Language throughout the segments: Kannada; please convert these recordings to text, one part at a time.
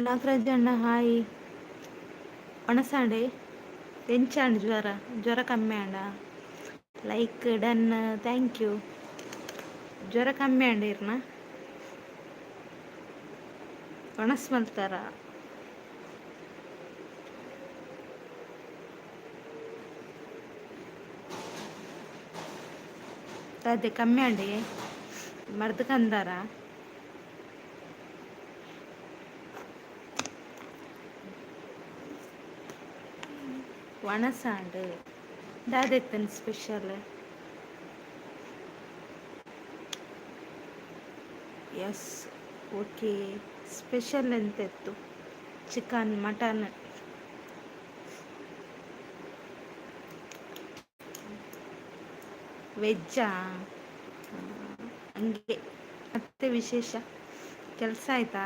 ನಾಗರಾಜಣ್ಣ ಹಾಯ್. ಒಣಸಾಂಡೆ ಎಂಚಾಂಡ್ ಜ್ವರ ಕಮ್ಮಿ ಆಂಡ ಲೈಕ್ ಡನ್. Thank you. ಜ್ವರ ಕಮ್ಮಿ ಆಂಡ ಇರ್ನ ಒಣಸ್ ಮಲ್ತಾರ. ಅದೇ ಕಮ್ಮಿ ಆಂಡಿ ಮರ್ದು ಕಂದಾರ. ಒಣಸಾಂಡು ದಾದೆತ್ತನ್ ಸ್ಪೆಷಲ್. Yes okay. ಸ್ಪೆಷಲ್ ಎಂತೆತ್ತು? Chicken, mutton. ವೆಜ್ಜಾ? ಹಂಗೆ ಮತ್ತೆ ವಿಶೇಷ ಕೆಲಸ ಆಯ್ತಾ?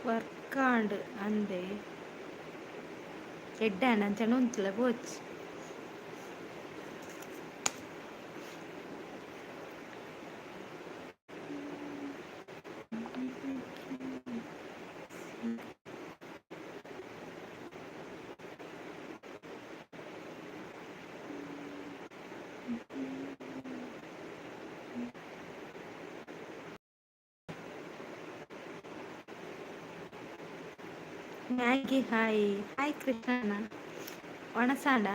ವರ್ಕಾಂಡ್ ಅಂದೆ ಎಡ್ಡಾನ ಅಂಚನೆ ಉಂತಲ ಪೋಚ್. Maggie hi. ಹಾಯ್ ಕೃಷ್ಣಣ್ಣ. ಒಣಸಾಂಡ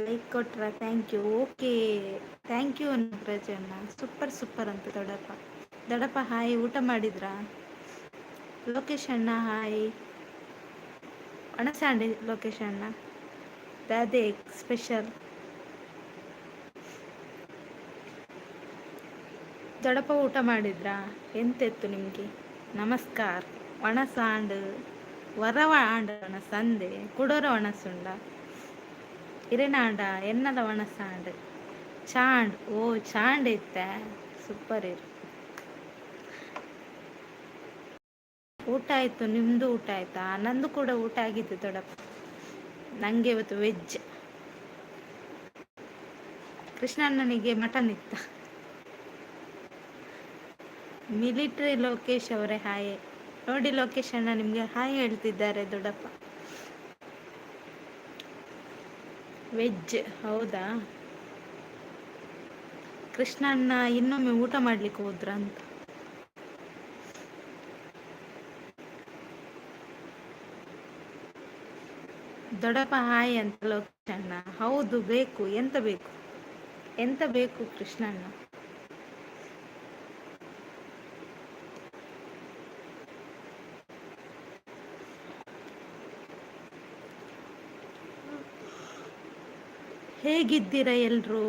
ಲೈಕ್ ಕೊಟ್ರ thank you. Okay thank you ನಾಗರಾಜಣ್ಣ. ಸೂಪರ್ ಸೂಪರ್ ಅಂತ ದೊಡ್ಡಪ್ಪ. ದೊಡ್ಡಪ್ಪ ಹಾಯ್. ಊಟ ಮಾಡಿದ್ರಾ? ಲೋಕೇಶ್ ಅಣ್ಣ ಹಾಯ್. ಒಣಸಾಂಡೆ ಲೋಕೇಶ್ ಅಣ್ಣ ಅದೇ ಸ್ಪೆಷಲ್. ದೊಡ್ಡಪ್ಪ ಊಟ ಮಾಡಿದ್ರಾ? ಎಂತೆತ್ತು ನಿಮಗೆ? ನಮಸ್ಕಾರ. ಒಣಸಾಂಡು ವರವ ಆಂಡ ಸಂದೆ ಕುಡೋರ ಒಣಸುಂಡ ಇರೆನಾಂಡ ಎನ್ನಲ ಒಣಸಾಂಡು ಚಾಂಡ್. ಓ ಚಾಂಡ್ ಇತ್ತ ಸೂಪರ್ ಇರು. ಊಟ ಆಯಿತು. ನಿಮ್ಮದು ಊಟ ಆಯಿತಾ? ನಂದು ಕೂಡ ಊಟ ಆಗಿತ್ತು ದೊಡ್ಡಪ್ಪ. ನನಗೆ ಇವತ್ತು ವೆಜ್. ಕೃಷ್ಣಣ್ಣನಿಗೆ ಮಟನ್ ಇತ್ತ. ಮಿಲಿಟ್ರಿ ಲೋಕೇಶ್ ಅವರೇ ಹಾಯ್. ನೋಡಿ ಲೋಕೇಶ್ ಅಣ್ಣ ನಿಮಗೆ ಹಾಯ್ ಹೇಳ್ತಿದ್ದಾರೆ ದೊಡ್ಡಪ್ಪ. ವೆಜ್ ಹೌದಾ? ಕೃಷ್ಣಣ್ಣ ಇನ್ನೊಮ್ಮೆ ಊಟ ಮಾಡ್ಲಿಕ್ಕೆ ಹೋದ್ರ ಅಂತ. ದೊಡ್ಡಪ್ಪ ಹಾಯ್ ಅಂತ ಲೋಕೇಶ್ ಅಣ್ಣ. ಹೌದು ಬೇಕು. ಎಂತ ಬೇಕು? ಎಂತ ಬೇಕು ಕೃಷ್ಣಣ್ಣ? ಹೇಗಿದ್ದೀರಾ ಎಲ್ರು?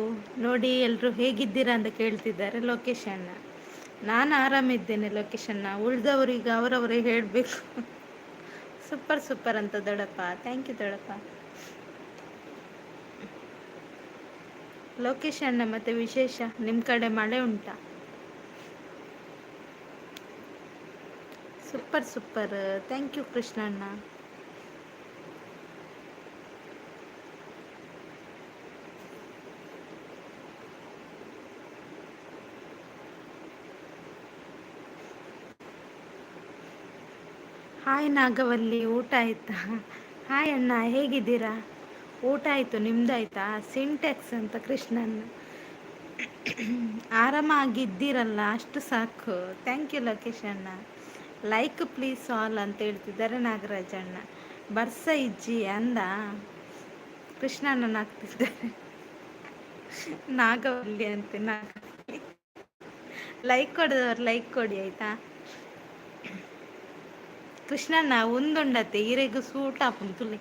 ನೋಡಿ ಎಲ್ರು ಹೇಗಿದ್ದೀರಾ ಅಂತ ಕೇಳ್ತಿದ್ದಾರೆ ಲೋಕೇಶ್ ಅಣ್ಣ. ನಾನು ಆರಾಮಿದ್ದೇನೆ ಲೋಕೇಶ್ ಅಣ್ಣ. ಉಳಿದವರಿಗೆ ಅವರವರೇ ಹೇಳಬೇಕು. ಸೂಪರ್ ಸೂಪರ್ ಅಂತ ದೊಡ್ಡಪ್ಪ. ಥ್ಯಾಂಕ್ ಯು ದೊಡ್ಡಪ್ಪ. ಲೋಕೇಶ್ ಅಣ್ಣ ಮತ್ತೆ ವಿಶೇಷ ನಿಮ್ಮ ಕಡೆ ಮಳೆ ಉಂಟಾ? Super super. ಥ್ಯಾಂಕ್ ಯು ಕೃಷ್ಣಣ್ಣ. ಹಾಯ್ ನಾಗವಲ್ಲಿ. ಊಟ ಆಯ್ತಾ? ಹಾಯ್ ಅಣ್ಣ ಹೇಗಿದ್ದೀರಾ? ಊಟ ಆಯಿತು. ನಿಮ್ದಾಯ್ತಾ? ಸಿಂಟೆಕ್ಸ್ ಅಂತ ಕೃಷ್ಣಣ್ಣ. ಆರಾಮಾಗಿದ್ದೀರಲ್ಲ ಅಷ್ಟು ಸಾಕು. ಥ್ಯಾಂಕ್ ಯು ಲೋಕೇಶ್ ಅಣ್ಣ. ಲೈಕ್ ಪ್ಲೀಸ್ ಆಲ್ ಅಂತ ಹೇಳ್ತಿದ್ದಾರೆ ನಾಗರಾಜಣ್ಣ. ಬರ್ಸ ಇಜ್ಜಿ ಅಂದ ಕೃಷ್ಣಣ್ಣನ ಆಗ್ತಿದ್ದಾರೆ. ನಾಗವಲ್ಲಿ ಅಂತೆ ನಾಗವಲ್ಲಿ. ಲೈಕ್ ಕೊಡೋದವ್ರು ಲೈಕ್ ಕೊಡಿ ಆಯ್ತಾ? Krishnanna ಒಂದುಂಡತ್ತೆ ಈರೆಗೂ suit ಆಪುಂತುಲೆ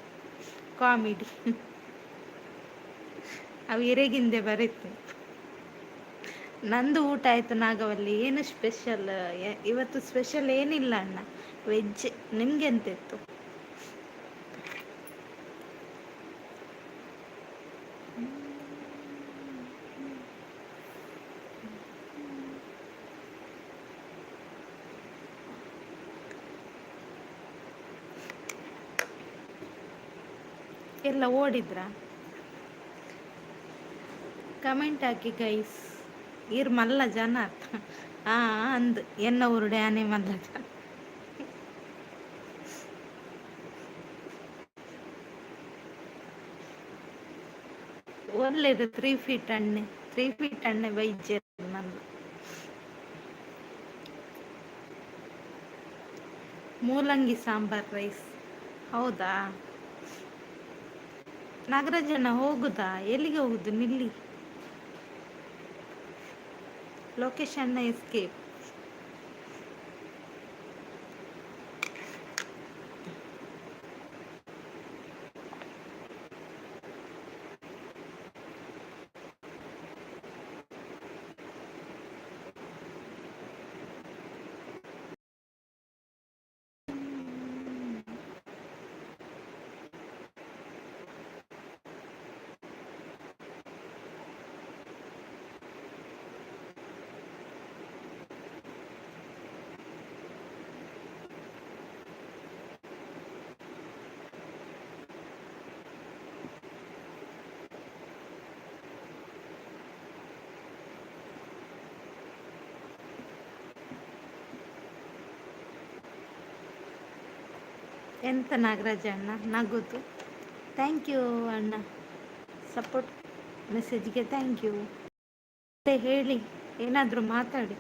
comedy. ಅವು ಇರೆಗಿಂದೆ ಬರುತ್ತೆ. ನಂದು ಊಟ ಆಯಿತು ನಾಗವಲ್ಲಿ. ಏನು ಸ್ಪೆಷಲ್? ಇವತ್ತು ಸ್ಪೆಷಲ್ ಏನಿಲ್ಲ ಅಣ್ಣ, ವೆಜ್. ನಿಮ್ಗೆ ಎಂತಿತ್ತು? ಎಲ್ಲ ಓಡಿದ್ರಾ? ಕಮೆಂಟ್ ಹಾಕಿ ಗೈಸ್. ಇರ್ ಮಲ್ಲ ಜನ ಆ ಅಂದ್ ಎನ್ನ ಉರುಡೆ ಆನೆ ಮಲ್ಲ ಜನ. ಒಳ್ಳೇದು 3 ಫೀಟ್ ಅಣ್ಣೆ, 3 ಫೀಟ್ ಅಣ್ಣೆ ವೈದ್ಯ ಮಲ್ಲ. ಮೂಲಂಗಿ ಸಾಂಬಾರ್ ರೈಸ್. ಹೌದಾ? ನಾಗರಾಜಣ್ಣ ಹೋಗುದಾ? ಎಲ್ಲಿಗೆ ಹೋಗುದು? ನಿಲ್ಲಿ. ಲೋಕೇಶ್ ಅಣ್ಣ ಎಸ್ಕೇಪ್. ಎಂತ ನಾಗರಾಜ ಅಣ್ಣ ನಗೋದು? ಥ್ಯಾಂಕ್ ಯು ಅಣ್ಣ, ಸಪೋರ್ಟ್ ಮೆಸೇಜ್ಗೆ ಥ್ಯಾಂಕ್ ಯು. ಮತ್ತೆ ಹೇಳಿ, ಏನಾದರೂ ಮಾತಾಡಿ.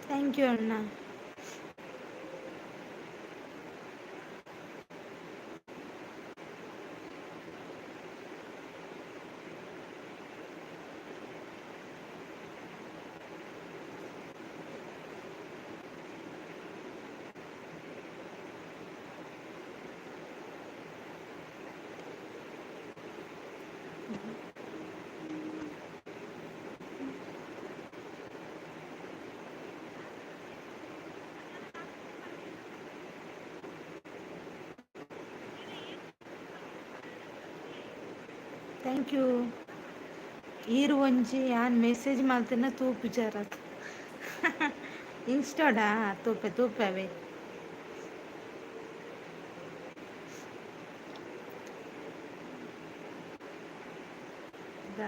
ಥ್ಯಾಂಕ್ ಯು ಅಣ್ಣ. Thank you. ಈರು ಒಂಜಿ ಯಾನ್ ಮೆಸೇಜ್ ಮಾಡ್ತೇನೆ ತೂಪು ಜರತ್ ಇನ್ಸ್ಟಾಡಾ ತೂಪೆ ತೂಪವೆ.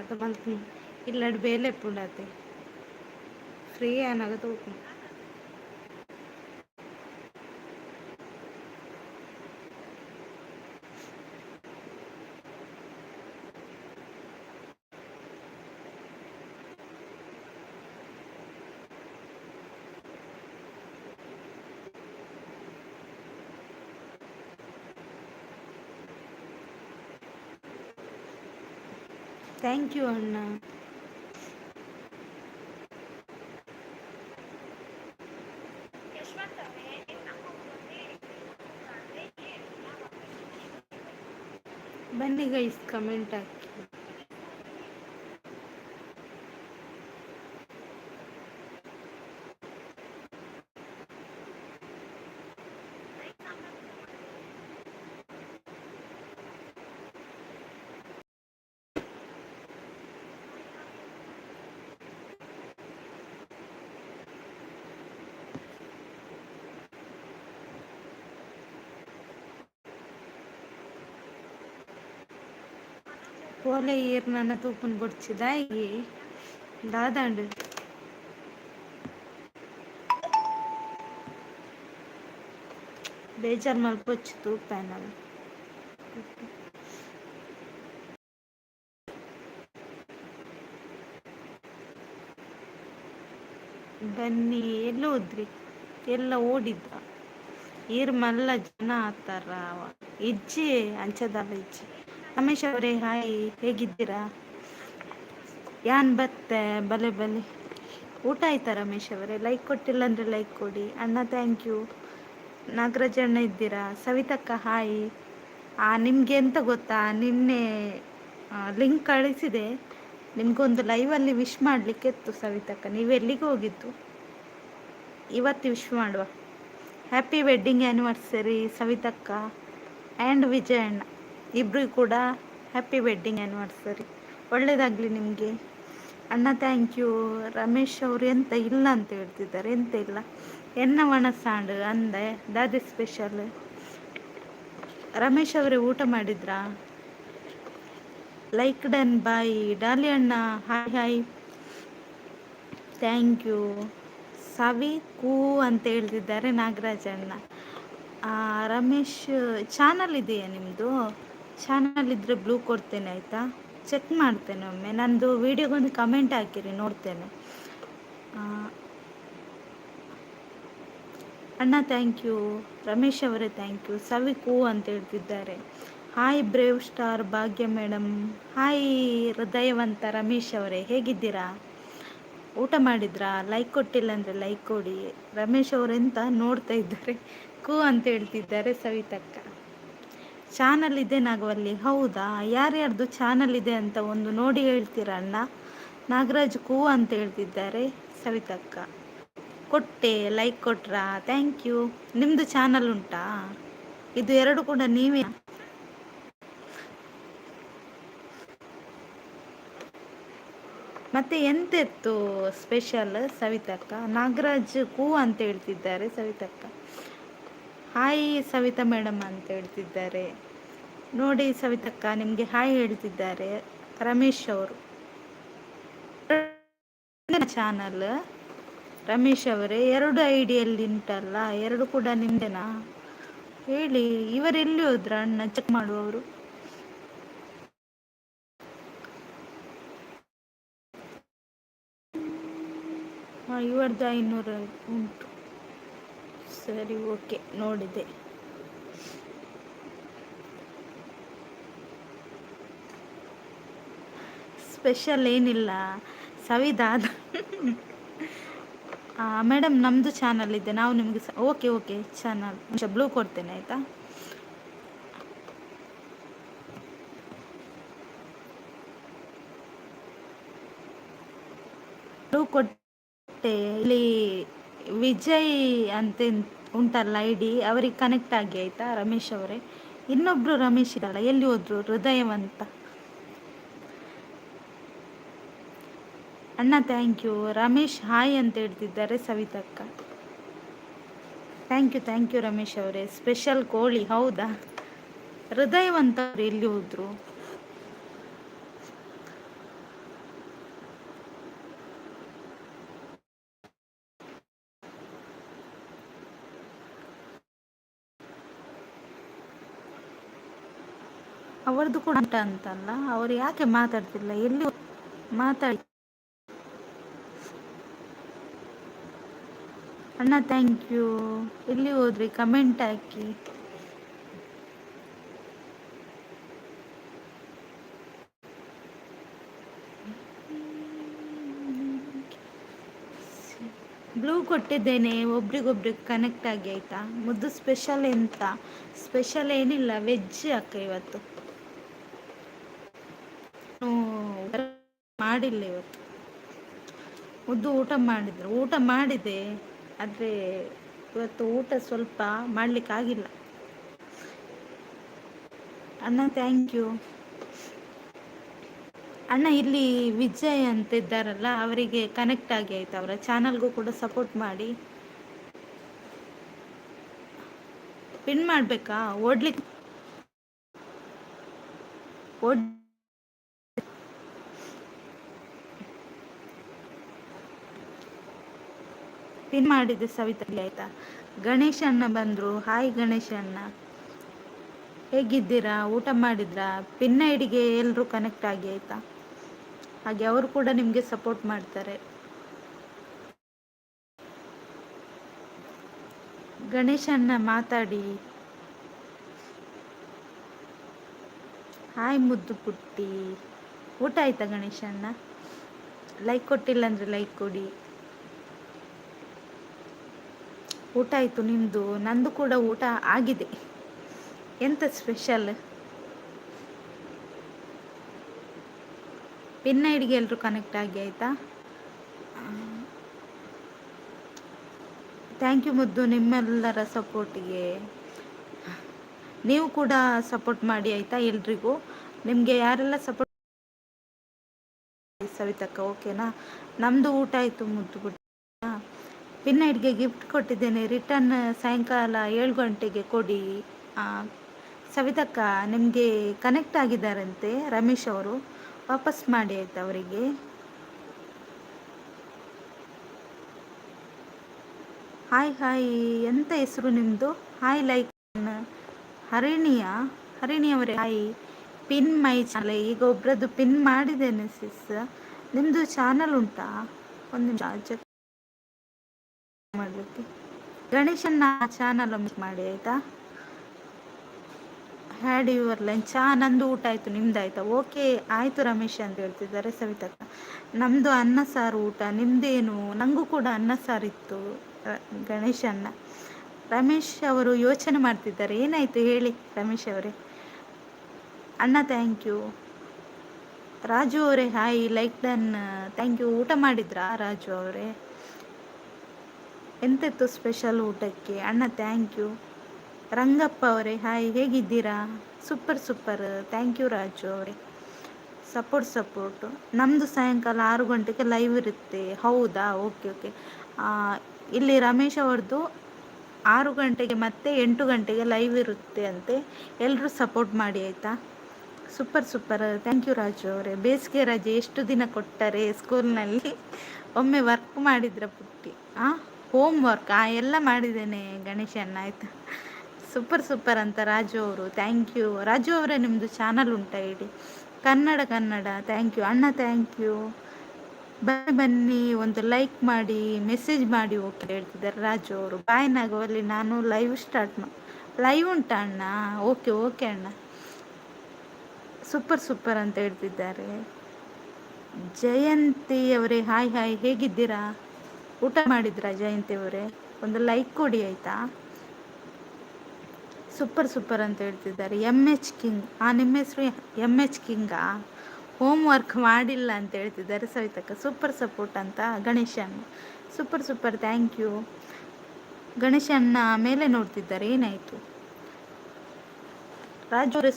ಅದು ಮಲ್ತೀನಿ ಇಲ್ಲಡ್ ಬೇಲೆ ಪುಂಡತೆ ಫ್ರೀ ಏನಾಗ ತೂಪು. ಥ್ಯಾಂಕ್ ಯು ಅಣ್ಣ. ಬನ್ನಿ ಗೈಸ್ ಕಮೆಂಟ್ ಹಾಕಿ. ಓಲೆ ಏರ್ ನನ್ನ ತೂಪನ್ ಬೊಡ್ಚಿದಾಯಿ ದಾದಾಂಡು ಬೇಜಾರು ಮಲ್ಪೊಚ್ಚು ತೂಪೇನಲ್ಲ. ಬನ್ನಿ. ಎಲ್ಲ ಹೋದ್ರಿ? ಎಲ್ಲ ಓಡಿದ್ದ ಈರ್ ಮಲ್ಲ ಜನ ಆತಾರ ಇಜ್ಜಿ ಅಂಚದಲ್ಲ ಇಜ್ಜಿ. ರಮೇಶ್ ಅವರೇ ಹಾಯ್, ಹೇಗಿದ್ದೀರಾ? ಯಾನ್ ಬತ್ತೆ ಬಲೆ ಬಲೆ. ಊಟ ಆಯ್ತಾ ರಮೇಶ್ ಅವರೇ? ಲೈಕ್ ಕೊಟ್ಟಿಲ್ಲ ಅಂದರೆ ಲೈಕ್ ಕೊಡಿ ಅಣ್ಣ. Thank you. ನಾಗರಾಜ್ ಅಣ್ಣ ಇದ್ದೀರಾ? ಸವಿತಕ್ಕ ಹಾಯ್. ನಿಮಗೆ ಎಂತ ಗೊತ್ತಾ, ನಿನ್ನೆ ಲಿಂಕ್ ಕಳಿಸಿದೆ ನಿಮಗೊಂದು ಲೈವಲ್ಲಿ ವಿಶ್ ಮಾಡಲಿಕ್ಕೆ ಇತ್ತು ಸವಿತಕ್ಕ. ನೀವು ಎಲ್ಲಿಗೆ ಹೋಗಿತ್ತು? ಇವತ್ತು ವಿಶ್ ಮಾಡುವ. Happy wedding anniversary ಸವಿತಕ್ಕ and Vijayanna ಇಬ್ಬರಿಗೂ ಕೂಡ ಹ್ಯಾಪಿ ವೆಡ್ಡಿಂಗ್ ಆ್ಯನಿವರ್ಸರಿ. ಒಳ್ಳೆಯದಾಗಲಿ ನಿಮಗೆ. ಅಣ್ಣ ಥ್ಯಾಂಕ್ ಯು. ರಮೇಶ್ ಅವರು ಎಂತ ಇಲ್ಲ ಅಂತ ಹೇಳ್ತಿದ್ದಾರೆ. ಎಂತ ಇಲ್ಲ, ಎನ್ನ ಒಣಸಾಂಡು ಅಂದೆ ದಾದಿ ಸ್ಪೆಷಲ್. ರಮೇಶ್ ಅವರೇ ಊಟ ಮಾಡಿದ್ರಾ? ಲೈಕ್ ಡನ್ ಬಾಯ್ ಡಾಲಿ ಅಣ್ಣ. Hi hi, thank you. ಸವಿ ಕೂ ಅಂತ ಹೇಳ್ತಿದ್ದಾರೆ ನಾಗರಾಜಣ್ಣ. ರಮೇಶ್ ಚಾನಲ್ ಇದೆಯಾ ನಿಮ್ಮದು? ಚಾನಲ್ ಇದ್ದರೆ ಬ್ಲೂ ಕೊಡ್ತೇನೆ ಆಯಿತಾ? ಚೆಕ್ ಮಾಡ್ತೇನೆ ಒಮ್ಮೆ. ನಂದು ವಿಡಿಯೋಗೊಂದು ಕಮೆಂಟ್ ಹಾಕಿರಿ, ನೋಡ್ತೇನೆ. ಅಣ್ಣ ಥ್ಯಾಂಕ್ ಯು. ರಮೇಶ್ ಅವರೇ ಥ್ಯಾಂಕ್ ಯು. ಸವಿ ಕೂ ಅಂತ ಹೇಳ್ತಿದ್ದಾರೆ. ಹಾಯ್ ಬ್ರೇವ್ ಸ್ಟಾರ್ ಭಾಗ್ಯ ಮೇಡಮ್. ಹಾಯ್ ಹೃದಯವಂತ ರಮೇಶ್ ಅವರೇ, ಹೇಗಿದ್ದೀರಾ? ಊಟ ಮಾಡಿದ್ರಾ? ಲೈಕ್ ಕೊಟ್ಟಿಲ್ಲ ಅಂದರೆ ಲೈಕ್ ಕೊಡಿ. ರಮೇಶ್ ಅವರೆಂತ ನೋಡ್ತಾ ಇದ್ದಾರೆ, ಕೂ ಅಂತ ಹೇಳ್ತಿದ್ದಾರೆ ಸವಿತಕ್ಕ. ಚಾನಲ್ ಇದೆ ನಾಗವಲ್ಲಿ. ಹೌದಾ, ಯಾರ್ಯಾರ್ದು ಚಾನಲ್ ಇದೆ ಅಂತ ಒಂದು ನೋಡಿ ಹೇಳ್ತೀರಾ ಅಣ್ಣ? ನಾಗರಾಜ್ ಕೂ ಅಂತ ಹೇಳ್ತಿದ್ದಾರೆ ಸವಿತಕ್ಕ. ಕೊಟ್ಟೆ, ಲೈಕ್ ಕೊಟ್ರಾ? Thank you. ನಿಮ್ಮದು ಚಾನಲ್ ಉಂಟಾ? ಇದು ಎರಡು ಕೂಡ ನೀವೇ? ಮತ್ತೆ ಎಂತೆತ್ತು ಸ್ಪೆಷಲ್ ಸವಿತಕ್ಕ? ನಾಗರಾಜ್ ಕೂ ಅಂತ ಹೇಳ್ತಿದ್ದಾರೆ ಸವಿತಕ್ಕ. ಹಾಯ್ ಸವಿತಾ ಮೇಡಮ್ ಅಂತ ಹೇಳ್ತಿದ್ದಾರೆ ನೋಡಿ. ಸವಿತಕ್ಕ ನಿಮಗೆ ಹಾಯ್ ಹೇಳ್ತಿದ್ದಾರೆ ರಮೇಶ್ ಅವರು. ಚಾನಲ್ ರಮೇಶ್ ಅವರೇ ಎರಡು ಐಡಿಯಲ್ಲಿ ಉಂಟಲ್ಲ, ಎರಡು ಕೂಡ ನಿಮ್ದೇನಾ ಹೇಳಿ. ಇವರೆಲ್ಲಿ ಹೋದ್ರ ಅಣ್ಣ ಚೆಕ್ ಮಾಡುವವರು? ಇವರದ್ದು 500 ಉಂಟು. ಸರಿ, ಓಕೆ, ನೋಡಿದೆ. ಸ್ಪೆಷಲ್ ಏನಿಲ್ಲ ಸವಿದಾದ. ಮೇಡಮ್ ನಮ್ಮದು ಚಾನಲ್ ಇದೆ, ನಾವು ನಿಮಗೆ ಓಕೆ ಓಕೆ ಚಾನಲ್ ಬ್ಲೂ ಕೊಡ್ತೇನೆ ಆಯಿತಾ? ಬ್ಲೂ ಕೊಟ್ಟೆ. ಇಲ್ಲಿ ವಿಜಯ್ ಅಂತ ಉಂಟಲ್ಲ ಐಡಿ, ಅವರಿಗೆ ಕನೆಕ್ಟ್ ಆಗಿ ಆಯಿತಾ ರಮೇಶ್ ಅವರೇ? ಇನ್ನೊಬ್ರು ರಮೇಶ್ ಇರಲ್ಲ, ಎಲ್ಲಿ ಹೋದ್ರು? ಹೃದಯವಂತ ಅಣ್ಣ ಥ್ಯಾಂಕ್ ಯು. ರಮೇಶ್ ಹಾಯ್ ಅಂತ ಹೇಳ್ತಿದ್ದಾರೆ ಸವಿತಕ್ಕ. ಥ್ಯಾಂಕ್ ಯು ರಮೇಶ್ ಅವರೇ. ಸ್ಪೆಷಲ್ ಕೋಳಿ ಹೌದಾ? ಹೃದಯವಂತ ಅವ್ರು ಎಲ್ಲಿ ಹೋದ್ರು? ಅವರದ್ದು ಕೂಡ ಉಂಟ ಅಂತಲ್ಲ, ಅವರು ಯಾಕೆ ಮಾತಾಡ್ತಿಲ್ಲ? ಎಲ್ಲಿ ಮಾತಾಡಿ ಅಣ್ಣ ಥ್ಯಾಂಕ್ ಯು. ಎಲ್ಲಿ ಹೋದ್ರಿ? ಕಮೆಂಟ್ ಹಾಕಿ. ಬ್ಲೂ ಕೊಟ್ಟಿದ್ದೇನೆ, ಒಬ್ರಿಗೊಬ್ರಿಗೆ ಕನೆಕ್ಟ್ ಆಗಿ ಆಯಿತಾ? ಮುದ್ದು ಸ್ಪೆಷಲ್ ಎಂತ? ಸ್ಪೆಷಲ್ ಏನಿಲ್ಲ, ವೆಜ್ ಅಕ್ಕ ಇವತ್ತು. ಮಾಡಿಲ್ಲ ಇವತ್ತು. ಮುದ್ದು ಊಟ ಮಾಡಿದ್ರು. ಊಟ ಮಾಡಿದೆ, ಆದರೆ ಇವತ್ತು ಊಟ ಸ್ವಲ್ಪ ಮಾಡಲಿಕ್ಕಾಗಿಲ್ಲ. ಅಣ್ಣ ಥ್ಯಾಂಕ್ ಯು. ಅಣ್ಣ ಇಲ್ಲಿ ವಿಜಯ್ ಅಂತ ಇದ್ದಾರಲ್ಲ, ಅವರಿಗೆ ಕನೆಕ್ಟ್ ಆಗಿ ಆಯ್ತು, ಅವರ ಚಾನಲ್ಗೂ ಕೂಡ ಸಪೋರ್ಟ್ ಮಾಡಿ. ಪಿನ್ ಮಾಡಬೇಕಾ? ಓಡ್ಲಿಕ್ಕೆ ಪಿನ್ ಮಾಡಿದೆ ಸವಿತಲ್ಲಿ ಆಯ್ತಾ? ಗಣೇಶ್ ಅಣ್ಣ ಬಂದರು. ಹಾಯ್ ಗಣೇಶ್ ಅಣ್ಣ, ಹೇಗಿದ್ದೀರಾ? ಊಟ ಮಾಡಿದ್ರಾ? ಪಿನ್ ಐಡಿಗೆ ಎಲ್ಲರೂ ಕನೆಕ್ಟ್ ಆಗಿ ಆಯಿತಾ? ಹಾಗೆ ಅವರು ಕೂಡ ನಿಮಗೆ ಸಪೋರ್ಟ್ ಮಾಡ್ತಾರೆ. ಗಣೇಶ್ ಅಣ್ಣ ಮಾತಾಡಿ. ಹಾಯ್ ಮುದ್ದು ಪುಟ್ಟಿ, ಊಟ ಆಯ್ತಾ ಗಣೇಶ್ ಅಣ್ಣ? ಲೈಕ್ ಕೊಟ್ಟಿಲ್ಲ ಅಂದರೆ ಲೈಕ್ ಕೊಡಿ. ಊಟ ಆಯಿತು, ನಿಮ್ಮದು? ನಂದು ಕೂಡ ಊಟ ಆಗಿದೆ. ಎಂತ ಸ್ಪೆಷಲ್? ಪಿನ್ ಐಡಿಗೆ ಎಲ್ಲರೂ ಕನೆಕ್ಟ್ ಆಗಿ ಆಯಿತಾ? ಥ್ಯಾಂಕ್ ಯು ಮುದ್ದು ನಿಮ್ಮೆಲ್ಲರ ಸಪೋರ್ಟಿಗೆ. ನೀವು ಕೂಡ ಸಪೋರ್ಟ್ ಮಾಡಿ ಆಯಿತಾ ಎಲ್ರಿಗೂ. ನಿಮಗೆ ಯಾರೆಲ್ಲ ಸಪೋರ್ಟ್ ಸವಿತಕ್ಕ ಓಕೆನಾ. ನಮ್ಮದು ಊಟ ಆಯಿತು ಮುದ್ದು ಬಿಟ್ಟು. ಪಿನ್ನೈಡ್ಗೆ ಗಿಫ್ಟ್ ಕೊಟ್ಟಿದ್ದೇನೆ, ರಿಟರ್ನ್ ಸಾಯಂಕಾಲ 7 ಗಂಟೆಗೆ ಕೊಡಿ. ಆ, ಸವಿತಕ್ಕ ನಿಮಗೆ ಕನೆಕ್ಟ್ ಆಗಿದ್ದಾರಂತೆ ರಮೇಶ್ ಅವರು, ವಾಪಸ್ ಮಾಡಿ ಆಯ್ತು ಅವರಿಗೆ. ಹಾಯ್ ಹಾಯ್, ಎಂತ ಹೆಸರು ನಿಮ್ಮದು? ಹಾಯ್ ಲೈಕ್ ಹರಿಣಿಯವರೇ ಹಾಯ್. ಪಿನ್ ಮೈ ಚಾನಲ್, ಈಗ ಒಬ್ರದ್ದು ಪಿನ್ ಮಾಡಿದ್ದೇನೆ ಸಿಸ್. ನಿಮ್ಮದು ಚಾನಲ್ ಉಂಟಾ? ಒಂದು ನಿಮಿಷ ಚೆಕ್ ಮಾಡಲಿಕ್ಕೆ. ಗಣೇಶನ್ನ ಚಾನಲ್ ಮಾಡಿ ಆಯಿತಾ. Had your lunch. ನಂದು ಊಟ ಆಯಿತು, ನಿಮ್ದು ಆಯಿತಾ? ಓಕೆ ಆಯಿತು ರಮೇಶ್ ಅಂತ ಹೇಳ್ತಿದ್ದಾರೆ ಸವಿತಕ್ಕ. ನಮ್ಮದು ಅನ್ನ ಸಾರು ಊಟ, ನಿಮ್ಮದೇನು? ನನಗೂ ಕೂಡ ಅನ್ನ ಸಾರಿತ್ತು ಗಣೇಶನ್ನ. ರಮೇಶ್ ಅವರು ಯೋಚನೆ ಮಾಡ್ತಿದ್ದಾರೆ, ಏನಾಯಿತು ಹೇಳಿ ರಮೇಶ್ ಅವರೇ. ಅಣ್ಣ ಥ್ಯಾಂಕ್ ಯು. ರಾಜು ಅವರೇ hi, like done, thank you. ಊಟ ಮಾಡಿದ್ರಾ ರಾಜು ಅವರೇ? ಎಂತಿತ್ತು ಸ್ಪೆಷಲ್ ಊಟಕ್ಕೆ? ಅಣ್ಣ ಥ್ಯಾಂಕ್ ಯು. ರಂಗಪ್ಪ ಅವರೇ ಹಾಯ್, ಹೇಗಿದ್ದೀರಾ? Super super, thank you Raju ಅವರೇ. ಸಪೋರ್ಟು. ನಮ್ಮದು ಸಾಯಂಕಾಲ 6 ಗಂಟೆಗೆ ಲೈವ್ ಇರುತ್ತೆ. ಹೌದಾ, ಓಕೆ ಓಕೆ. ಇಲ್ಲಿ ರಮೇಶ್ ಅವ್ರದ್ದು 6 ಗಂಟೆಗೆ ಮತ್ತು 8 ಗಂಟೆಗೆ ಲೈವ್ ಇರುತ್ತೆ ಅಂತೆ. ಎಲ್ಲರೂ ಸಪೋರ್ಟ್ ಮಾಡಿ ಆಯಿತಾ. ಸೂಪರ್ ಥ್ಯಾಂಕ್ ಯು ರಾಜು ಅವರೇ. ಬೇಸಿಗೆ ರಜೆ ಎಷ್ಟು ದಿನ ಕೊಟ್ಟರೆ ಸ್ಕೂಲ್ನಲ್ಲಿ? ಒಮ್ಮೆ ವರ್ಕ್ ಮಾಡಿದ್ರ ಪುಟ್ಟಿ? ಹೋಮ್ ವರ್ಕ್ ಎಲ್ಲ ಮಾಡಿದ್ದೇನೆ ಗಣೇಶನ್ನ ಆಯಿತಾ. ಸೂಪರ್ ಅಂತ ರಾಜು ಅವರು, ಥ್ಯಾಂಕ್ ಯು. ರಾಜು ಅವರೇ ನಿಮ್ಮದು ಚಾನಲ್ ಉಂಟಾ ಹೇಳಿ? ಕನ್ನಡ, ಥ್ಯಾಂಕ್ ಯು ಅಣ್ಣ, ಥ್ಯಾಂಕ್ ಯು. ಬನ್ನಿ ಒಂದು ಲೈಕ್ ಮಾಡಿ, ಮೆಸೇಜ್ ಮಾಡಿ ಓಕೆ ಹೇಳ್ತಿದ್ದಾರೆ ರಾಜು ಅವರು. ಬಾಯ್ ನಾಗವಲ್ಲಿ, ನಾನು ಲೈವ್ ಉಂಟಾ ಅಣ್ಣ? ಓಕೆ ಅಣ್ಣ. ಸೂಪರ್ ಅಂತ ಹೇಳ್ತಿದ್ದಾರೆ. ಜಯಂತಿ ಅವರೇ ಹಾಯ್, ಹೇಗಿದ್ದೀರಾ? ಊಟ ಮಾಡಿದ್ರಾ ಜಯಂತಿ ಅವರೇ? ಒಂದು ಲೈಕ್ ಕೊಡಿ ಆಯಿತಾ. ಸೂಪರ್ ಅಂತ ಹೇಳ್ತಿದ್ದಾರೆ. MH ಕಿಂಗ್, ನಿಮ್ಮ ಹೆಸರು MH ಕಿಂಗಾ? ಹೋಮ್ ವರ್ಕ್ ಮಾಡಿಲ್ಲ ಅಂತ ಹೇಳ್ತಿದ್ದಾರೆ ಸವಿತಕ್ಕ. ಸೂಪರ್ ಸಪೋರ್ಟ್ ಅಂತ ಗಣೇಶನ್. Super thank you. ಗಣೇಶನ್ನ ಮೇಲೆ ನೋಡ್ತಿದ್ದಾರೆ, ಏನಾಯಿತು? ರಾಜು ಅವರೇ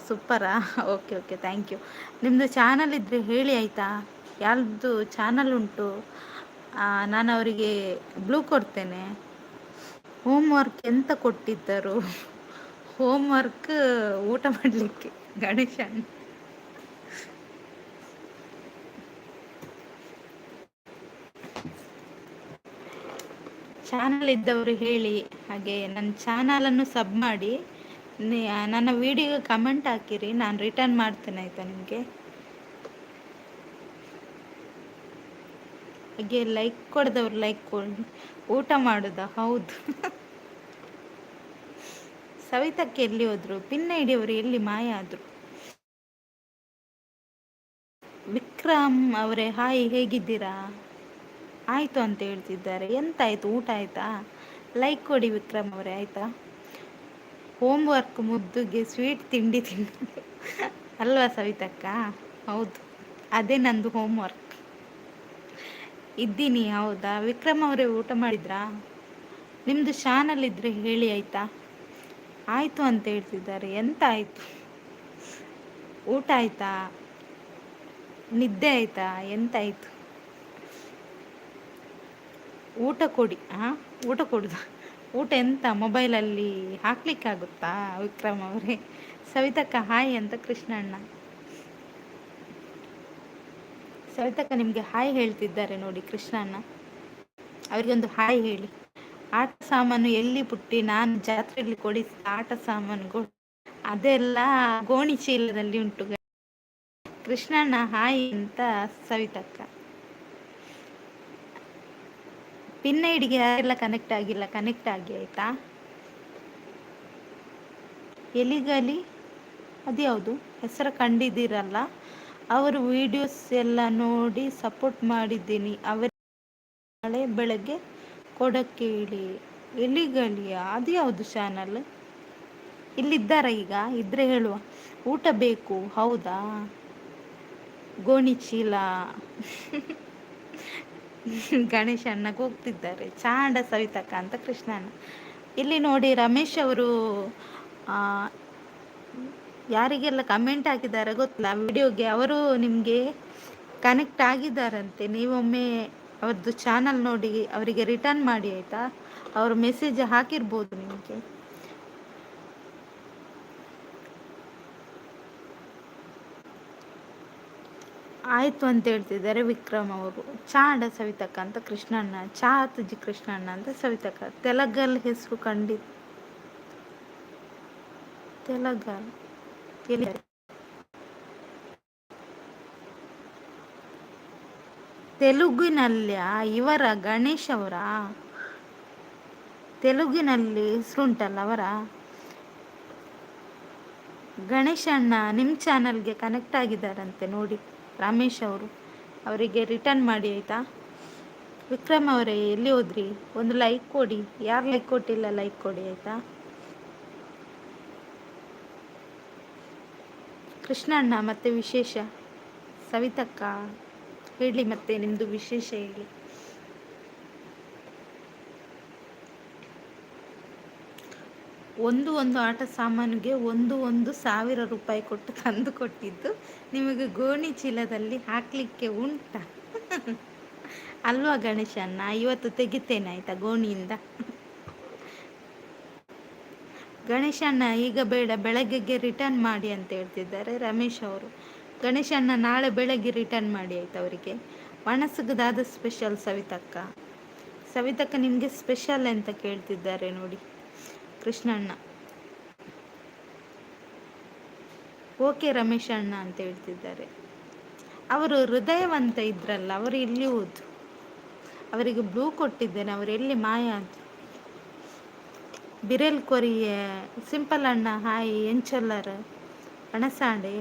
ಸೂಪರಾ? Okay thank you. ನಿಮ್ಮದು ಚಾನಲ್ ಇದ್ದರೆ ಹೇಳಿ ಆಯಿತಾ. ಯಾರ್ದು ಚಾನಲ್ ಉಂಟು? ನಾನು ಅವರಿಗೆ ಬ್ಲೂ ಕೊಡ್ತೇನೆ. ಹೋಮ್ ವರ್ಕ್ ಎಂತ ಕೊಟ್ಟಿದ್ದರು? ಹೋಮ್ ವರ್ಕ್ ಊಟ ಮಾಡಲಿಕ್ಕೆ ಗಣೇಶನ್. ಚಾನಲ್ ಇದ್ದವರು ಹೇಳಿ. ಹಾಗೆ ನನ್ನ ಚಾನಲನ್ನು ಸಬ್ ಮಾಡಿ, ನನ್ನ ವಿಡಿಯೋಗೆ ಕಮೆಂಟ್ ಹಾಕಿರಿ, ನಾನು ರಿಟರ್ನ್ ಮಾಡ್ತೇನೆ ಆಯಿತಾ ನಿಮಗೆ. ಹಾಗೆ ಲೈಕ್ ಕೊಡದವ್ರು ಲೈಕ್ ಕೊಡಿ. ಊಟ ಮಾಡೋದಾ? ಹೌದು. ಸವಿತಕ್ಕೆ ಎಲ್ಲಿ ಹೋದ್ರು? ಪಿನ್ನೈಡಿಯವರು ಎಲ್ಲಿ ಮಾಯ ಆದರು? ವಿಕ್ರಮ್ ಅವರೇ ಹಾಯ್, ಹೇಗಿದ್ದೀರಾ? ಆಯಿತು ಅಂತ ಹೇಳ್ತಿದ್ದಾರೆ. ಎಂತಾಯಿತು, ಊಟ ಆಯಿತಾ? ಲೈಕ್ ಕೊಡಿ ವಿಕ್ರಮ್ ಅವರೇ ಆಯಿತಾ. ಹೋಮ್ ವರ್ಕ್ ಮುದ್ದುಗೆ ಸ್ವೀಟ್ ತಿಂಡಿ ಅಲ್ವಾ ಸವಿತಕ್ಕ? ಹೌದು, ಅದೇ ನಂದು ಹೋಮ್ ವರ್ಕ್. ಇದ್ದೀನಿ. ಹೌದಾ ವಿಕ್ರಮ್ ಅವರೇ, ಊಟ ಮಾಡಿದ್ರಾ? ನಿಮ್ಮದು ಚಾನಲ್ ಇದ್ದರೆ ಹೇಳಿ ಆಯಿತಾ. ಆಯಿತು ಅಂತ ಹೇಳ್ತಿದ್ದಾರೆ. ಎಂತ ಆಯಿತು? ಊಟ ಆಯಿತಾ? ನಿದ್ದೆ ಆಯಿತಾ? ಎಂತಾಯಿತು? ಊಟ ಕೊಡಿ. ಊಟ ಕೊಡುದು? ಊಟ ಎಂತ ಮೊಬೈಲಲ್ಲಿ ಹಾಕ್ಲಿಕ್ಕಾಗುತ್ತಾ ವಿಕ್ರಮ್ ಅವರೇ? ಸವಿತಕ್ಕ ಹಾಯ್ ಅಂತ ಕೃಷ್ಣಣ್ಣ. ಸವಿತಕ್ಕ ನಿಮಗೆ ಹಾಯ್ ಹೇಳ್ತಿದ್ದಾರೆ ನೋಡಿ ಕೃಷ್ಣಣ್ಣ. ಅವರಿಗೊಂದು ಹಾಯ್ ಹೇಳಿ. ಆಟ ಸಾಮಾನು ಎಲ್ಲಿ ಪುಟ್ಟಿ? ನಾನು ಜಾತ್ರೆಯಲ್ಲಿ ಕೊಡಿಸಿದ ಆಟ ಸಾಮಾನುಗಳು ಅದೆಲ್ಲ ಗೋಣಿ ಚೀಲದಲ್ಲಿ ಉಂಟು. ಕೃಷ್ಣಣ್ಣ ಹಾಯ್ ಅಂತ ಸವಿತಕ್ಕ. ಪಿನ್ನೈಡಿಗೆ ಯಾರೆಲ್ಲ ಕನೆಕ್ಟ್ ಆಗಿಲ್ಲ, ಕನೆಕ್ಟ್ ಆಗಿ ಆಯಿತಾ. ಎಲಿಗಲಿ ಅದು ಯಾವುದು ಹೆಸರು ಕಂಡಿದ್ದೀರಲ್ಲ, ಅವರು ವಿಡಿಯೋಸ್ ಎಲ್ಲ ನೋಡಿ ಸಪೋರ್ಟ್ ಮಾಡಿದ್ದೀನಿ. ಅವರ ನಾಳೆ ಬೆಳಗ್ಗೆ ಕೊಡಕ್ಕೆ ಹೇಳಿ. ಎಲಿಗಲಿಯಾ? ಅದು ಯಾವುದು ಚಾನಲ್? ಇಲ್ಲಿದ್ದಾರ ಈಗ? ಇದ್ರೆ ಹೇಳುವ. ಊಟ ಬೇಕು. ಹೌದಾ? ಗೋಣಿ ಚೀಲ ಗಣೇಶ ಅಣ್ಣಗೆ ಹೋಗ್ತಿದ್ದಾರೆ ಚಾಂಡ ಸವಿತಕ್ಕ ಅಂತ ಕೃಷ್ಣಣ್ಣ. ಇಲ್ಲಿ ನೋಡಿ ರಮೇಶ್ ಅವರು ಯಾರಿಗೆಲ್ಲ ಕಮೆಂಟ್ ಹಾಕಿದ್ದಾರೆ ಗೊತ್ತಿಲ್ಲ ವಿಡಿಯೋಗೆ, ಅವರು ನಿಮಗೆ ಕನೆಕ್ಟ್ ಆಗಿದ್ದಾರಂತೆ. ನೀವೊಮ್ಮೆ ಅವ್ರದ್ದು ಚಾನಲ್ ನೋಡಿ ಅವರಿಗೆ ರಿಟರ್ನ್ ಮಾಡಿ ಆಯಿತಾ. ಅವರು ಮೆಸೇಜ್ ಹಾಕಿರ್ಬೋದು ನಿಮಗೆ. ಆಯಿತು ಅಂತ ಹೇಳ್ತಿದ್ದಾರೆ ವಿಕ್ರಮ್ ಅವರು. ಚಾಂಡ ಸವಿತಕ್ಕ ಅಂತ ಕೃಷ್ಣಣ್ಣ, ಚಾತಜಿ ಕೃಷ್ಣಣ್ಣ ಅಂತ ಸವಿತಕ್ಕ. ತೆಲಗಲ್ ಹೆಸರು ಖಂಡಿತ ತೆಲಗಲ್ ಎಲ್ಲಿ ತೆಲುಗಿನಲ್ಲಿಯ ಇವರ ಗಣೇಶ್ ಅವರ ತೆಲುಗಿನಲ್ಲಿ ಹೆಸರುಂಟಲ್ಲ ಅವರ ಗಣೇಶ್ ಅಣ್ಣ ನಿಮ್ಮ ಚಾನಲ್ಗೆ ಕನೆಕ್ಟ್ ಆಗಿದ್ದಾರಂತೆ ನೋಡಿ ರಮೇಶ್ ಅವರು. ಅವರಿಗೆ ರಿಟರ್ನ್ ಮಾಡಿ ಆಯಿತಾ. ವಿಕ್ರಮ್ ಅವರೇ ಎಲ್ಲಿ ಹೋದ್ರಿ? ಒಂದು ಲೈಕ್ ಕೊಡಿ, ಯಾರು ಲೈಕ್ ಕೊಟ್ಟಿಲ್ಲ ಲೈಕ್ ಕೊಡಿ ಆಯಿತಾ. ಕೃಷ್ಣಣ್ಣ ಮತ್ತೆ ವಿಶೇಷ? ಸವಿತಕ್ಕ ಹೇಳಿ ಮತ್ತೆ ನಿಮ್ಮದು ವಿಶೇಷ ಹೇಳಿ. ಒಂದು ಆಟ ಸಾಮಾನಿಗೆ 1,000 ಕೊಟ್ಟು ತಂದು ಕೊಟ್ಟಿದ್ದು ನಿಮಗೆ ಗೋಣಿ ಚೀಲದಲ್ಲಿ ಹಾಕಲಿಕ್ಕೆ ಉಂಟಾ? ಅಲ್ವಾ ಗಣೇಶನ್ನ, ಇವತ್ತು ತೆಗಿತೇನೆ ಆಯಿತಾ ಗೋಣಿಯಿಂದ. ಗಣೇಶಣ್ಣ ಈಗ ಬೇಡ, ಬೆಳಗ್ಗೆಗೆ ರಿಟರ್ನ್ ಮಾಡಿ ಅಂತ ಹೇಳ್ತಿದ್ದಾರೆ ರಮೇಶ್ ಅವರು. ಗಣೇಶಣ್ಣ ನಾಳೆ ಬೆಳಗ್ಗೆ ರಿಟರ್ನ್ ಮಾಡಿ ಆಯ್ತು ಅವರಿಗೆ. ಮನಸ್ಸುಗದಾದ ಸ್ಪೆಷಲ್ ಸವಿತಕ್ಕ. ಸವಿತಕ್ಕ ನಿಮಗೆ ಸ್ಪೆಷಲ್ ಅಂತ ಕೇಳ್ತಿದ್ದಾರೆ ನೋಡಿ ಕೃಷ್ಣಣ್ಣ. ಓಕೆ ರಮೇಶ್ ಅಣ್ಣ ಅಂತ ಹೇಳ್ತಿದ್ದಾರೆ. ಅವರು ಹೃದಯವಂತ ಇದ್ರಲ್ಲ, ಅವರು ಇಲ್ಲಿ ಹೋದ್ರು. ಅವರಿಗೆ ಬ್ಲೂ ಕೊಟ್ಟಿದ್ದೇನೆ, ಅವರು ಎಲ್ಲಿ ಮಾಯ ಆದ್ರು. ಬಿರೆಲ್ ಕೊರಿಯೆ ಸಿಂಪಲ್ ಅಣ್ಣ ಹಾಯ್ ಎಂಚೊಲ್ಲರ್ ಅಣಸಾಂಡೆ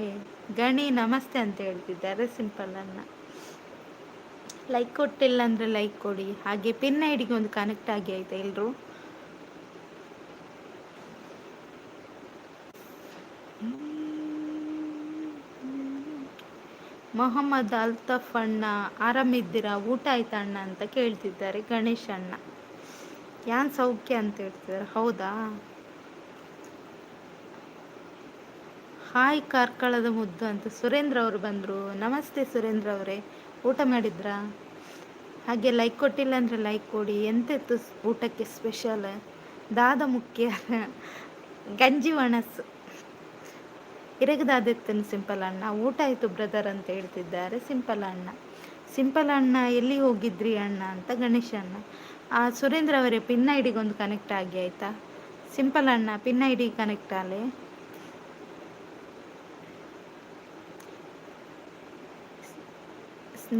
ಗಣಿ ನಮಸ್ತೆ ಅಂತ ಹೇಳ್ತಿದ್ದಾರೆ ಸಿಂಪಲ್ ಅಣ್ಣ. ಲೈಕ್ ಕೊಟ್ಟಿಲ್ಲ ಅಂದರೆ ಲೈಕ್ ಕೊಡಿ. ಹಾಗೆ ಪಿನ್ ಐಡಿಗೆ ಒಂದು ಕನೆಕ್ಟ್ ಆಗಿ ಆಯ್ತಾ ಎಲ್ಲರೂ. ಮೊಹಮ್ಮದ್ ಅಲ್ತಫ್ ಅಣ್ಣ ಆರಾಮಿದ್ದೀರಾ, ಊಟ ಆಯ್ತಾ ಅಣ್ಣ ಅಂತ ಕೇಳ್ತಿದ್ದಾರೆ ಗಣೇಶ್ ಅಣ್ಣ. ಯಾನ್ ಸೌಖ್ಯ ಅಂತ ಹೇಳ್ತಿದ್ದಾರೆ. ಹೌದಾ, ಹಾಯ್ ಕಾರ್ಕಳದ ಮುದ್ದು ಅಂತ ಸುರೇಂದ್ರ ಅವರು ಬಂದರು. ನಮಸ್ತೆ ಸುರೇಂದ್ರ ಅವರೇ, ಊಟ ಮಾಡಿದ್ರಾ? ಹಾಗೆ ಲೈಕ್ ಕೊಟ್ಟಿಲ್ಲ ಅಂದರೆ ಲೈಕ್ ಕೊಡಿ. ಎಂತೆತ್ತು ಊಟಕ್ಕೆ ಸ್ಪೆಷಲ್? ದಾದ ಮುಖ್ಯ ಗಂಜಿ ಒಣಸು ಇರಗದಾದೆತ್ತನು ಸಿಂಪಲ್ ಅಣ್ಣ. ಊಟ ಆಯಿತು ಬ್ರದರ್ ಅಂತ ಹೇಳ್ತಿದ್ದಾರೆ ಸಿಂಪಲ್ ಅಣ್ಣ. ಸಿಂಪಲ್ ಅಣ್ಣ ಎಲ್ಲಿ ಹೋಗಿದ್ರಿ ಅಣ್ಣ ಅಂತ ಗಣೇಶ್ ಅಣ್ಣ. ಸುರೇಂದ್ರ ಅವರೇ ಪಿನ್ ಐಡಿಗೊಂದು ಕನೆಕ್ಟ್ ಆಗಿ ಆಯಿತಾ. ಸಿಂಪಲ್ ಅಣ್ಣ ಪಿನ್ ಐಡಿ ಕನೆಕ್ಟ್ ಆಲೆ.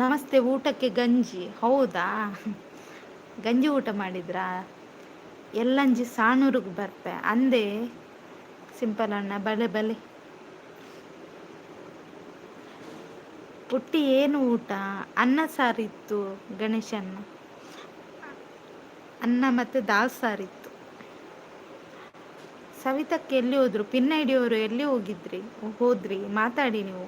ನಮಸ್ತೆ, ಊಟಕ್ಕೆ ಗಂಜಿ. ಹೌದಾ, ಗಂಜಿ ಊಟ ಮಾಡಿದ್ರಾ? ಎಲ್ಲಂಜಿ ಸಾಣೂರಿಗೆ ಬರ್ಪೆ ಅಂದೆ ಸಿಂಪಲ್ ಅಣ್ಣ. ಬಲೆ ಬಲೆ ಪುಟ್ಟಿ ಏನು ಊಟ? ಅನ್ನ ಸಾರಿತ್ತು ಗಣೇಶನ್ನ, ಅನ್ನ ಮತ್ತು ದಾಲ್ ಸಾರಿತ್ತು. ಸವಿತಕ್ಕೆ ಎಲ್ಲಿ ಹೋದ್ರು? ಪಿನ್ ಐಡಿಯವರು ಎಲ್ಲಿ ಹೋದ್ರಿ ಮಾತಾಡಿ ನೀವು.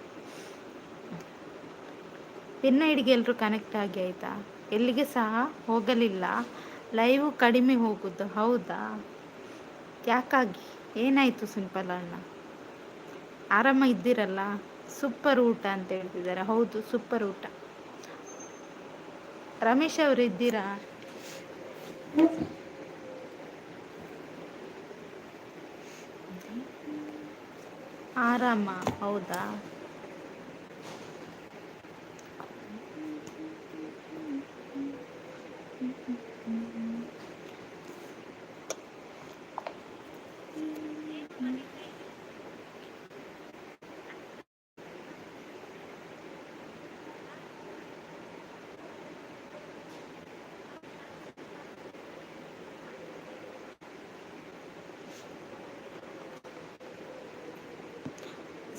ಪಿನ್ ಐಡಿಗೆ ಎಲ್ಲರೂ ಕನೆಕ್ಟ್ ಆಗಿ ಆಯಿತಾ. ಎಲ್ಲಿಗೆ ಸಹ ಹೋಗಲಿಲ್ಲ, ಲೈವ್ ಕಡಿಮೆ ಹೋಗುದು. ಹೌದಾ, ಯಾಕಾಗಿ ಏನಾಯಿತು ಸಿಂಪಲ್ ಅಣ್ಣ? ಆರಾಮ ಇದ್ದೀರಲ್ಲ? ಸೂಪರ್ ಊಟ ಅಂತ ಹೇಳ್ತಿದ್ದಾರೆ. ಹೌದು ಸೂಪರ್ ಊಟ. ರಮೇಶ್ ಅವರು ಇದ್ದೀರಾ? ಆರಾಮ, ಹೌದಾ.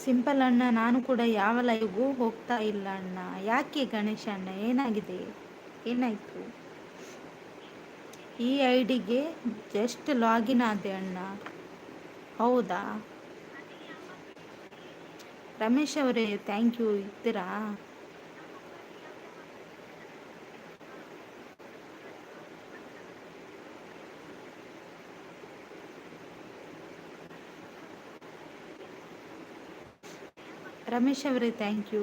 ಸಿಂಪಲ್ ಅಣ್ಣ ನಾನು ಕೂಡ ಯಾವ ಲೈವ್ಗೂ ಹೋಗ್ತಾ ಇಲ್ಲ ಅಣ್ಣ. ಯಾಕೆ ಗಣೇಶ ಅಣ್ಣ, ಏನಾಗಿದೆ? ಏನಾಯಿತು? ಈ ಐಡಿಗೆ ಜಸ್ಟ್ ಲಾಗಿನ್ ಆದೆ ಅಣ್ಣ. ಹೌದಾ, ರಮೇಶ್ ಅವರೇ ಥ್ಯಾಂಕ್ ಯು. ಇದ್ದೀರಾ? ರಮೇಶ್ ಅವರೇ ಥ್ಯಾಂಕ್ ಯು.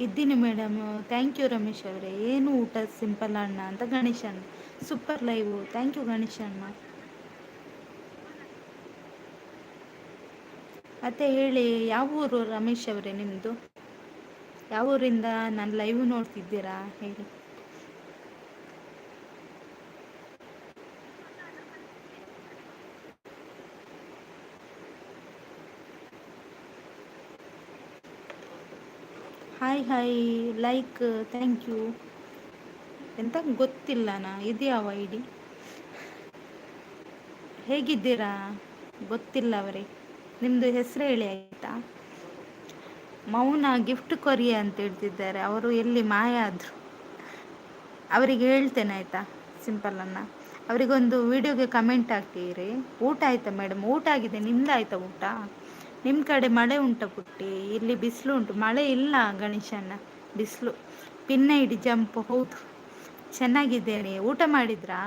ಇದ್ದೀನಿ ಮೇಡಮ್. ಥ್ಯಾಂಕ್ ಯು ರಮೇಶ್ ಅವರೇ. ಏನು ಊಟ ಸಿಂಪಲ್ ಅಣ್ಣ ಅಂತ Ganeshan. Super live. Thank you ಗಣೇಶಣ್ಣ. ಮತ್ತೆ ಹೇಳಿ, ಯಾವ ಊರು ರಮೇಶ್ ಅವರೇ ನಿಮ್ಮದು? ಯಾವ ಊರಿಂದ ನಾನು ಲೈವ್ ನೋಡ್ತಿದ್ದೀರಾ ಹೇಳಿ. Hi hi, like, thank you. ಎಂತ ಗೊತ್ತಿಲ್ಲನಾ, ಇದು ಯಾವ ಐಡಿ? ಹೇಗಿದ್ದೀರಾ? ಗೊತ್ತಿಲ್ಲ ಅವರೇ. ನಿಮ್ಮದು ಹೆಸರು ಹೇಳಿ ಆಯಿತಾ? ಮೌನ ಗಿಫ್ಟ್ ಕೊರಿಯಾ ಅಂತ ಹೇಳ್ತಿದ್ದಾರೆ. ಅವರು ಎಲ್ಲಿ ಮಾಯ ಆದರು. ಅವರಿಗೆ ಹೇಳ್ತೇನೆ ಆಯಿತಾ, ಸಿಂಪಲ್ ಅನ್ನ. ಅವರಿಗೊಂದು ವಿಡಿಯೋಗೆ ಕಮೆಂಟ್ ಹಾಕಿರಿ. ಊಟ ಆಯಿತಾ ಮೇಡಮ್? ಊಟ ಆಗಿದೆ. ನಿಮ್ದು ಆಯಿತಾ ಊಟ? ನಿಮ್ಮ ಕಡೆ ಮಳೆ ಉಂಟ ಪುಟ್ಟಿ? ಇಲ್ಲಿ ಬಿಸಿಲು ಉಂಟು. ಮಳೆ ಇಲ್ಲ ಗಣೇಶಣ್ಣ, ಬಿಸಿಲು. ಪಿನ್ನ ಇಡಿ ಜಂಪ್. ಹೌದು, ಚೆನ್ನಾಗಿದ್ದೇನೆ. ಊಟ ಮಾಡಿದ್ರಾ?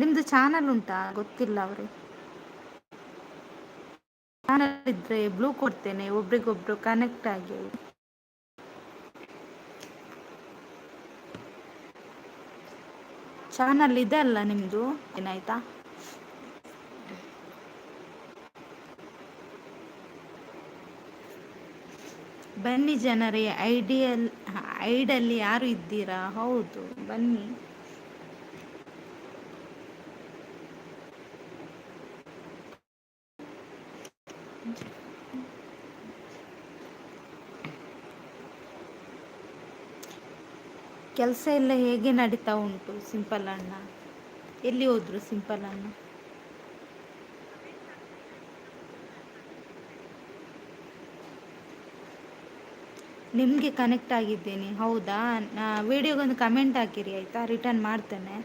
ನಿಮ್ಮದು ಚಾನಲ್ ಉಂಟಾ? ಗೊತ್ತಿಲ್ಲ ಅವರು. ಚಾನಲ್ ಇದ್ದರೆ ಬ್ಲೂ ಕೊಡ್ತೇನೆ, ಒಬ್ರಿಗೊಬ್ರು ಕನೆಕ್ಟ್ ಆಗಿ. ಚಾನಲ್ ಇದೆ ಅಲ್ಲ ನಿಮ್ಮದು, ಏನಾಯ್ತಾ? ಬನ್ನಿ ಜನರೇ, ಐಡಲ್ಲಿ ಯಾರು ಇದ್ದೀರಾ? ಹೌದು, ಬನ್ನಿ. ಕೆಲಸ ಎಲ್ಲ ಹೇಗೆ ನಡೀತಾ ಉಂಟು ಸಿಂಪಲ್ ಅಣ್ಣ? ಎಲ್ಲಿ ಹೋದ್ರು ಸಿಂಪಲ್ ಅಣ್ಣ? ನಿಮಗೆ ಕನೆಕ್ಟ್ ಆಗಿದ್ದೀನಿ. ಹೌದಾ? ವಿಡಿಯೋಗೊಂದು ಕಮೆಂಟ್ ಹಾಕಿರಿ ಆಯಿತಾ, ರಿಟರ್ನ್ ಮಾಡ್ತೇನೆ.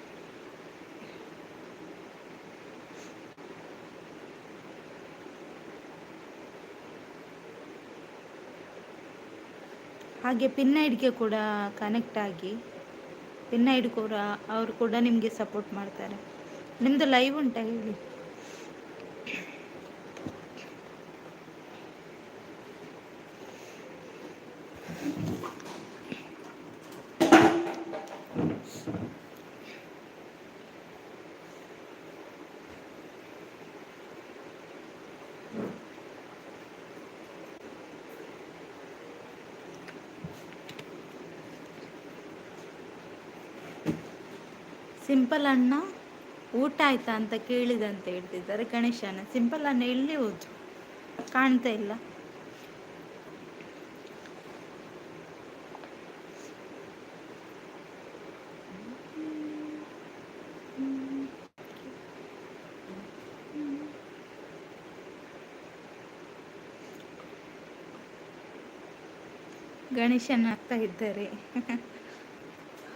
ಹಾಗೆ ಪಿನ್ ಐಡ್ಗೆ ಕೂಡ ಕನೆಕ್ಟ್ ಆಗಿ. ಪಿನ್ ಐಡ್ ಕೂಡ ಅವರು ಕೂಡ ನಿಮಗೆ ಸಪೋರ್ಟ್ ಮಾಡ್ತಾರೆ. ನಿಮ್ಮದು ಲೈವ್ ಉಂಟಾ ಹೇಳಿ. ಸಿಂಪಲ್ ಅಣ್ಣ ಊಟ ಆಯ್ತಾ ಅಂತ ಕೇಳಿದಂತ ಹೇಳ್ತಿದ್ದಾರೆ ಗಣೇಶನ. ಸಿಂಪಲ್ ಅಣ್ಣ ಎಲ್ಲಿ ಹೋದ್ರು? ಕಾಣ್ತಾ ಇಲ್ಲ. ಗಣೇಶನ ಆಗ್ತಾ ಇದ್ದಾರೆ.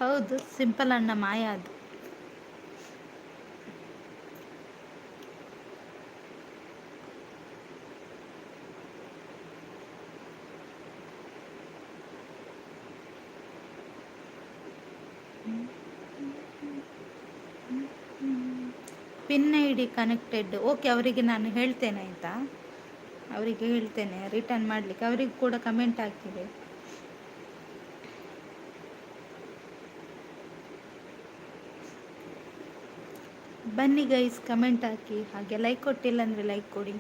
ಹೌದು, ಸಿಂಪಲ್ ಅಣ್ಣ ಮಾಯ ಅದು. Pin I D connected. Okay, ಅವರಿಗೆ ನಾನು ಹೇಳ್ತೇನೆ ಆಯಿತಾ, ಅವರಿಗೆ ಹೇಳ್ತೇನೆ ರಿಟರ್ನ್ ಮಾಡಲಿಕ್ಕೆ. ಅವರಿಗೆ ಕೂಡ ಕಮೆಂಟ್ ಹಾಕಿದೆ. ಬನ್ನಿ ಗೈಸ್, ಕಮೆಂಟ್ ಹಾಕಿ. ಹಾಗೆ ಲೈಕ್ ಕೊಟ್ಟಿಲ್ಲ ಅಂದರೆ ಲೈಕ್ ಕೊಡಿ.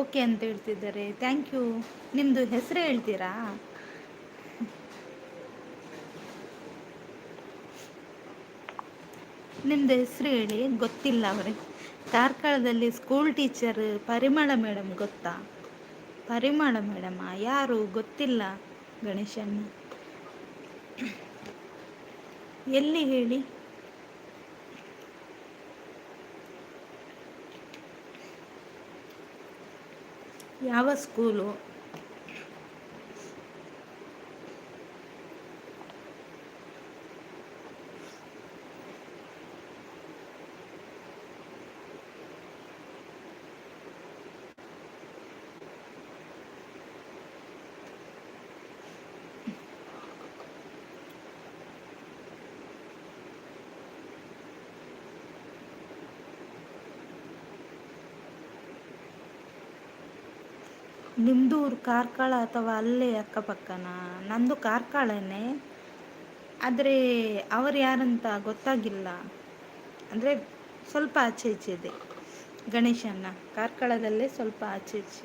ಓಕೆ ಅಂತ ಹೇಳ್ತಿದ್ದಾರೆ. Thank you. ನಿಮ್ಮದು ಹೆಸರು ಹೇಳ್ತೀರಾ? ನಿಮ್ಮದು ಹೆಸರು ಹೇಳಿ. ಗೊತ್ತಿಲ್ಲ ಅವರಿಗೆ. ಕಾರ್ಕಳದಲ್ಲಿ ಸ್ಕೂಲ್ ಟೀಚರ್ ಪರಿಮಳ ಮೇಡಮ್ ಗೊತ್ತಾ? ಪರಿಮಳ ಮೇಡಮ್ಮ ಯಾರು ಗೊತ್ತಿಲ್ಲ ಗಣೇಶನ್ನ. ಎಲ್ಲಿ ಹೇಳಿ? ಯಾವ ಸ್ಕೂಲು? ನಿಮ್ಮದು ಊರು ಕಾರ್ಕಳ ಅಥವಾ ಅಲ್ಲೇ ಅಕ್ಕಪಕ್ಕನಾ? ನಂದು ಕಾರ್ಕಳನೇ, ಆದರೆ ಅವರು ಯಾರಂತ ಗೊತ್ತಾಗಿಲ್ಲ. ಅಂದರೆ ಸ್ವಲ್ಪ ಆಚೆ ಈಚೆ ಇದೆ ಗಣೇಶನ್ನ. ಕಾರ್ಕಳದಲ್ಲೇ ಸ್ವಲ್ಪ ಆಚೆ ಈಚೆ.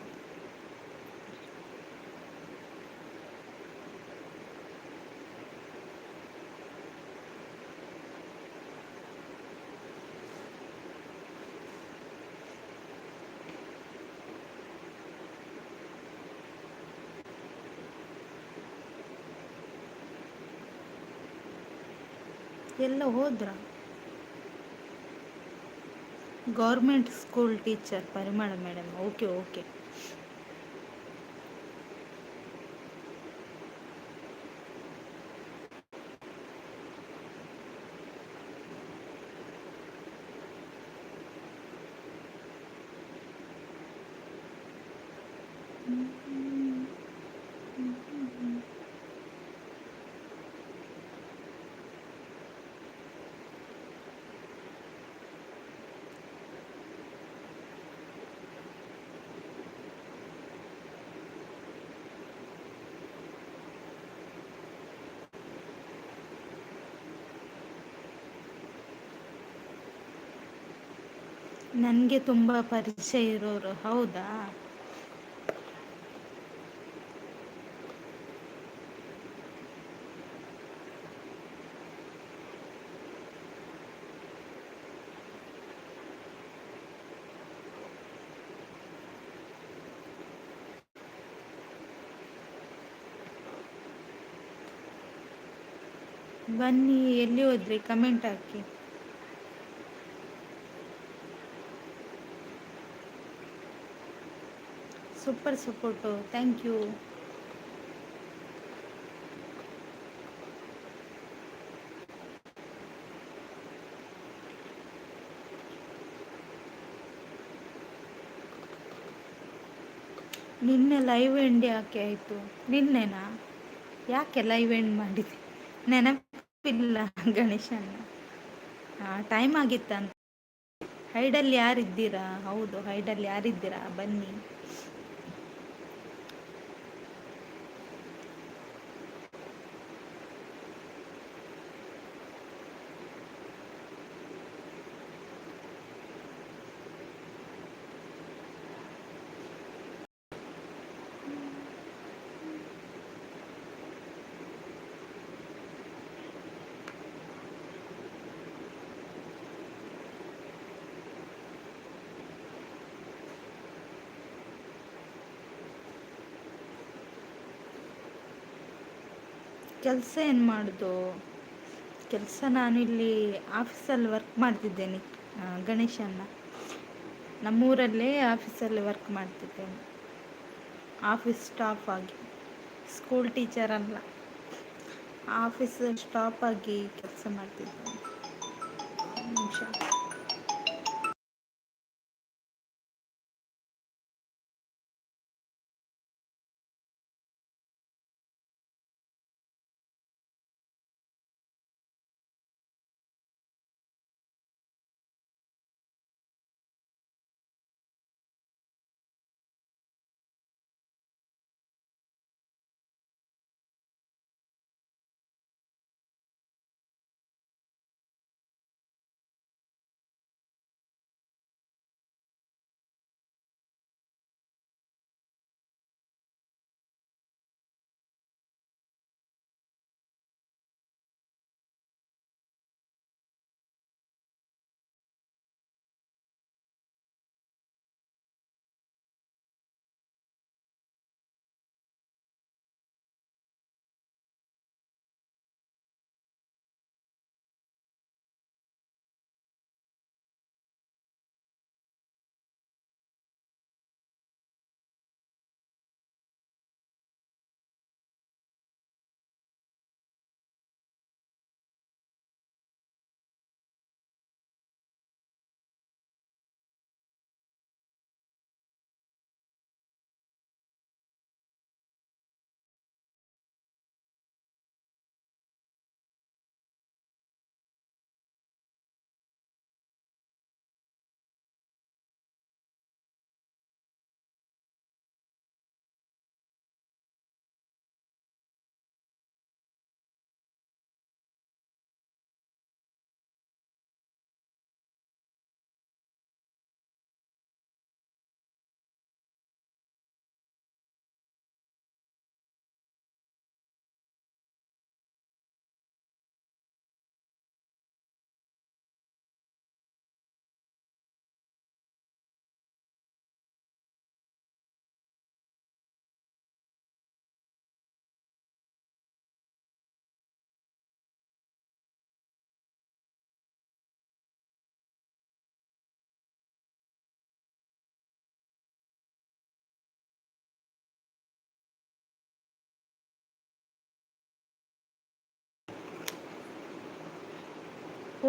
ಎಲ್ಲ ಹೋದ್ರ? Government school teacher Parimala madam. Okay okay. ನನಗೆ ತುಂಬ ಪರಿಚಯ ಇರೋರು. ಹೌದಾ? ಬನ್ನಿ, ಎಲ್ಲಿ ಹೋದ್ರಿ? ಕಮೆಂಟ್ ಹಾಕಿ. Super support, thank you. ನಿನ್ನೆ ಲೈವ್ ಎಂಡ್ ಯಾಕೆ ಆಯಿತು? ನಿನ್ನೆನಾ? ಯಾಕೆ ಲೈವ್ ಎಂಡ್ ಮಾಡಿದೆ? ನೆನಪಿಲ್ಲ ಗಣೇಶನ್ನ. ಟೈಮ್ ಆಗಿತ್ತಂತ. ಹೈಡಲ್ಲಿ ಯಾರಿದ್ದೀರಾ? ಹೌದು, ಹೈಡಲ್ಲಿ ಯಾರಿದ್ದೀರಾ ಬನ್ನಿ. ಕೆಲಸ ಏನು ಮಾಡೋದು? ಕೆಲಸ ನಾನಿಲ್ಲಿ ಆಫೀಸಲ್ಲಿ ವರ್ಕ್ ಮಾಡ್ತಿದ್ದೇನೆ ಗಣೇಶನ್ನ. ನಮ್ಮೂರಲ್ಲೇ ಆಫೀಸಲ್ಲಿ ವರ್ಕ್ ಮಾಡ್ತಿದ್ದೇನೆ, ಆಫೀಸ್ ಸ್ಟಾಫ್ ಆಗಿ. ಸ್ಕೂಲ್ ಟೀಚರ್ ಅಲ್ಲ, ಆಫೀಸ್ ಸ್ಟಾಫ್ ಆಗಿ ಕೆಲಸ ಮಾಡ್ತಿದ್ದೇನೆ. ನಿಮಿಷ.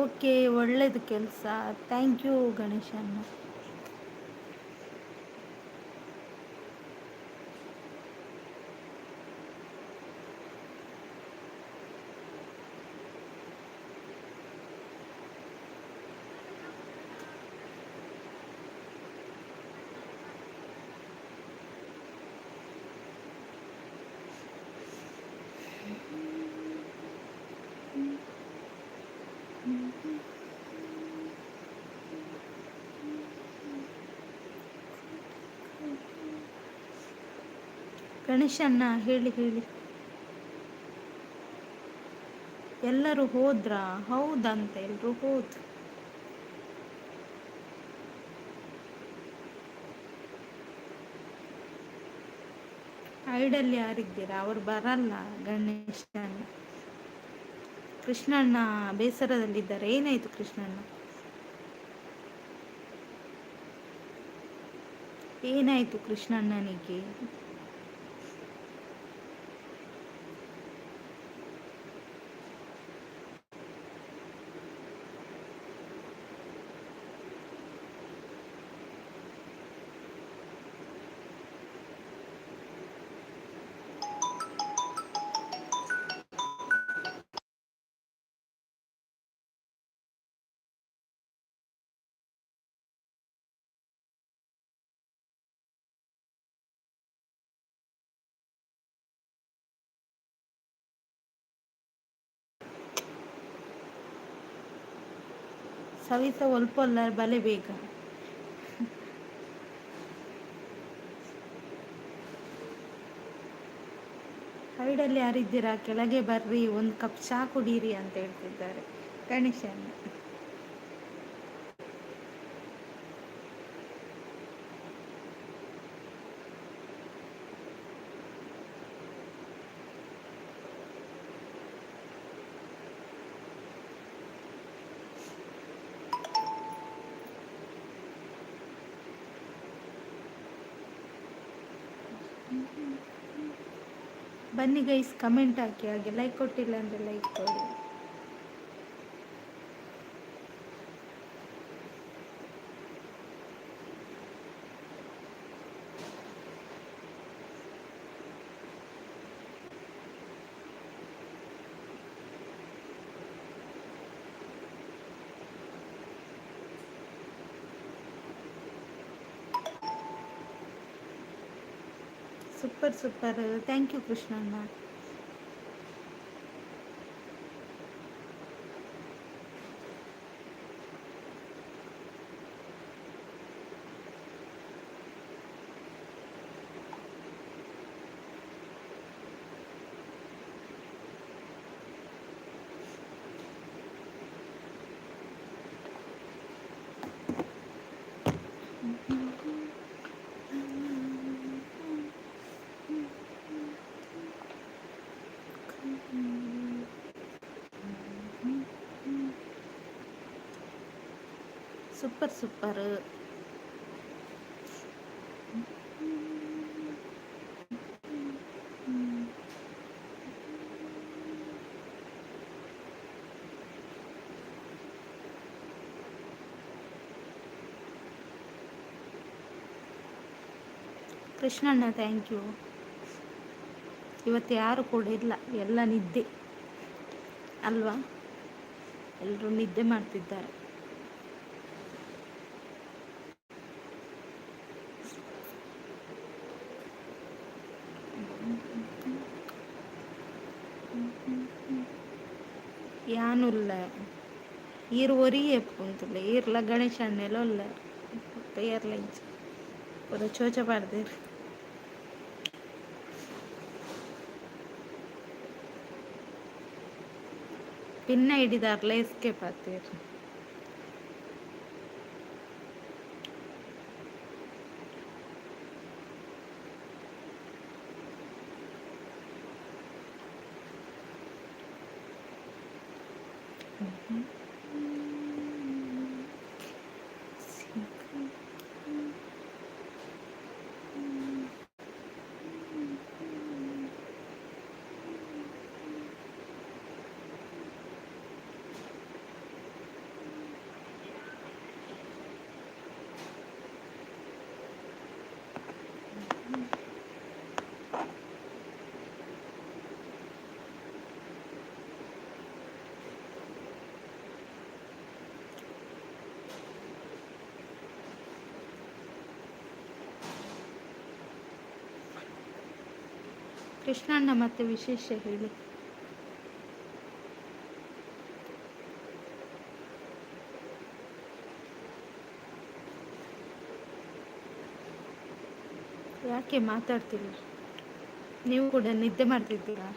ಓಕೆ, ಒಳ್ಳೇದು ಕೆಲಸ. Thank you ಗಣೇಶಣ್ಣ. ಗಣೇಶಣ್ಣ ಹೇಳಿ ಹೇಳಿ. ಎಲ್ಲರೂ ಹೋದ್ರಾ? ಹೌದಂತ, ಎಲ್ಲರೂ ಹೋದ್ರು. ಐಡಲ್ಲಿ ಯಾರಿದ್ದೀರಾ? ಅವ್ರು ಬರಲ್ಲ ಗಣೇಶಣ್ಣ. ಕೃಷ್ಣಣ್ಣ ಬೇಸರದಲ್ಲಿದ್ದಾರೆ. ಏನಾಯ್ತು ಕೃಷ್ಣಣ್ಣ? ಏನಾಯ್ತು ಕೃಷ್ಣಣ್ಣನಿಗೆ? ಸವಿತಾ ಒಲ್ಪೊಲ್ಲ ಬಲೆ ಬೇಗ. ಸೈಡಲ್ಲಿ ಯಾರಿದ್ದೀರಾ? ಕೆಳಗೆ ಬರ್ರಿ, ಒಂದು ಕಪ್ ಚಹಾ ಕುಡೀರಿ ಅಂತ ಹೇಳ್ತಿದ್ದಾರೆ ಗಣೇಶಣ್ಣ. ಬನ್ನಿ ಗೈಸ್, ಕಮೆಂಟ್ ಹಾಕಿ. ಹಾಗೆ ಲೈಕ್ ಕೊಟ್ಟಿಲ್ಲ ಅಂದರೆ ಲೈಕ್ ಕೊಡಿ. ಸೂಪರ್ ಸೂಪರ್, ಥ್ಯಾಂಕ್ ಯು ಕೃಷ್ಣಣ್ಣ. Super super. ಕೃಷ್ಣಣ್ಣ ಥ್ಯಾಂಕ್ ಯು. ಇವತ್ತು ಯಾರು ಕೂಡ ಇಲ್ಲ, ಎಲ್ಲ ನಿದ್ದೆ ಅಲ್ವಾ? ಎಲ್ಲರೂ ನಿದ್ದೆ ಮಾಡ್ತಿದ್ದಾರೆ. ಯಾನುಲ್ಲ ಈರು ಒರಿಯೇ ಪುಂತುಲ್ಲ ಈರ್ಲ ಗಣೇಶ ಅಣ್ಣೆಲ್ಲ ಏರ್ಲೈನ್ಸ್ ಪೂರ ಚೋಚ ಪಾಡ್ದೇರು. Pin ಹಿಡಿದಾರ್ಲ escape ಆಗ್ತೀರಿ. ಕೃಷ್ಣಣ್ಣ ಮತ್ತೆ ವಿಶೇಷ ಹೇಳಿ. ಯಾಕೆ ಮಾತಾಡ್ತಿಲ್ಲ? ನೀವು ಕೂಡ ನಿದ್ದೆ ಮಾಡ್ತಿದ್ದೀರಾ?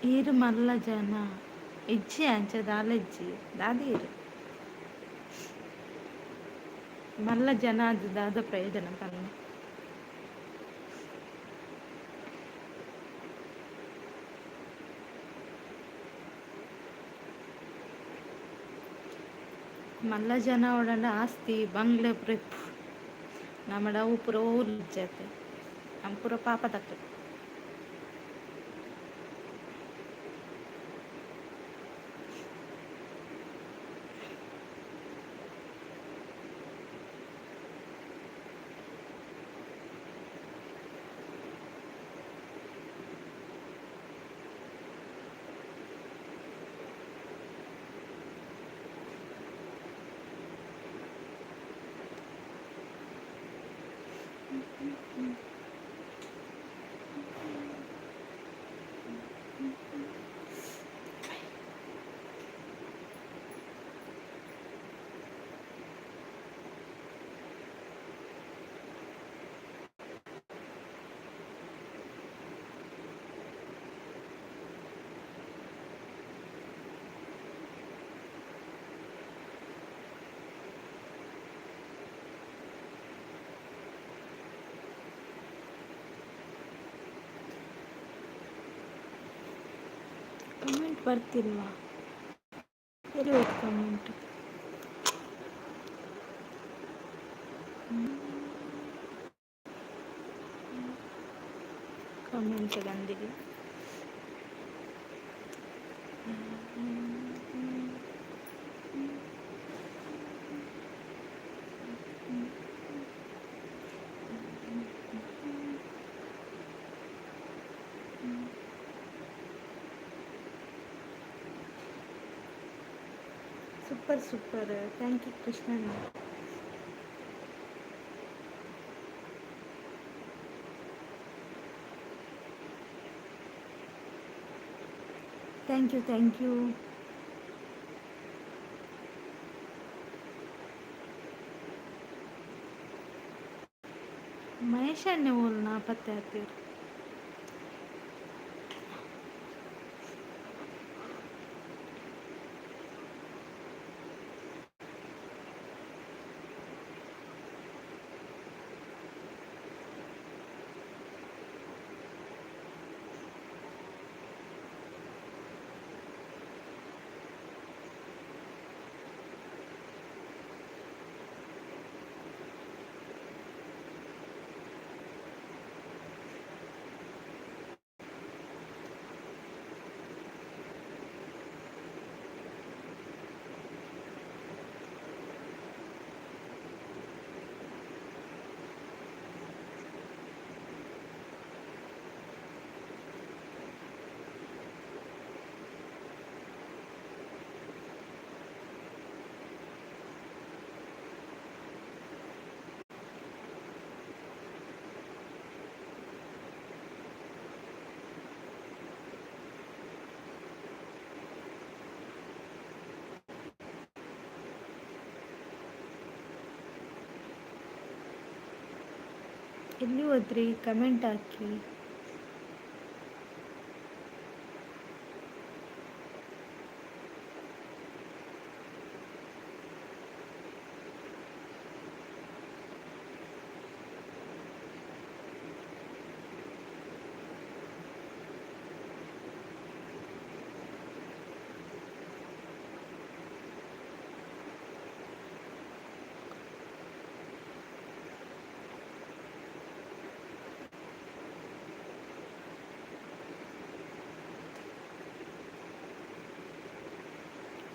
ఈరు మల్ల జన ఇచ్చి అంచె దాలెజ్జి దాదీరు మల్ల జನ ಅದು ದಾದ ಪ್ರಯೋಜನ ಪನ್ನ మల్ల జನ ಒಡಲ ಆಸ್ತಿ ಬಂಗ್ಲೆ ಪ್ರಿಪ್ ನಮ್ಮಡ ಅವು ಪುರ ಊರ್ಲಿಜ್ಜತೆ ನಮ್ಮ ಪುರ ಪಾಪ ತಕ್ಕ ಕಮೆಂಟ್ ಬರ್ತಿಲ್ವಾ? ಎಲ್ಲಿ ಹೋಯ್ತು ಕಮೆಂಟ್? ಕಮೆಂಟ್ ಬಂದಿದೆ. ಸೂಪರ್ ಸೂಪರ್, ಥ್ಯಾಂಕ್ ಯು ಕೃಷ್ಣಣ್ಣ. Thank you thank you. Mahesh ಅಣ್ಣೆ ಓಲ್ ನಾಪತ್ತೆ ಆಗ್ತೀರಿ. ಎಲ್ಲಿ ಹೋದ್ರಿ? ಕಮೆಂಟ್ ಹಾಕಿ.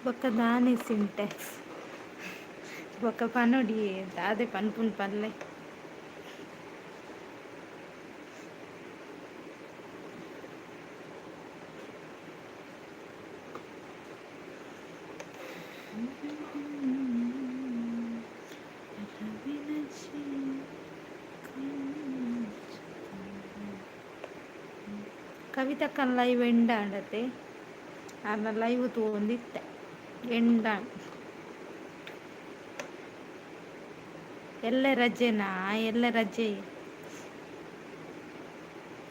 బొక్క దాని సింటాక్స్ బొక్క పనుడి అదే పనుపుని పనులే. കവിതക്കൻ ലൈവ് ഉണ്ടാണ്ടത്തെ അന്ന ലൈവ് തോന്നിtte ಎಂಡಾಣ್ ಎಲ್ಲ ರಜೆನಾ? ಎಲ್ಲ ರಜೆ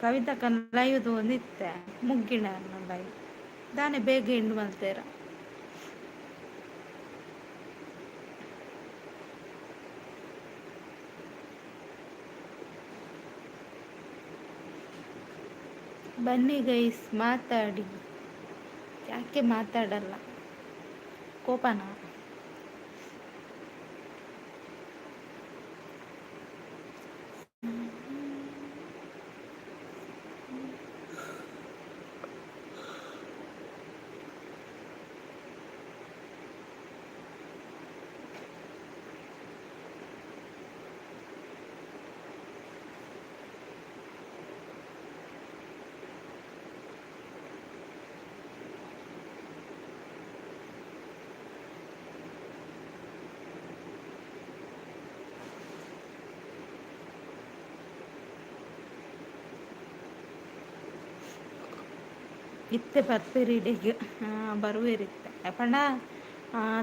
ಕವಿತಕ್ಕನ ಲೈವ್ ತೊಂದಿತ್ತೆ ಮುಗ್ಗಿಣ ಲೈವ್ ದಾನೆ ಬೇಗ ಎಂಡು ಮಲ್ತೇರ. ಬನ್ನಿ ಗೈಸ್ ಮಾತಾಡಿ. ಯಾಕೆ ಮಾತಾಡಲ್ಲ? ಕೋಪನಾ? ಇತ್ತೆ ಬರ್ತೀರಿ ಇಡೆಗೆ ಬರುವೇರಿತ್ತೆ ಪಂಡ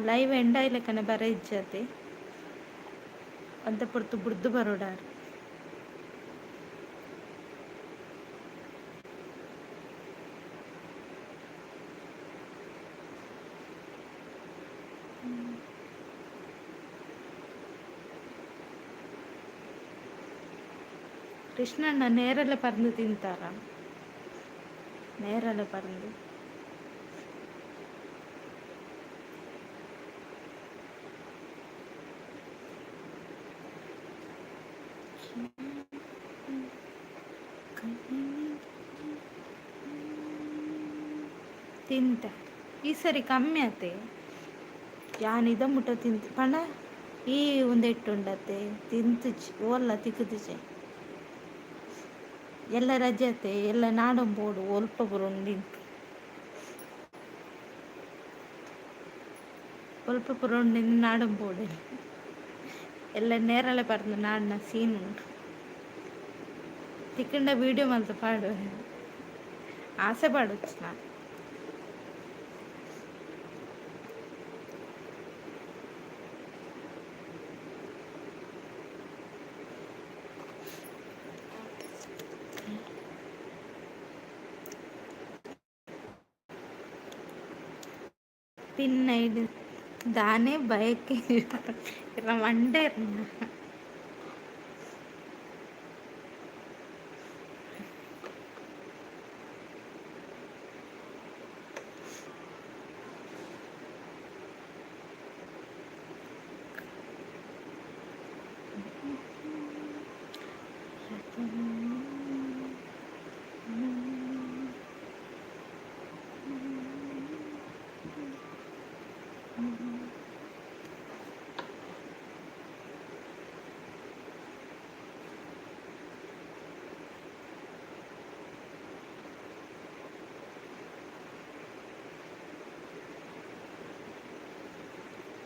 ಲೈವ್ ಎಂಡ ಇಲ್ಲಕನೆ ಬರ ಇಜ್ಜತೆ ಅಂತ ಪುರ್ತು ಬುಡ್ದು ಬರೋಡಾರು. ಕೃಷ್ಣಣ್ಣ ನೇರಳೆ ಪರಂದು ತಿಂತಾರ? ನೇರಳೆ ಪರಂದು ತಿಂತ ಈ ಸರಿ ಕಮ್ಮಿ ಆತೆ. ಯಾನಿದ ಮುಟ್ಟ ತಿಂತ ಪಂಡ ಈ ಒಂದೆಟ್ಟುಂಡತೆ ತಿಂತುಜಿ ಓಲ್ಲ ತಿಕ್ಕುದುಜೆ ಎಲ್ಲ ರಜತೆ ಎಲ್ಲ ನಾಡಂಬೋಡು ಒಲ್ಪ ಬುರುಂಡಿಂತು ಒಲ್ಪ ಬುರುಂಡಿನ ನಾಡಂಬೋಡು ಎಲ್ಲ ನೇರಳೆ ಪರಂದು ನಾಡಿನ ಸೀನ್ ಉಂಟು ತಿಕ್ಕಂಡ ವೀಡಿಯೋ ಮಲ್ತು ಪಾಡು ಆಸೆ ಪಾಡೊಚ್ಚು ನಾನು. പിന്നെ ഇത് ദാനെ ഭയക്ക് മണ്ടേ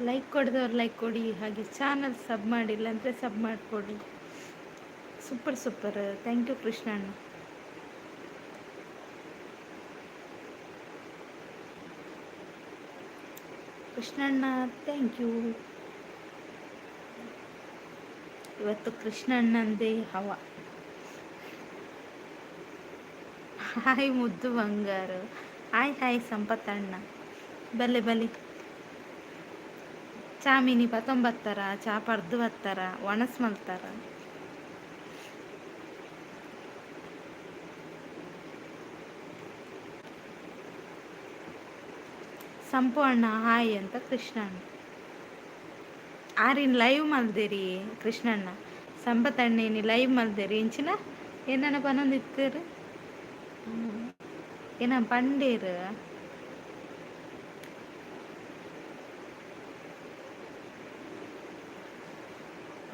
ಲೈಕ್ ಕೊಡಿದವ್ರು ಲೈಕ್ ಕೊಡಿ, ಹಾಗೆ ಚಾನಲ್ ಸಬ್ ಮಾಡಿಲ್ಲ ಅಂದರೆ ಸಬ್ ಮಾಡಿಕೊಡಿ. ಸೂಪರ್ ಸೂಪರ್, ಥ್ಯಾಂಕ್ ಯು ಕೃಷ್ಣಣ್ಣ. ಕೃಷ್ಣಣ್ಣ ಥ್ಯಾಂಕ್ ಯು. ಇವತ್ತು ಕೃಷ್ಣಣ್ಣಂದೇ ಹವಾ. ಹಾಯ್ ಮುದ್ದು ಬಂಗಾರು. ಹಾಯ್ ಹಾಯ್ ಸಂಪತ್ತಣ್ಣ. ಬಲ್ಲೆ ಬಲಿ ಚಾ ಮಿನಿ ಪತ್ತೊಂಬತ್ತರ ಚಾ ಪರ್ದು ಬತ್ತರ ಒಣಸ್ ಮಲ್ತಾರ. ಸಂಪು ಅಣ್ಣ ಹಾಯ್ ಅಂತ ಕೃಷ್ಣಣ್ಣ. ಆರಿನ್ ಲೈವ್ ಮಲ್ದೇರಿ ಕೃಷ್ಣಣ್ಣ. ಸಂಪತ್ತಣ್ಣೇನಿ ಲೈವ್ ಮಲ್ದೇರಿ ಇಂಚಿನ ಏನನ ಪನೊಂದಿತ್ತೇರು ಏನ ಪಂಡೇರು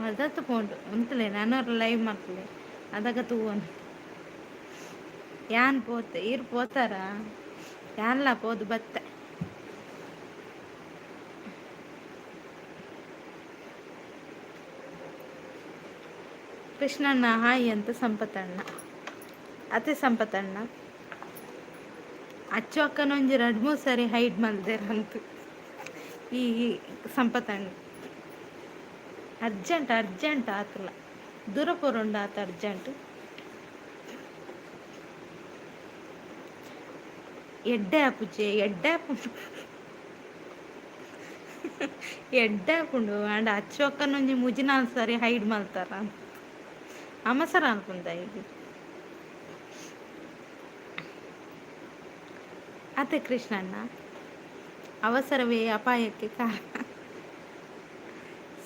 ಅದತ್ತು ಪೋಂಡು ಉಂತಲೆ ನನ್ನವ್ರು ಲೈವ್ ಮಾಡ್ತಲೆ ಅದಾಗ ತೂವನು ಯಾನ್ ಪೋತೆ ಇರ್ ಪೋತಾರ ಯಾನ್ಲ ಪೋದು ಬತ್ತೆ. ಕೃಷ್ಣಣ್ಣ ಹಾಯ್ ಅಂತ ಸಂಪತ್ತಣ್ಣ. ಅತ್ತೆ ಸಂಪತ್ತಣ್ಣ ಅಚ್ಚು ಅಕ್ಕನೊಂಜಿ 2-3 ಸರಿ ಹೈಡ್ ಮಲ್ದೇರಂತು ಈ ಸಂಪತ್ತಣ್ಣ. ಅರ್ಜೆಂಟ್ ಅರ್ಜೆಂಟ್ ಆತಲ್ಲ ದೂರ ಪೋರುಂಡ ಆತ ಅರ್ಜೆಂಟ್. ಎಡ್ಡೆ ಆಪುಜೆ ಎಡ್ಡೆ ಆಪುಂಡು ಎಡ್ಡೆ ಆಪುಂಡು ಅಂಡ ಅಚ್ಚು ಅಕ್ಕನೊಂಜಿ ಮುಜಿನಾಲ್ ಸರಿ ಹೈಡ್ ಮಲ್ತಾರ ಅಮಸರ ಅನ್ಕುಂದ ಈಗ. ಅತ್ತೆ ಕೃಷ್ಣಣ್ಣ ಅವಸರವೇ ಅಪಾಯಕ್ಕೆ ಕಾರಣ.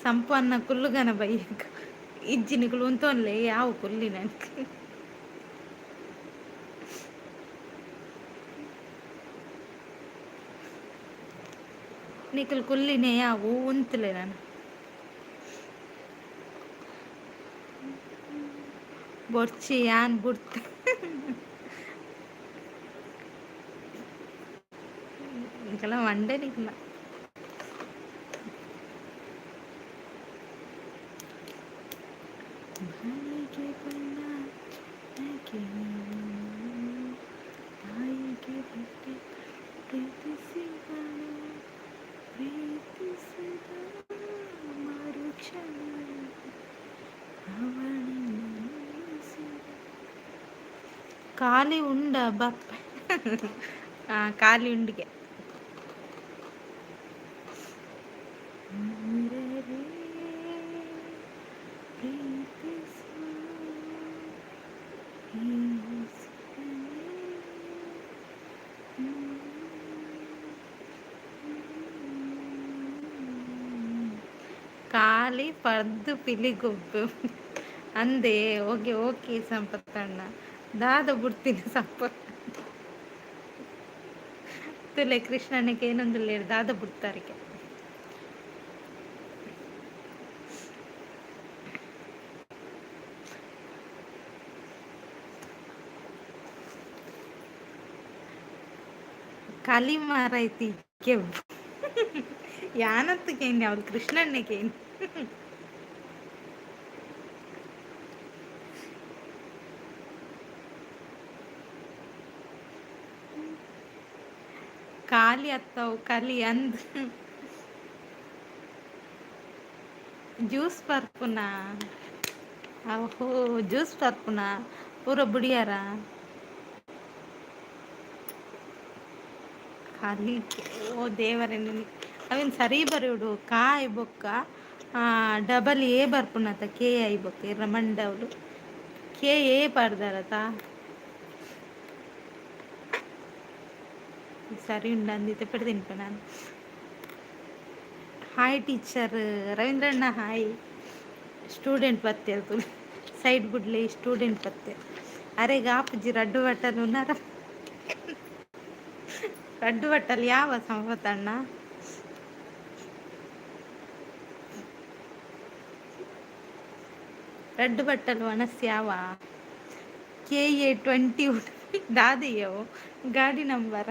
ಸಂಪನ್ನ ಕುಲ್ಲುಗನ ಬೈಯಕ ಇಜ್ಜಿನಿಗಳು ಉಂತೊನ್ಲೆ ಯಾವ ಕುಲ್ಲಿ ನನಗೆ. ನಿಖಲ್ ಕುಲ್ಲಿನೇ ಯಾವು ಉಂತಲೆ ನಾನು ಬೊರ್ಚಿ ಯಾನ್ ಬುಡ್ತೆ ఇంకలా వండే నీకు ಖಾಲಿ ಉಂಡ ಬಪ್ಪ ಖಾಲಿ ಉಂಡಿಗೆ ಖಾಲಿ ಪರ್ದು ಪಿಲಿಗೊಬ್ಬು ಅಂದೆ. ಓಕೆ ಓಕೆ ಸಂಪತ್ತಣ್ಣ ದಾದ ಬಿಡ್ತೀನಿ ಸಂಪತ್ ತುಲೆ ಕೃಷ್ಣನಿಗೆ ಏನೊಂದು ದಾದ ಬಿಡ್ತಾರಿಗೆ. ಖಾಲಿ ಮಾರೈತಿ ಕೆಬ್ಬು ಯಾನತ್ತು ಕೇನಿ ಅವ್ರು ಕೃಷ್ಣನ್ನೇ ಕೇನಿ. ಖಾಲಿ ಅತ್ತವು ಕಲಿ ಅಂದ್ ಜ್ಯೂಸ್ ಬರ್ಪುನ ಅಹೋ ಜ್ಯೂಸ್ ಬರ್ಪುನ ಪೂರ ಬುಡಿಯಾರ ಖಾಲಿ. ಓ ದೇವರೇ ಅವೇನು ಸರಿ ಬರೋಡು ಕಾಯ್ ಬೊಕ್ಕ ಡಬಲ್ ಎ ಬರ್ಪುನತ ಕೆ ಐ ಬೊಕ್ಕ ಇರ ಮಂಡವಳು ಕೆ ಎ ಬರ್ದಾರತ ಸರಿ ಉಂಡು ಅಂದಿತ್ತೆ ಪೆಡ್ದಿನ್ಪ ನಾನು. ಹಾಯ್ ಟೀಚರ್ ರವೀಂದ್ರಣ್ಣ ಹಾಯ್. ಸ್ಟೂಡೆಂಟ್ ಪತ್ತೆ ಅದು ಸೈಡ್ ಬುಡ್ಲಿ ಸ್ಟೂಡೆಂಟ್ ಪತ್ತೆ ಅರೆಗ ಆಪುಜಿ ರಡ್ಡು ಬಟ್ಟಲು ಉನ್ನಾರ. ರಡ್ಡು ಬಟ್ಟಲು ಯಾವ ಸಂಪತ್ತಣ್ಣ ರಡ್ಡು ಬಟ್ಟಲು ಅನಸ್ ಯಾವ KA20 ದಾದಿಯವು ಗಾಡಿ ನಂಬರ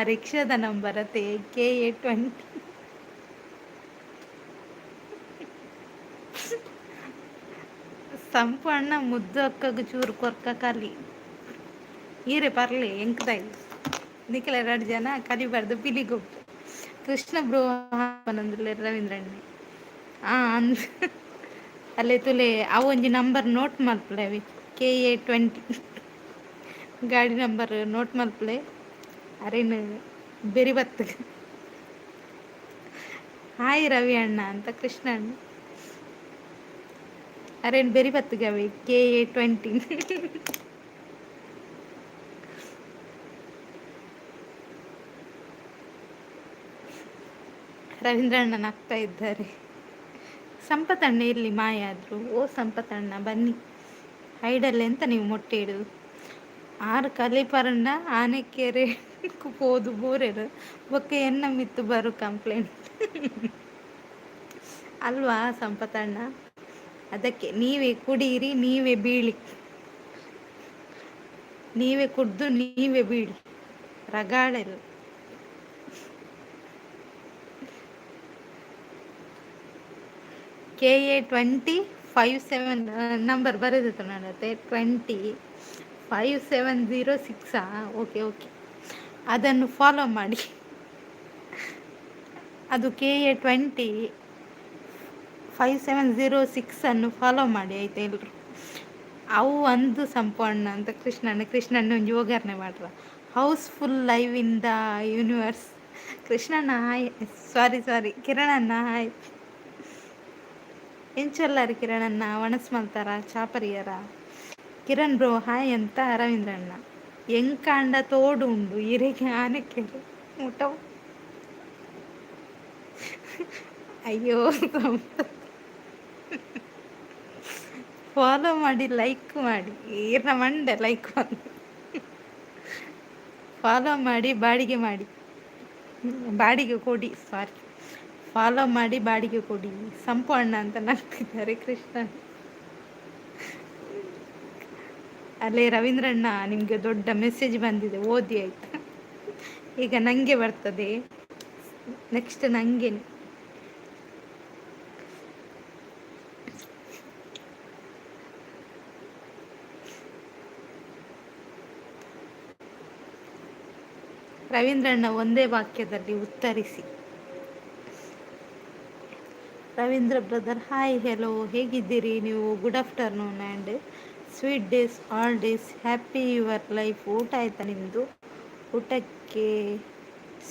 ರಿಕ್ಷಾದ ನಂಬರ್ ಅತ್ತೆ KA20. ಸಂಪು ಅಣ್ಣ ಮುದ್ದು ಅಕ್ಕಗ ಚೂರು ಕೊರ್ಕ ಕಲಿ ಈರೆ ಪರ್ಲಿ ಎಂಕ್ದಾಯಿ ನಿಖಿಲ 2 ಜನ ಕಲಿಬಾರ್ದು ಪಿಲಿಗೊಬ್ಬು. ಕೃಷ್ಣ ಬ್ರೋ ನಂದುಲೆ ರವೀಂದ್ರಣ್ಣೆ ಅಂದ್ ಅಲ್ಲೇ ತುಲೆ ಅವು ಒಂಜಿ ನಂಬರ್ ನೋಟ್ ಮಾಡ್ಕೊಳ್ಳೇವಿ KA20 ಗಾಡಿ ನಂಬರ್ ನೋಟ್ ಮಲ್ಪಲೆ ಅರೇನು ಬೆರಿ ಬತ್ತು. ಹಾಯ್ ರವಿ ಅಣ್ಣ ಅಂತ ಕೃಷ್ಣ ಅಣ್ಣ ಅರೇನು ಬೆರಿ ಬತ್ತುಗವೆ KA20. ರವೀಂದ್ರ ಅಣ್ಣನ ಆಗ್ತಾ ಇದ್ದಾರೆ. ಸಂಪತಣ್ಣ ಇಲ್ಲಿ ಮಾಯ ಆದ್ರು. ಓ ಸಂಪತಣ್ಣ ಬನ್ನಿ. ಹೈಡಲ್ಲಿ ಎಂತ ನೀವು ಮೊಟ್ಟೆ ಇಡುದು? ಆರು ಕಲಿಪರಂಡ ಆನೆಕೆರೆ ಹೋದು ಬೋರೆರು ಬೊಕ್ಕ ಎನ್ನ ಮಿತ್ತು ಬರು ಕಂಪ್ಲೇಂಟ್ ಅಲ್ವಾ ಸಂಪತಣ್ಣ? ಅದಕ್ಕೆ ನೀವೇ ಕುಡೀರಿ, ನೀವೇ ಬೀಳಿ, ನೀವೇ ಕುಡ್ದು ನೀವೇ ಬೀಳಿ, ರಗಾಳೆಲ್ಲ. KA2057 ನಂಬರ್ ಬರೆದಿತ್ತು ನನ್ನತ್ತೆ. 20570 ಓಕೆ ಓಕೆ, ಅದನ್ನು ಫಾಲೋ ಮಾಡಿ. ಅದು KA205706 ಅನ್ನು ಫಾಲೋ ಮಾಡಿ ಆಯ್ತಾ ಎಲ್ರು. ಅವು ಒಂದು ಸಂಪಣ್ಣ ಅಂತ ಕೃಷ್ಣಣ್ಣ ಒಂದು ಯೋಗಾರ್ನೆ ಮಾಡ್ರ. House full live in the universe. ಕೃಷ್ಣಣ್ಣ ಹಾಯ್, ಸಾರಿ ಕಿರಣಣ್ಣ ಹಾಯ್. ಎಂಚೊಲ್ಲಾರಿ ಕಿರಣಣ್ಣ ವಣಸ್ ಮಲ್ತಾರ ಚಾಪರಿಯರ. ಕಿರಣ್ ಬ್ರೋ ಹಾಯ್ ಅಂತ ರವೀಂದ್ರಣ್ಣ. ಎಂಕಾಂಡ ತೋಡು ಉಂಡು ಇರೆಗೆ ಆನೆಕೆರೆ ಮುಟವು. ಅಯ್ಯೋ ಫಾಲೋ ಮಾಡಿ, ಲೈಕ್ ಮಾಡಿ, ಈರ್ನ ಮಂಡೆ ಲೈಕ್ ಮಾಡಿ, ಫಾಲೋ ಮಾಡಿ, ಬಾಡಿಗೆ ಕೊಡಿ. ಫಾಲೋ ಮಾಡಿ ಬಾಡಿಗೆ ಕೊಡಿ. ಸಂಪು ಅಣ್ಣ ಅಂತ ನಗ್ತಿದ್ದಾರೆ ಕೃಷ್ಣ. ಅಲ್ಲೇ ರವೀಂದ್ರಣ್ಣ ನಿಮಗೆ ದೊಡ್ಡ ಮೆಸೇಜ್ ಬಂದಿದೆ, ಓದಿ ಆಯ್ತಾ? ಈಗ ನನಗೆ ಬರ್ತದೆ, ನೆಕ್ಸ್ಟ್ ನನಗೆ. ರವೀಂದ್ರಣ್ಣ ಒಂದೇ ವಾಕ್ಯದಲ್ಲಿ ಉತ್ತರಿಸಿ. ರವೀಂದ್ರ ಬ್ರದರ್ ಹಾಯ್, ಹೆಲೋ, ಹೇಗಿದ್ದೀರಿ ನೀವು? Good afternoon and sweet days, all days, happy your life. ಊಟ ಆಯ್ತಾ ನಿಮ್ಮದು? ಊಟಕ್ಕೆ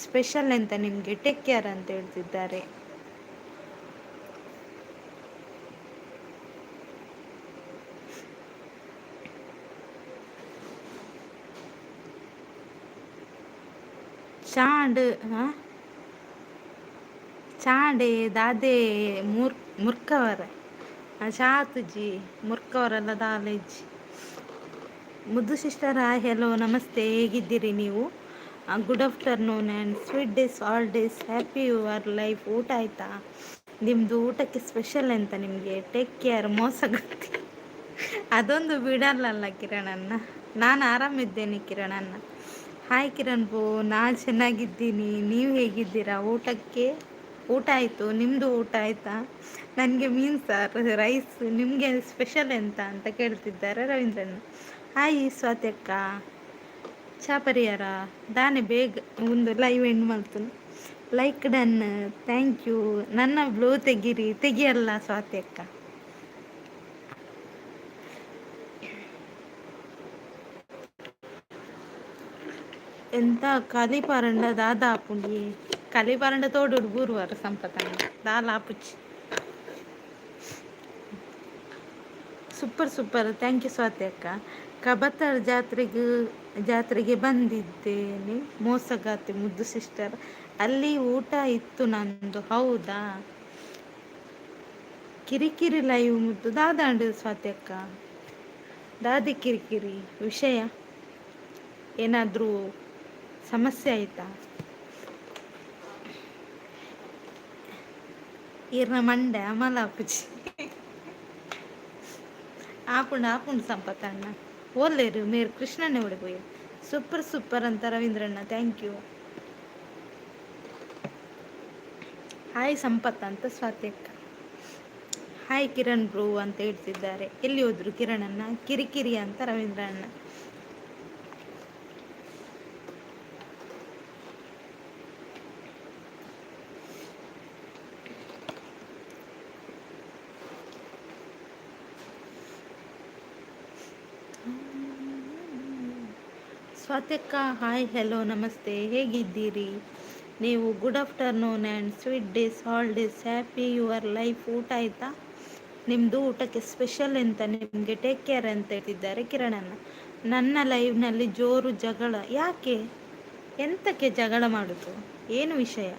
ಸ್ಪೆಷಲ್ ಅಂತ ನಿಮಗೆ ಟೇಕ್ ಕೇರ್ ಅಂತ ಹೇಳ್ತಿದ್ದಾರೆ. ಚಾಂಡೆ ದಾದೆ ಮುರ್ಕವರ ಚಾತುಜಿ ಮುರ್ಕವರಲ್ಲ ದಾಲೇಜಿ. ಮುದ್ದು ಸಿಸ್ಟರ್ ಹಾಯ್, ಹೆಲೋ, ನಮಸ್ತೆ, ಹೇಗಿದ್ದೀರಿ ನೀವು? Good afternoon and sweet days, all days, happy your life. ಊಟ ಆಯಿತಾ ನಿಮ್ಮದು? ಊಟಕ್ಕೆ ಸ್ಪೆಷಲ್ ಅಂತ ನಿಮಗೆ ಟೇಕ್ ಕೇರ್. ಮೋಸಗತ್ತಿ ಅದೊಂದು ಬಿಡಲ್ಲ ಕಿರಣಣ್ಣ. ನಾನು ಆರಾಮಿದ್ದೇನೆ ಕಿರಣಣ್ಣ. ಹಾಯ್ ಕಿರಣ್ ಬೋ, ನಾನು ಚೆನ್ನಾಗಿದ್ದೀನಿ, ನೀವು ಹೇಗಿದ್ದೀರಾ? ಊಟ ಆಯಿತು, ನಿಮ್ಮದು ಊಟ ಆಯಿತಾ? ನನಗೆ ಮೀನು ಸಾರು, ರೈಸ್. ನಿಮಗೆ ಸ್ಪೆಷಲ್ ಅಂತ ಕೇಳ್ತಿದ್ದಾರೆ ರವೀಂದ್ರಣ್ಣ. ಹಾಯ್ ಸ್ವಾತ್ಯಕ್ಕ ಚಾಪರಿಯರ ದಾನೆ ಬೇಗ ಒಂದು ಲೈವ್ ಎಂಡ್ ಮಾಡ್ತೀನಿ. Like done, thank you. ನನ್ನ ಬ್ಲೂ ತೆಗಿಯಲ್ಲ ಸ್ವಾತ್ಯಕ್ಕ. ಎಂತ ಕಲಿಪಾರಂಡ ದಾದಾ ಆಪುಂಡಿ. ಕಲಿಪಾರಂಡ ತೋಡು ಬೂರುವಾರ ಸಂಪತಣ್ಣ ದಾಲ ಆಪುಚ್ಚಿ. ಸೂಪರ್, ಥ್ಯಾಂಕ್ ಯು ಸ್ವಾತಿ ಅಕ್ಕ. ಕಬತ್ತರ್ ಜಾತ್ರೆಗೆ ಬಂದಿದ್ದೇನೆ ಮೋಸಗಾತಿ ಮುದ್ದು ಸಿಸ್ಟರ್. ಅಲ್ಲಿ ಊಟ ಇತ್ತು ನಂದು. ಹೌದಾ? ಕಿರಿಕಿರಿ ಲೈವ್ ಮುದ್ದು ದಾದಾಂಡು ಸ್ವಾತಿ ಅಕ್ಕ. ದಾದಿ ಕಿರಿಕಿರಿ ವಿಷಯ ಏನಾದರೂ ಸಮಸ್ಯೆ ಆಯಿತಾ? ಈರ್ನ ಮಂಡೆ ಅಮಲ ಅಪ್ಪುಜಿ ಆಪುಂಡು ಸಂಪತ್ತಣ್ಣ. ಓದ್ಲೇರು ಮೇರು ಕೃಷ್ಣನೇ ಹೊಡಿಬೋಯ್. ಸೂಪರ್ ಅಂತ ರವೀಂದ್ರಣ್ಣ, ಥ್ಯಾಂಕ್ ಯು. ಹಾಯ್ ಸಂಪತ್ ಅಂತ ಸ್ವಾತ್ಯಕ್ಕ. ಹಾಯ್ ಕಿರಣ್ ಬ್ರೋ ಅಂತ ಹೇಳ್ತಿದ್ದಾರೆ. ಎಲ್ಲಿ ಹೋದ್ರು ಕಿರಣಣ್ಣ? ಕಿರಿಕಿರಿ ಅಂತ ರವೀಂದ್ರಣ್ಣ. ಸ್ವಾತ್ಯಕ್ಕ, ಹಾಯ್, ಹೆಲೋ, ನಮಸ್ತೆ, ಹೇಗಿದ್ದೀರಿ ನೀವು? Good afternoon and sweet days, holidays, happy your life. ಊಟ ಆಯಿತಾ ನಿಮ್ಮದು? ಊಟಕ್ಕೆ ಸ್ಪೆಷಲ್ ಎಂತ ನಿಮಗೆ? ಟೇಕ್ ಕೇರ್ ಅಂತ ಹೇಳ್ತಿದ್ದಾರೆ ಕಿರಣಣ್ಣ. ನನ್ನ ಲೈವ್ನಲ್ಲಿ ಜೋರು ಜಗಳ ಯಾಕೆ? ಎಂತಕ್ಕೆ ಜಗಳ ಮಾಡೋದು? ಏನು ವಿಷಯ?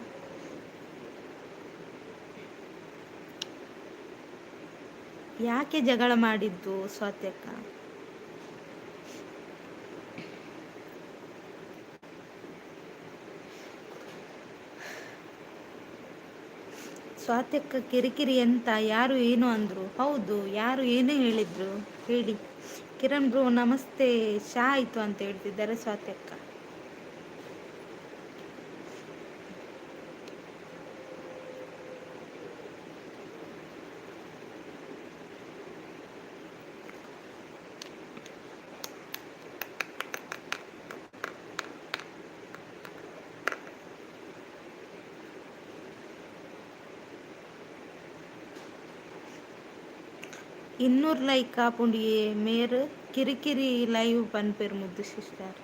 ಯಾಕೆ ಜಗಳ ಮಾಡಿದ್ದು ಸ್ವಾತ್ಯಕ್ಕ? ಸ್ವಾತ್ಯಕ್ಕ ಕಿರಿಕಿರಿ ಎಂತ? ಯಾರು ಏನು ಅಂದರು? ಹೌದು, ಯಾರು ಏನು ಹೇಳಿದ್ರು ಹೇಳಿ. ಕಿರಣ್ ಬ್ರೋ ನಮಸ್ತೆ, ಚಾ ಆಯಿತು ಅಂತ ಹೇಳ್ತಿದ್ದಾರೆ ಸ್ವಾತ್ಯಕ್ಕ. ಇನ್ನೂರು ಲೈಕ್ ಕಾಪುಂಡಿಯೇ ಮೇರ್ ಕಿರಿಕಿರಿ ಲೈವ್ ಪನ್ಪೇರು ಮುದ್ದು ಸಿಸ್ಟರ್.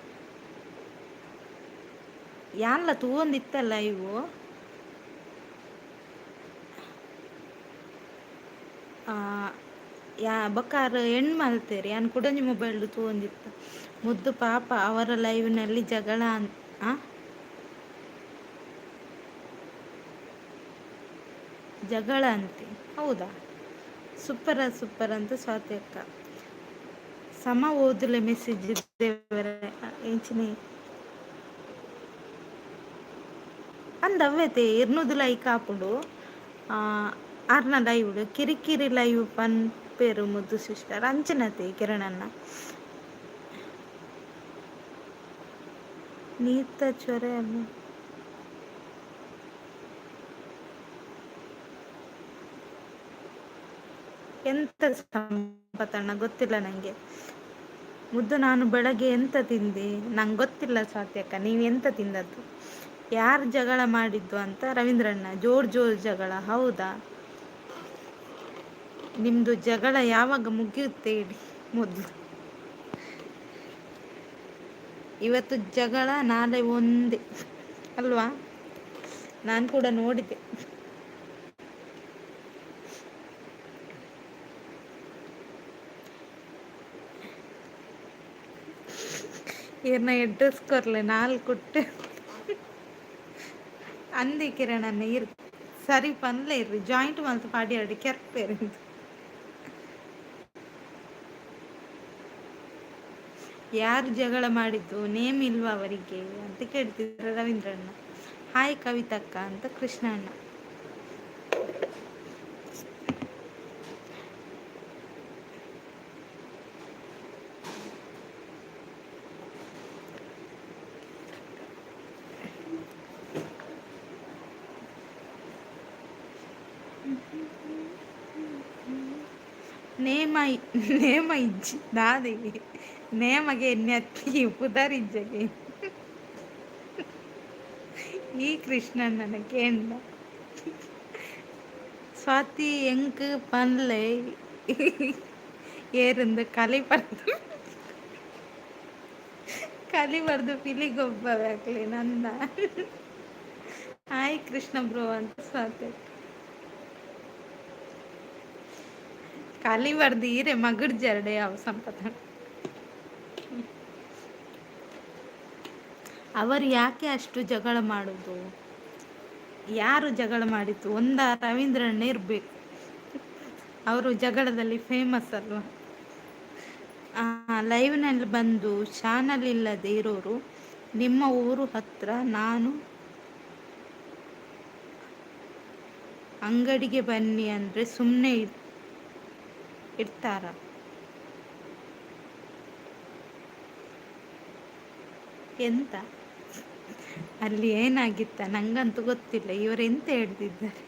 ಯಾನ್ಲ ತೂವೊಂದಿತ್ತ ಲೈವ್ ಯಾ ಬೊಕ್ಕಾರು ಹೆಣ್ಣು ಮಲ್ತೇರಿ ಯಾನ್ ಕುಡಂಜಿ ಮೊಬೈಲ್ಡು ತೂವೊಂದಿತ್ತ ಮುದ್ದು ಪಾಪ ಅವರ ಲೈವ್ನಲ್ಲಿ ಜಗಳ ಆ? ಜಗಳ ಅಂತೆ, ಹೌದಾ? ಸೂಪರ್ ಸೂಪರ್ ಅಂತ ಸ್ವಾತ್ಯಕ್ಕ. ಸಮ ಓದುಲೆ ಮೆಸೇಜ್ ದೇವರೇ ಎಂಚಿನಿ ಅಂದವ್ವತೆ ಇರ್ನುದು ಲೈಕ್ ಆಪುಂಡು. ಆರ್ನ ಲೈವ್ ಕಿರಿಕಿರಿ ಲೈವ್ ಪನ್ ಪೇರು ಮುದ್ದು ಸಿಸ್ಟರ್ ಅಂಚನತೆ ಕಿರಣಣ್ಣ. ನೀತ ಚೊರೆ ಅಲ್ಲ ಎಂತ ಸಂಪತಣ್ಣ ಗೊತ್ತಿಲ್ಲ ನಂಗೆ. ಮುದ್ದು ನಾನು ಬೆಳಗ್ಗೆ ಎಂತ ತಿಂದೆ ನಂಗೆ ಗೊತ್ತಿಲ್ಲ ಸ್ವಾತ್ಯಕ್ಕ, ನೀವು ಎಂತ ತಿಂದದ್ದು? ಯಾರು ಜಗಳ ಮಾಡಿದ್ದು ಅಂತ ರವೀಂದ್ರಣ್ಣ. ಜೋರ್ ಜೋರ್ ಜಗಳ, ಹೌದಾ? ನಿಮ್ಮದು ಜಗಳ ಯಾವಾಗ ಮುಗಿಯುತ್ತೆ ಹೇಳಿ ಮೊದಲು. ಇವತ್ತು ಜಗಳ, ನಾಳೆ ಒಂದೇ ಅಲ್ವಾ? ನಾನು ಕೂಡ ನೋಡಿದೆ. ಏನ ಎಡ್ರೆಸ್ಕೊರ್ಲೆ ನಾಲ್ಕುಟ್ಟು ಅಂದಿ ಕಿರಣನ್ನ ಇರ್ ಸರಿ ಪನ್ಲೆ ಇರ್ರಿ ಜಾಯಿಂಟ್ ಮಲ್ತು ಪಾಡಿ ಆಡಿ ಕೆರ್ಪೇರಿ. ಯಾರು ಜಗಳ ಮಾಡಿದ್ದು? ನೇಮ್ ಇಲ್ವಾ ಅವರಿಗೆ ಅಂತ ಕೇಳ್ತಿದ್ರು ರವೀಂದ್ರಣ್ಣ. ಹಾಯ್ ಕವಿತಕ್ಕ ಅಂತ ಕೃಷ್ಣಣ್ಣ. ನೇಮ ನೇಮ ಇಜ್ಜಿ ದಾದೆ ನೇಮಗೆ ನೆತ್ತಿ ಪುದರಿಜ್ಜಗೆ ಈ ಕೃಷ್ಣಣ್ಣನ ಕೇಂದ್ರ ಸ್ವಾತಿ ಎಂಕ್ ಪನ್ಲೆ ಏರಿಂದ ಕಲಿ ಬರ್ದು ಪಿಲಿಗೊಬ್ಬ ಬೇಕಲಿ ನಂದ. ಹಾಯ್ ಕೃಷ್ಣ ಬ್ರೋ ಅಂತ ಸ್ವಾತಿ. ಕಲಿ ಬರ್ದು ಈರೆ ಮಗಡ್ ಜರಡೆ ಯಾವ ಸಂಪತ. ಅವರು ಯಾಕೆ ಅಷ್ಟು ಜಗಳ ಮಾಡುದು? ಯಾರು ಜಗಳ ಮಾಡಿದ್ದು? ಒಂದ ರವೀಂದ್ರಣ್ಣ ಇರ್ಬೇಕು, ಅವರು ಜಗಳದಲ್ಲಿ ಫೇಮಸ್ ಅಲ್ವಾ? ಲೈವ್ನಲ್ಲಿ ಬಂದು ಚಾನಲ್ ಇಲ್ಲದೆ ಇರೋರು ನಿಮ್ಮ ಊರು ಹತ್ರ ನಾನು ಅಂಗಡಿಗೆ ಬನ್ನಿ ಅಂದರೆ ಸುಮ್ಮನೆ ಇರ್ತಾರ? ಎಂತ ಅಲ್ಲಿ ಏನಾಗಿತ್ತ ನಂಗಂತೂ ಗೊತ್ತಿಲ್ಲ. ಇವರೆಂತ ಹೇಳ್ತಿದ್ದಾರೆ?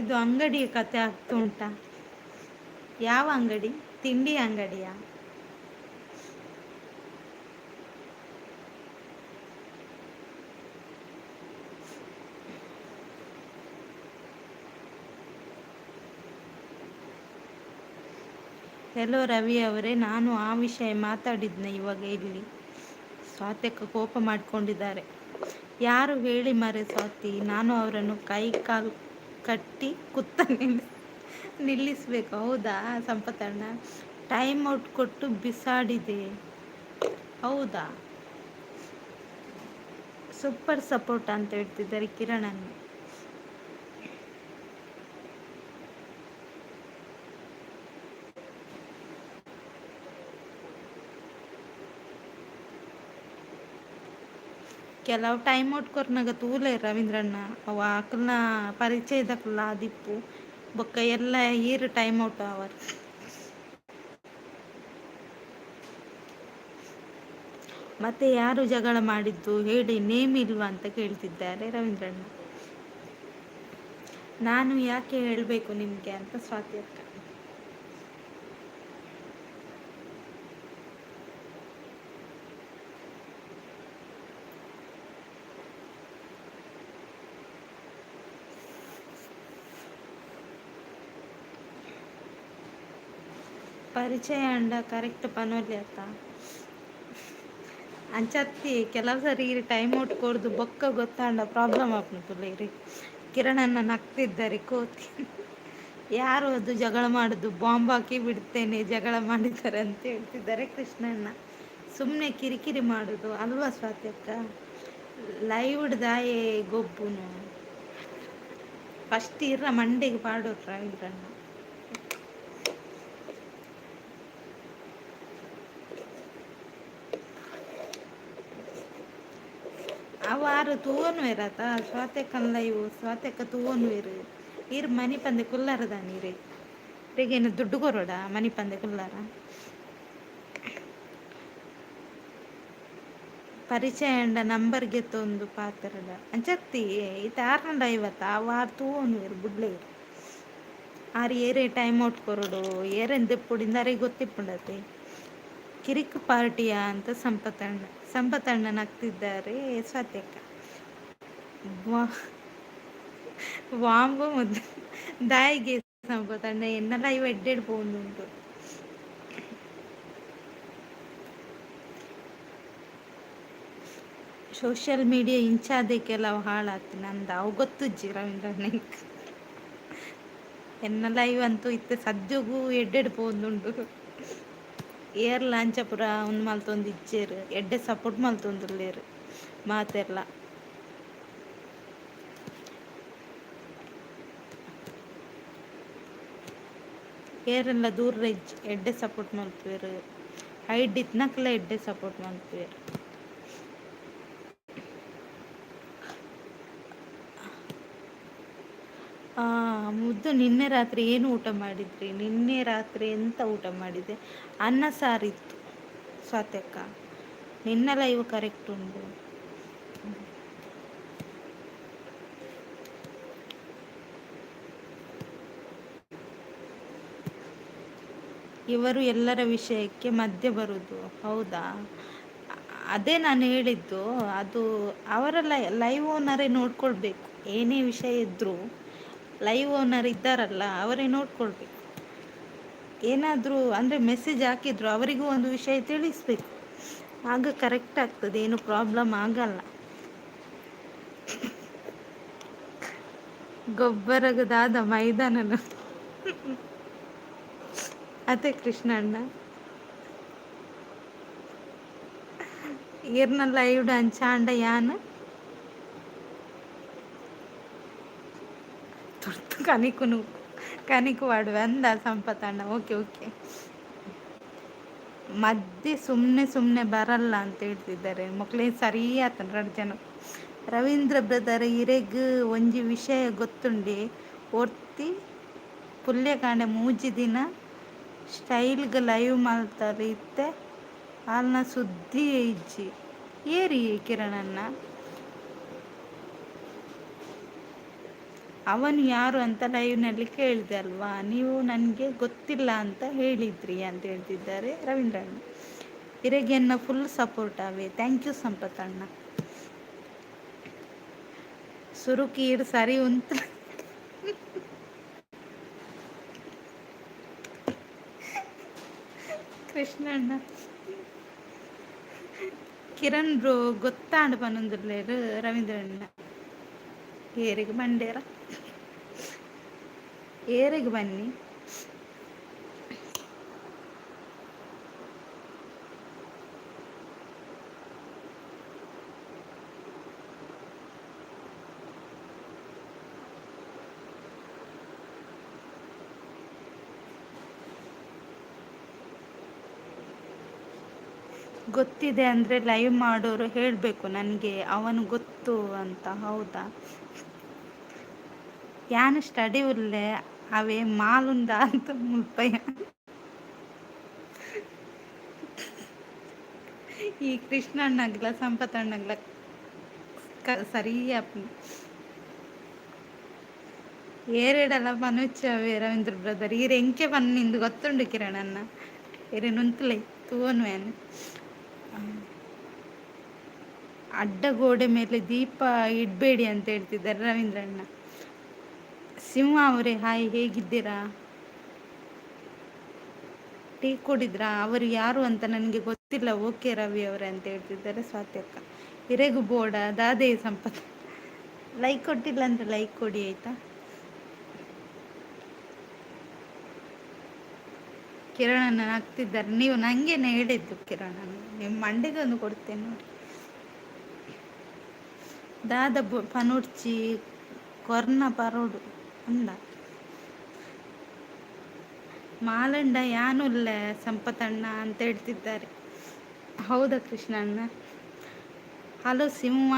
ಇದು ಅಂಗಡಿಯ ಕತೆ ಆಗ್ತಾ ಉಂಟಾ? ಯಾವ ಅಂಗಡಿ? ತಿಂಡಿ ಅಂಗಡಿಯಾ? ಹೆಲೋ ರವಿ ಅವರೇ, ನಾನು ಆ ವಿಷಯ ಮಾತಾಡಿದ್ನ ಇವಾಗ ಇಲ್ಲಿ. ಸ್ವಾತ್ಯಕ್ಕೆ ಕೋಪ ಮಾಡಿಕೊಂಡಿದ್ದಾರೆ. ಯಾರು ಹೇಳಿ ಮರೆ ಸ್ವಾತಿ, ನಾನು ಅವರನ್ನು ಕೈ ಕಾಲು ಕಟ್ಟಿ ನಿಲ್ಲಿಸ್ಬೇಕು. ಹೌದಾ ಸಂಪತಣ್ಣ? ಟೈಮ್ ಔಟ್ ಕೊಟ್ಟು ಬಿಸಾಡಿದೆ. ಹೌದಾ, ಸೂಪರ್ ಸಪೋರ್ಟ್ ಅಂತ ಹೇಳ್ತಿದ್ದಾರೆ ಕಿರಣನ್ನು. ಕೆಲವು ಟೈಮ್ ಔಟ್ ಕೊರ್ನಾಗ ತೂಲೆ ರವೀಂದ್ರಣ್ಣ ಅವ ಆಕಲ್ನ ಪರಿಚಯದಕ್ಲ ದಿಪ್ಪು ಬೊಕ್ಕ ಎಲ್ಲ ಈರು ಟೈಮ್ ಔಟ್ ಅವರು. ಮತ್ತೆ ಯಾರು ಜಗಳ ಮಾಡಿದ್ದು ಹೇಳಿ, ನೇಮ್ ಇಲ್ವಾ ಅಂತ ಕೇಳ್ತಿದ್ದಾರೆ ರವೀಂದ್ರಣ್ಣ. ನಾನು ಯಾಕೆ ಹೇಳಬೇಕು ನಿಮಗೆ ಅಂತ ಸ್ವಾತಿ ಅಕ್ಕ. ಪರಿಚಯ ಅಂಡ ಕರೆಕ್ಟ್ ಪನೋಲಿ ಅತ್ತ ಅಂಚತ್ತಿ ಕೆಲವು ಸರಿ ಟೈಮ್ ಔಟ್ ಕೊಡ್ದು ಬೊಕ್ಕ ಗೊತ್ತಾಂಡ ಪ್ರಾಬ್ಲಮ್ ಆಗ್ತದೆ. ಕಿರಣನ್ನ ನಗ್ತಿದ್ದಾರೆ ಕೋತಿ. ಯಾರು ಅದು ಜಗಳ ಮಾಡುದು, ಬಾಂಬ್ ಹಾಕಿ ಬಿಡ್ತೇನೆ ಜಗಳ ಮಾಡಿದ್ದಾರೆ ಅಂತ ಹೇಳ್ತಿದ್ದಾರೆ ಕೃಷ್ಣಣ್ಣ. ಸುಮ್ಮನೆ ಕಿರಿಕಿರಿ ಮಾಡುದು ಅಲ್ವಾ ಸ್ವಾತಿ ಅಕ್ಕ? ಲೈವ್ ದಾಯೆ ಗೊಬ್ಬುನು ಫಸ್ಟ್ ಇರ ಮಂಡೆಗೆ ಪಾಡೋರು ರವೀಂದ್ರಣ್ಣ. ಅವಾರು ತೂವನು ಇರತ್ತ ಸ್ವಾತೆಕನ್ ಲೈವ್ ಸ್ವಾತೆಕ ತೂವನು ಇರ್ ಮನಿ ಪಂದೆ ಕುಲ್ಲಾರದ ನೀರೇ ರೇಗೇನು ದುಡ್ಡು ಕೊರೋಡ ಮನಿ ಪಂದೆ ಕುಲ್ಲಾರ. ಪರಿಚಯ ಅಂಡ ನಂಬರ್ಗೆ ತೊಂದು ಪಾತ್ರಡ ಅಂಚತ್ತಿ ಈತ ಆರ್ನಂಡ ಐವತ್ತ ಅವಾರು ತೂವನು ಬುಡ್ಲೆ ಆರು ಏರೇ ಟೈಮ್ ಔಟ್ ಕೊರೋಡು ಏರೆನ್ ದೆಪ್ಪುಡಿಂದ ಅರೆ ಗೊತ್ತಿಪ್ಪುಂಡತೆ ಕಿರಿಕ್ ಪಾರ್ಟಿಯಾ ಅಂತ ಸಂಪತಣ್ಣ ನಗ್ತಿದ್ದಾರೆ ಸ್ವಾತ್ಯಕ್ಕ. ವಾಂಬು ಮುದ್ದು ದಾಯಿಗೆ ಸಂಪತಣ್ಣ ಎನ್ನೆಲ್ಲ ಇವ ಎಡ್ಡೆಡ್ പോകുന്നുണ്ട്. ಸೋಷಿಯಲ್ ಮೀಡಿಯಾ ಇಂಚಾದೆ ಕೆಲವು ಹಾಳಾತು ನಂದ ಅವು ಗೊತ್ತುಜ್ಜಿ ರವೀಂದ್ರಣ್ಣ ಎನ್ನ ಲೈವ್ ಅಂತೂ ಇತ್ತೆ ಸದ್ಯಗೂ ಎಡ್ಡೆಡ್ പോകുന്നുണ്ട്. ಏರ್ ಲಾಂಚಪುರ ಒಂದು ಮಲ್ತೊಂದು ಇಜ್ಜೇರು ಎಡ್ಡೆ ಸಪೋರ್ಟ್ ಮಲ್ತೊಂದುಲ್ಲೇರು ಮಾತೆಲ್ಲ. ಏರೆಲ್ಲ ದೂರ ಇಜ್ಜಿ ಎಡ್ಡೆ ಸಪೋರ್ಟ್ ಮಲ್ಪೇರು ಹೈಡ್ ಇತ್ನಕ್ಲ ಎಡ್ಡೆ ಸಪೋರ್ಟ್ ಮಲ್ಪೇರು. ಮುದ್ದು ನಿನ್ನೆ ರಾತ್ರಿ ಏನು ಊಟ ಮಾಡಿದ್ರಿ? ನಿನ್ನೆ ರಾತ್ರಿ ಎಂತ ಊಟ ಮಾಡಿದೆ? ಅನ್ನ ಸಾರಿತ್ತು ಸ್ವಾತ್ಯಕ್ಕ. ನಿನ್ನೆಲ್ಲ ಇವು ಕರೆಕ್ಟ್ ಉಂಟು. ಇವರು ಎಲ್ಲರ ವಿಷಯಕ್ಕೆ ಮಧ್ಯೆ ಬರುದು. ಹೌದಾ, ಅದೇ ನಾನು ಹೇಳಿದ್ದು. ಅದು ಅವರ ಲೈವ್ ಓನರೇ ನೋಡ್ಕೊಳ್ಬೇಕು. ಏನೇ ವಿಷಯ ಇದ್ರೂ ಲೈವ್ ಓನರ್ ಇದ್ದಾರಲ್ಲ ಅವರೇ ನೋಡ್ಕೊಳ್ಬೇಕು. ಏನಾದರೂ ಅಂದರೆ ಮೆಸೇಜ್ ಹಾಕಿದ್ರು ಅವರಿಗೂ ಒಂದು ವಿಷಯ ತಿಳಿಸ್ಬೇಕು, ಆಗ ಕರೆಕ್ಟ್ ಆಗ್ತದೆ, ಏನು ಪ್ರಾಬ್ಲಮ್ ಆಗಲ್ಲ. ಗೊಬ್ಬರಗದಾದ ಮೈದಾನನು ಅದೇ ಕೃಷ್ಣಣ್ಣ ಈರ್ನಲ್ಲ ಲೈವ್ ಅಂಚಾಂಡ ಯಾನ್ ತುರ್ತು ಕನಿಕು ಮಾಡುವ ಅಂದ ಸಂಪತಣ್ಣ. ಓಕೆ ಓಕೆ, ಮಧ್ಯೆ ಸುಮ್ಮನೆ ಬರಲ್ಲ ಅಂತ ಹೇಳ್ತಿದ್ದಾರೆ ಮಕ್ಕಳೇ. ಸರಿ ಆತನ 2 ಜನ. ರವೀಂದ್ರ ಬ್ರದರ್ ಇರೆಗ್ ಒಂಜಿ ವಿಷಯ ಗೊತ್ತುಂಡಿ ಒರ್ತಿ ಪುಲ್ಯಕಾಂಡೆ ಮೂಜಿ ದಿನ ಸ್ಟೈಲ್ಗೆ ಲೈವ್ ಮಾಡ್ತಾರೆ ಇತ್ತೆ ಅಲ್ನ ಸುದ್ದಿ ಇಜ್ಜಿ ಏರಿ ಕಿರಣಣ್ಣ. ಅವನು ಯಾರು ಅಂತ ಲೈವ್ನಲ್ಲಿ ಕೇಳಿದೆ ಅಲ್ವಾ ನೀವು, ನನಗೆ ಗೊತ್ತಿಲ್ಲ ಅಂತ ಹೇಳಿದ್ರಿ ಅಂತ ಹೇಳ್ತಿದ್ದಾರೆ ರವೀಂದ್ರಣ್ಣ. ಇರೆಗೆನ್ನ ಫುಲ್ ಸಪೋರ್ಟ್ ಅವೇ. ಥ್ಯಾಂಕ್ ಯು ಸಂಪತಣ್ಣ. ಸುರುಕೀರ್ ಸರಿ ಉಂಟು ಕೃಷ್ಣಣ್ಣ. ಕಿರಣ್ ಬ್ರೋ ಗೊತ್ತಾಂಡು ಪನ್ನೊಂದುಲ್ಲೇರು ರವೀಂದ್ರಣ್ಣ ಏರಿಗೆ ಬಂಡೇರ ಏರಿಗೆ ಬನ್ನಿ. ಗೊತ್ತಿದೆ ಅಂದರೆ ಲೈವ್ ಮಾಡೋರು ಹೇಳಬೇಕು ನನಗೆ ಅವನು ಗೊತ್ತು ಅಂತ. ಹೌದಾ, ಯಾನು ಸ್ಟಡಿ ಉಳ್ಳೆ ಅವೇ ಮಾಲುಂದ ಅಂತ ಮುಲ್ಪಯ್ಯ. ಈ ಕೃಷ್ಣಣ್ಣಗ್ಲ ಸಂಪತ್ತಣ್ಣಗ್ಲ ಸರಿಯ ಏರೆಡಲ್ಲ ಪನುಚ್ಚವೇ ರವೀಂದ್ರ ಬ್ರದರ್ ಈರು ಎಂಕೆ ಪನ್ನಿಂದು ಗೊತ್ತುಂಡು ಕಿರಣಣ್ಣ ಏರೆ ನುಂತಲೆ ತೂವನ್ವೇನು ಅಡ್ಡ ಗೋಡೆ ಮೇಲೆ ದೀಪ ಇಡಬೇಡಿ ಅಂತ ಹೇಳ್ತಿದ್ದಾರೆ ರವೀಂದ್ರಣ್ಣ. ಸಿಂಹ ಅವರೇ ಹಾಯ್, ಹೇಗಿದ್ದೀರಾ? ಟೀ ಕುಡಿದ್ರಾ? ಅವರು ಯಾರು ಅಂತ ನನಗೆ ಗೊತ್ತಿಲ್ಲ. ಓಕೆ ರವಿ ಅವರೇ ಅಂತ ಹೇಳ್ತಿದ್ದಾರೆ ಸ್ವಾತಿ ಅಕ್ಕ. ಹಿರೇಗು ಬೋರ್ಡ ದಾದೇ ಸಂಪತ್ ಲೈಕ್ ಕೊಟ್ಟಿಲ್ಲ ಅಂದ್ರೆ ಲೈಕ್ ಕೊಡಿ ಆಯ್ತಾ. ಕಿರಣಣ್ಣ ಆಗ್ತಿದ್ದಾರೆ. ನೀವು ನಂಗೇನೆ ಹೇಳಿದ್ದು ಕಿರಣಣ್ಣ, ನಿಮ್ಮ ಮಂಡಿಗೊಂದು ಕೊಡ್ತೇನೆ ನೋಡಿ. ದಾದ ಪನೂರ್ಚಿ ಕೊರ್ನ ಪರೋಡು ಅಂದ ಮಾಲಂಡ ಯಾನುಲ್ಲ ಸಂಪತಣ್ಣ ಅಂತ ಹೇಳ್ತಿದ್ದಾರೆ. ಹೌದಾ ಕೃಷ್ಣಣ್ಣ? ಹಲೋ ಸಿಂಹ,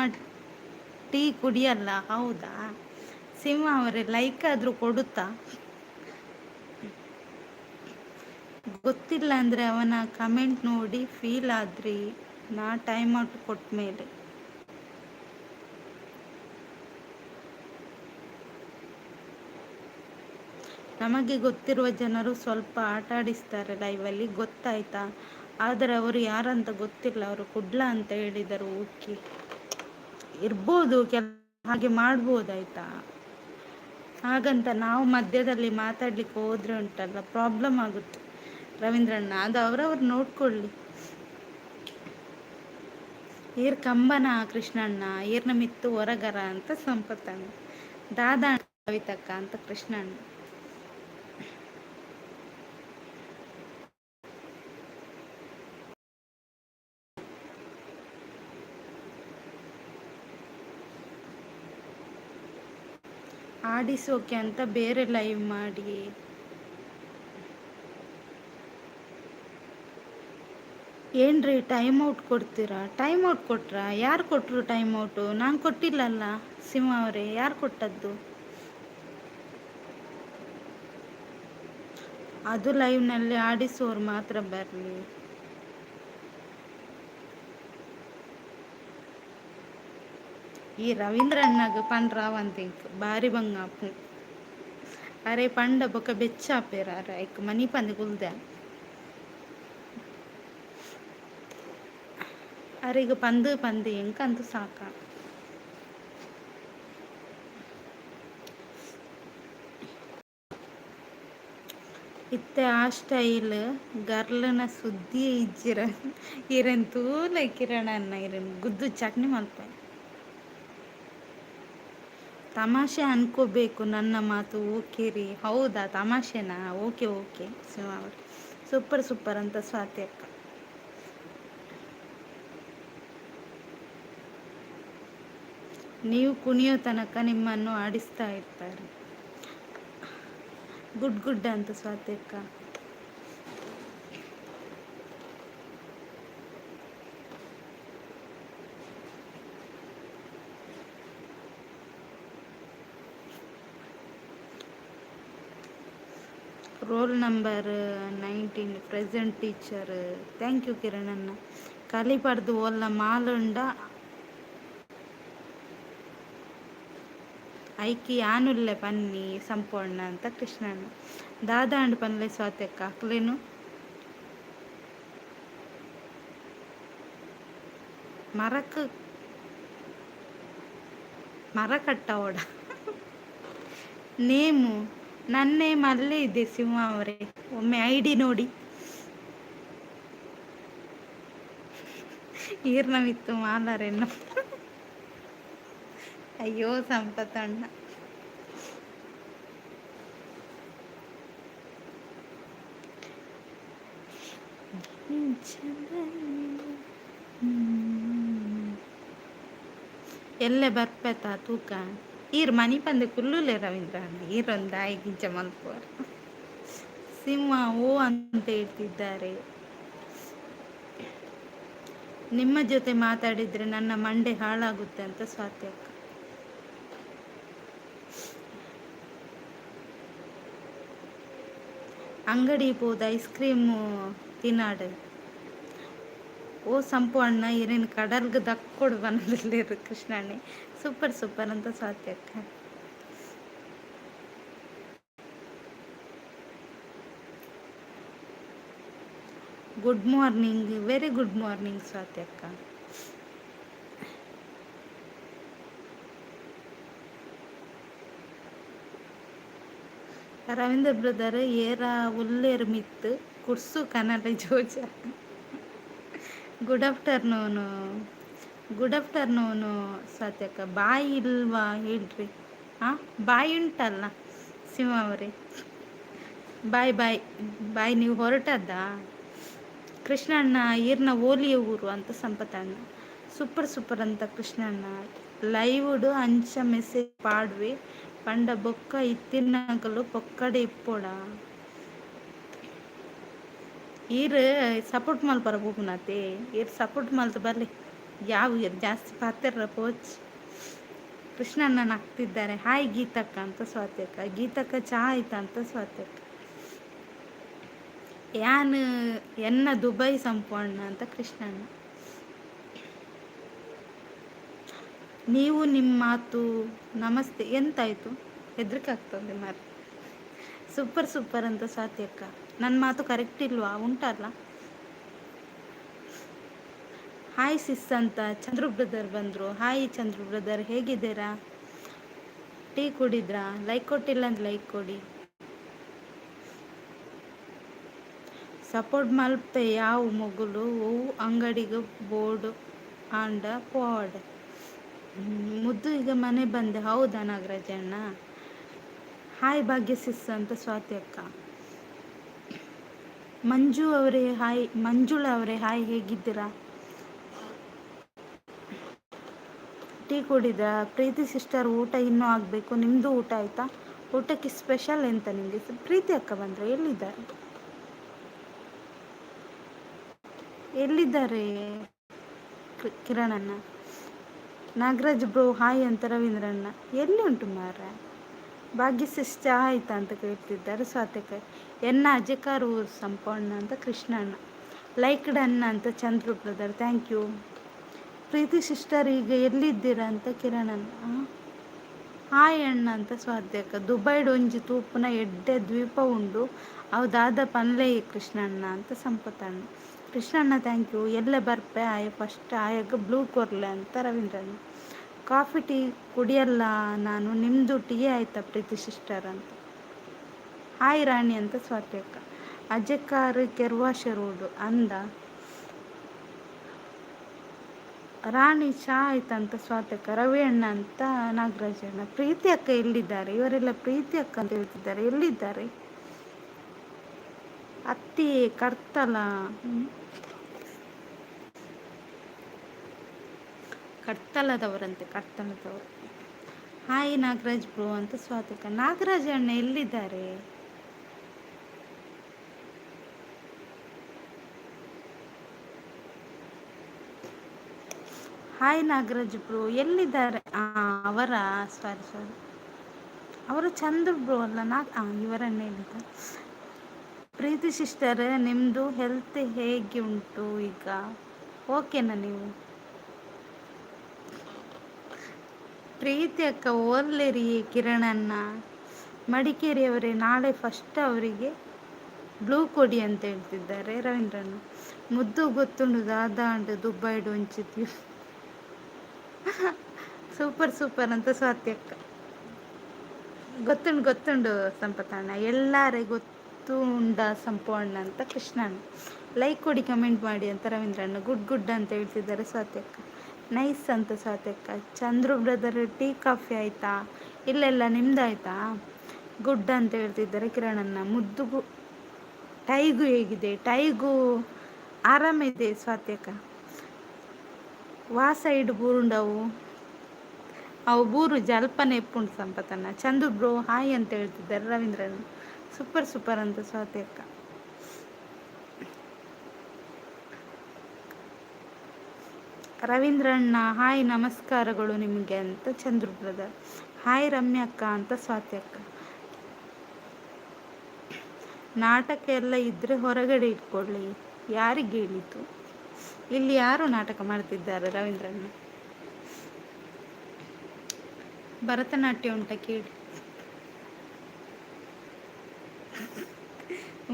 ಟೀ ಕುಡಿಯಲ್ಲ? ಹೌದಾ ಸಿಂಹ ಅವರೇ, ಲೈಕ್ ಆದರೂ ಕೊಡುತ್ತಾ? ಗೊತ್ತಿಲ್ಲ ಅಂದರೆ ಅವನ ಕಮೆಂಟ್ ನೋಡಿ ಫೀಲ್ ಆದ್ರಿ ನಾ ಟೈಮ್ ಔಟ್ ಕೊಟ್ಟ ಮೇಲೆ. ನಮಗೆ ಗೊತ್ತಿರುವ ಜನರು ಸ್ವಲ್ಪ ಆಟ ಆಡಿಸ್ತಾರೆ ಲೈವಲ್ಲಿ, ಗೊತ್ತಾಯ್ತಾ? ಆದರೆ ಅವರು ಯಾರಂತ ಗೊತ್ತಿಲ್ಲ. ಅವರು ಕುಡ್ಲ ಅಂತ ಹೇಳಿದರು. ಓಕೆ, ಇರ್ಬೋದು, ಹಾಗೆ ಮಾಡ್ಬೋದಾಯ್ತಾ. ಹಾಗಂತ ನಾವು ಮಧ್ಯದಲ್ಲಿ ಮಾತಾಡ್ಲಿಕ್ಕೆ ಹೋದ್ರೆ ಉಂಟಲ್ಲ ಪ್ರಾಬ್ಲಮ್ ಆಗುತ್ತೆ ರವೀಂದ್ರಣ್ಣ. ಅದು ಅವರವ್ರು ನೋಡ್ಕೊಳ್ಳಿ. ಈರ್ ಕಂಬನ ಕೃಷ್ಣಣ್ಣ, ಈರ್ನ ಮಿತ್ತು ಹೊರಗರ ಅಂತ ಸಂಪತ್ತಣ್ಣ, ದಾದಾ ಕವಿತಕ್ಕ ಅಂತ ಕೃಷ್ಣಣ್ಣ. ಆಡಿಸೋಕೆ ಅಂತ ಬೇರೆ ಲೈವ್ ಮಾಡಿ. ಏನ್ರಿ ಟೈಮ್ ಔಟ್ ಕೊಡ್ತೀರಾ? ಟೈಮ್ ಔಟ್ ಕೊಟ್ರಾ? ಯಾರು ಕೊಟ್ಟರು ಟೈಮ್ ಔಟು? ನಾನು ಕೊಟ್ಟಿಲ್ಲಲ್ಲ ಸಿಂಹ ಅವರೇ, ಯಾರು ಕೊಟ್ಟದ್ದು? ಅದು ಲೈವ್ನಲ್ಲಿ ಆಡಿಸೋರು ಮಾತ್ರ ಬರಲಿ. ಈ ರವೀಂದ್ರಣ್ಣಗ ಪಂಡ್ರಾವಂತಿಂಕ್ ಬಾರಿ ಬಂಗಾಪು. ಅರೆ ಪಂಡ ಬೊಕ ಬೆಚ್ಚಾಪೇರ ಐಕ್ ಮನಿ ಪಂದಿ ಕುಲ್ದೆ. ಅರೆ ಈಗ ಪಂದು ಪಂದಿ ಎಂಕಂತೂ ಸಾಕ. ಇತ್ತೆ ಆ ಸ್ಟೈಲ್ ಗರ್ಲನ ಸುದ್ದಿಯೇ ಇಜ್ಜಿರ ಇರನ್ ತೂಲ ಕಿರಣಣ್ಣ ಇರನ್ ಗುದ್ದು ಚಟ್ನಿ ಮಲ್ಪ. ತಮಾಷೆ ಅನ್ಕೋಬೇಕು ನನ್ನ ಮಾತು. ಓಕೆ ರೀ, ಹೌದಾ ತಮಾಷೆನಾ? ಓಕೆ ಓಕೆ ಸಿಂಹ ಅವರು, ಸೂಪರ್ ಸೂಪರ್ ಅಂತ ಸ್ವಾತಿ ಅಕ್ಕ. ನೀವು ಕುಣಿಯೋ ತನಕ ನಿಮ್ಮನ್ನು ಆಡಿಸ್ತಾ ಇರ್ತಾರೆ. ಗುಡ್ ಗುಡ್ ಅಂತ ಸ್ವಾತಿ ಅಕ್ಕ. Roll number 19 present teacher. Thank you ಕಿರಣಣ್ಣ. ಕಲಿಬಾರ್ದು ಒಲ್ಲ ಮಾಲುಂಡ ಐಕಿ ಯಾನುಲ್ಲೆ ಪನ್ನಿ ಸಂಪೂರ್ಣ ಅಂತ ಕೃಷ್ಣಣ್ಣ. ದಾದಾ ಅಂಡ್ ಪನ್ಲೆ ಸ್ವಾತಿ ಅಕ್ಕ ಅಕ್ಲೇನು ಮರಕ್ಕೆ ಮರ ಕಟ್ಟ ಓಡ ನೇಮು ನನ್ನ ನೇಮ್ ಅಲ್ಲೇ ಇದೆ ಸಿಂಹ ಅವರೇ, ಒಮ್ಮೆ ಐಡಿ ನೋಡಿ. ಈರ್ನವಿತ್ತು ಮಾಲಾರೆನ್ನು. ಅಯ್ಯೋ ಸಂಪತ್ತಣ್ಣ. ಎಲ್ಲೆ ಬರ್ಪೇತಾ ತೂಕ ಈರ್ ಮನಿ ಪಂದೆ ಕುಲ್ಲುಲೆ ರವೀಂದ್ರ ಅಣ್ಣ ಈರೊಂದು ಆಯ್ಗಿಂಚ ಮಲ್ಪುವ ಸಿಂಹ ಓ ಅಂತ ಹೇಳ್ತಿದ್ದಾರೆ. ನಿಮ್ಮ ಜೊತೆ ಮಾತಾಡಿದ್ರೆ ನನ್ನ ಮಂಡೆ ಹಾಳಾಗುತ್ತೆ ಅಂತ ಸ್ವಾತಿ ಅಕ್ಕ. ಅಂಗಡಿ ಹೋದ ಐಸ್ ಕ್ರೀಮು ತಿನ್ನಾಡು ಓ ಸಂಪು ಅಣ್ಣ ಏನೇನು ಕಡಲ್ಗೆ ದಕ್ಕೊಡು ಬನ್ನದಿಲ್ಲಿರು ಕೃಷ್ಣಣ್ಣೆ. ಸೂಪರ್ ಸೂಪರ್ ಅಂತ ಸ್ವಾತಿ ಅಕ್ಕ. Good morning, very good morning Swathi ಅಕ್ಕ. ರವೀಂದ್ರ ಬ್ರದರ್ ಏರ ಉಲ್ಲೇರು ಮಿತ್ತು ಕುರ್ಸು ಕನ್ನಡ ಜೋಜ. ಗುಡ್ ಆಫ್ಟರ್ನೂನು, ಗುಡ್ ಆಫ್ಟರ್ನೂನು ಸತ್ಯಕ್ಕ. ಬಾಯಿ ಇಲ್ವಾ ಹೇಳ್ರಿ. ಹಾಂ ಬಾಯಿ ಉಂಟಲ್ಲ ಸಿಂಹ ಅವರೇ. ಬಾಯ್ ಬಾಯ್ ಬಾಯ್. ನೀವು ಹೊರಟದ್ದ ಕೃಷ್ಣಣ್ಣ ಈರ್ನ ಓಲಿಯ ಊರು ಅಂತ ಸಂಪತ್ತಣ್ಣ. ಸೂಪರ್ ಸೂಪರ್ ಅಂತ ಕೃಷ್ಣಣ್ಣ. ಲೈವ್ಡು ಅಂಚ ಮೆಸೇಜ್ ಪಾಡ್ವೆ ಪಂಡ ಬೊಕ್ಕ ಇತ್ತಿನಗಲು ಪೊಕ್ಕಡೆ ಇಪ್ಪೋಡ ಈರ್ ಸಪೋರ್ಟ್ ಮಲ್ಪರ ಹೋಗುನತೆ. ಈರ್ ಸಪೋರ್ಟ್ ಮಲ್ತು ಬರ್ಲಿ. ಯಾವ ಇರ್ ಜಾಸ್ತಿ ಪಾತಿರ ಪೋಚ್. ಕೃಷ್ಣಣ್ಣ ನಗ್ತಿದ್ದಾರೆ. ಹಾಯ್ ಗೀತಕ್ಕ ಅಂತ ಸ್ವಾತ್ಯಕ್ಕ. ಗೀತಕ್ಕ ಚಹಾ ಆಯ್ತಾ ಅಂತ ಸ್ವಾತ್ಯಕ್ಕ. ಯಾನ್ ಎನ್ನ ದುಬೈ ಸಂಪಣ್ಣ ಅಂತ ಕೃಷ್ಣಣ್ಣ. ನೀವು ನಿಮ್ಮ ಮಾತು ನಮಸ್ತೆ ಎಂತಾಯ್ತು ಹೆದರಿಕೆ ಆಗ್ತದೆ ಮಾರು. ಸೂಪರ್ ಸೂಪರ್ ಅಂತ ಸ್ವಾತ್ಯಕ್ಕ. ನನ್ನ ಮಾತು ಕರೆಕ್ಟ್ ಇಲ್ವಾ? ಉಂಟಲ್ಲ. ಹಾಯ್ ಸಿಸ್ ಅಂತ ಚಂದ್ರು ಬ್ರದರ್ ಬಂದರು. ಹಾಯ್ ಚಂದ್ರು ಬ್ರದರ್, ಹೇಗಿದ್ದೀರಾ? ಟೀ ಕುಡಿದ್ರಾ? ಲೈಕ್ ಕೊಟ್ಟಿಲ್ಲ ಅಂತ ಲೈಕ್ ಕೊಡಿ. ಸಪೋರ್ಟ್ ಮಲ್ಪೆ ಯಾವ ಮೊಗಲು ಓವು ಅಂಗಡಿಗೆ ಬೋರ್ಡು ಆಂಡ ಪೋಡ್ ಮುದ್ದು ಈಗ ಮನೆ ಬಂದೆ. ಹೌದಾ ನಾಗರಾಜಣ್ಣ? ಹಾಯ್ ಭಾಗ್ಯ ಸಿಸ್ ಅಂತ ಸ್ವಾತಿ ಅಕ್ಕ. ಮಂಜು ಅವರೇ ಹಾಯ್. ಮಂಜುಳ ಅವರೇ ಹಾಯ್, ಹೇಗಿದ್ದೀರಾ? ಟೀ ಕುಡಿದ? ಪ್ರೀತಿ ಸಿಸ್ಟರ್ ಊಟ ಇನ್ನೂ ಆಗಬೇಕು. ನಿಮ್ಮದು ಊಟ ಆಯಿತಾ? ಊಟಕ್ಕೆ ಸ್ಪೆಷಲ್ ಎಂತ ನಿಮಗೆ? ಪ್ರೀತಿ ಅಕ್ಕ ಬಂದರೆ ಎಲ್ಲಿದ್ದಾರೆ? ಎಲ್ಲಿದ್ದಾರೆ ಕಿರಣಣ್ಣ? ನಾಗರಾಜ್ ಬ್ರೋ ಹಾಯ್ ಅಂತ ರವೀಂದ್ರಣ್ಣ. ಎಲ್ಲಿ ಉಂಟು ಮಾರ? ಭಾಗ್ಯ ಸಿಸ್ ಚಹಾ ಆಯ್ತಾ ಅಂತ ಕೇಳ್ತಿದ್ದಾರೆ ಸ್ವಾತಿಕಾಯಿ. ಎನ್ನ ಅಜಕಾರ ಊರು ಸಂಪಣ್ಣ ಅಂತ ಕೃಷ್ಣಣ್ಣ. ಲೈಕ್ಡ್ ಅನ್ನ ಅಂತ Chandru brother, thank you. Preeti sister ಈಗ ಎಲ್ಲಿದ್ದೀರಾ ಅಂತ ಕಿರಣಣ್ಣ. ಹಾಯ್ ಅಣ್ಣ ಅಂತ ಸ್ವಾತ್ಯಕ್ಕ. ದುಬೈಡ್ ಒಂಜಿ ತೂಪುನ ಎಡ್ಡೆ ದ್ವೀಪ ಉಂಡು ಅವದಾದ ಪನ್ಲೆ ಕೃಷ್ಣಣ್ಣ ಅಂತ ಸಂಪತ್ತಣ್ಣ. Krishnanna thank you. ಎಲ್ಲೇ ಬರ್ಪೆ ಆಯ ಫಸ್ಟ್ ಆಯಾಗ ಬ್ಲೂ ಕೊರ್ಲೆ ಅಂತ ರವೀಂದ್ರಣ್ಣ. ಕಾಫಿ ಟೀ ಕುಡಿಯಲ್ಲ ನಾನು, ನಿಮ್ಮದು ಟೀ ಆಯ್ತಾ ಪ್ರೀತಿ ಸಿಸ್ಟರ್ ಅಂತ. ಹಾಯ್ ರಾಣಿ ಅಂತ ಸ್ವಾತ್ಯಕ್ಕ. ಅಜಕಾರ್ ಕೆರ್ವಾಶ ರೋಡು ಅಂದ ರಾಣಿ ಚಹಾ ಆಯ್ತಾ ಅಂತ ಸ್ವಾತಕ್ಕ. ರವಿ ಅಣ್ಣ ಅಂತ ನಾಗರಾಜಣ್ಣ. ಪ್ರೀತಿ ಅಕ್ಕ ಎಲ್ಲಿದ್ದಾರೆ? ಇವರೆಲ್ಲ ಪ್ರೀತಿ ಅಕ್ಕ ಅಂತ ಹೇಳ್ತಿದ್ದಾರೆ. ಎಲ್ಲಿದ್ದಾರೆ? ಅತ್ತಿ ಕಡ್ತಲ ಕಡ್ತಲದವರಂತೆ, ಕಡ್ತಲದವರು. ಹಾಯ್ ನಾಗರಾಜ್ ಬ್ರೋ ಅಂತ ಸ್ವಾತಕ್ಕ. ನಾಗರಾಜ ಅಣ್ಣ ಎಲ್ಲಿದ್ದಾರೆ? ಹಾಯ್ ನಾಗರಾಜ್ ಬ್ರೋ ಎಲ್ಲಿದ್ದಾರೆ? ಅವರ ಸಾರಿ ಅವರು ಚಂದ್ರ ಬ್ರೋ ಅಲ್ಲ ಇವರನ್ನ ಹೇಳಿದ್ದಾರೆ. ಪ್ರೀತಿ ಸಿಸ್ಟರ್ ನಿಮ್ಮದು ಹೆಲ್ತ್ ಹೇಗೆ ಉಂಟು ಈಗ? ಓಕೆನಾ ನೀವು? ಪ್ರೀತಿ ಅಕ್ಕ ಓರ್ಲೇರಿ ಕಿರಣಣ್ಣ. ಮಡಿಕೇರಿಯವರೇ ನಾಳೆ ಫಸ್ಟ್ ಅವರಿಗೆ ಬ್ಲೂ ಕೊಡಿ ಅಂತ ಹೇಳ್ತಿದ್ದಾರೆ ರವೀಂದ್ರಣ್ಣ. ಮುದ್ದು ಗೊತ್ತುಂಡು ದಾದಾಂಡು ದುಬೈಡು ಒಂಚಿದ್ವಿ. ಸೂಪರ್ ಸೂಪರ್ ಅಂತ ಸ್ವಾತ್ಯಕ್ಕ. ಗೊತ್ತುಂಡು ಸಂಪತ್ತಣ್ಣ. ಎಲ್ಲಾರೇ ಗೊತ್ತುಂಡ ಸಂಪಣ್ಣ ಅಂತ ಕೃಷ್ಣಣ್ಣ. ಲೈಕ್ ಕೊಡಿ ಕಮೆಂಟ್ ಮಾಡಿ ಅಂತ ರವೀಂದ್ರಣ್ಣ. ಗುಡ್ ಗುಡ್ ಅಂತ ಹೇಳ್ತಿದ್ದಾರೆ ಸ್ವಾತ್ಯಕ್ಕ. ನೈಸ್ ಅಂತ ಸ್ವಾತ್ಯಕ್ಕ. ಚಂದ್ರು ಬ್ರದರ್ ಟೀ ಕಾಫಿ ಆಯಿತಾ? ಇಲ್ಲೆಲ್ಲ ನಿಮ್ದಾಯ್ತಾ? ಗುಡ್ ಅಂತ ಹೇಳ್ತಿದ್ದಾರೆ ಕಿರಣಣ್ಣ. ಮುದ್ದುಗೂ ಟೈಗು ಹೇಗಿದೆ? ಟೈಗು ಆರಾಮಿದೆ ಸ್ವಾತ್ಯಕ್ಕ. ವಾ ಸೈಡ್ ಬೂರುಂಡವು ಅವು ಬೂರು ಜಲ್ಪನೆ ಎಪ್ಪುಂಡು ಸಂಪತ್ತನ್ನ. ಚಂದು ಬ್ರೋ ಹಾಯ್ ಅಂತ ಹೇಳ್ತಿದ್ದಾರೆ ರವೀಂದ್ರಣ್ಣ. ಸೂಪರ್ ಸೂಪರ್ ಅಂತ ಸ್ವಾತ್ಯಕ್ಕ. ರವೀಂದ್ರಣ್ಣ ಹಾಯ್ ನಮಸ್ಕಾರಗಳು ನಿಮಗೆ ಅಂತ ಚಂದ್ರು ಬ್ರದರ್. ಹಾಯ್ ರಮ್ಯಕ್ಕ ಅಂತ ಸ್ವಾತ್ಯಕ್ಕ. ನಾಟಕ ಎಲ್ಲ ಇದ್ದರೆ ಹೊರಗಡೆ ಇಟ್ಕೊಳ್ಳಿ. ಯಾರಿಗೆ ಹೇಳಿತು? ಇಲ್ಲಿ ಯಾರು ನಾಟಕ ಮಾಡ್ತಿದ್ದಾರೆ ರವೀಂದ್ರಣ್ಣ? ಭರತನಾಟ್ಯ ಉಂಟ ಕೇಳಿ.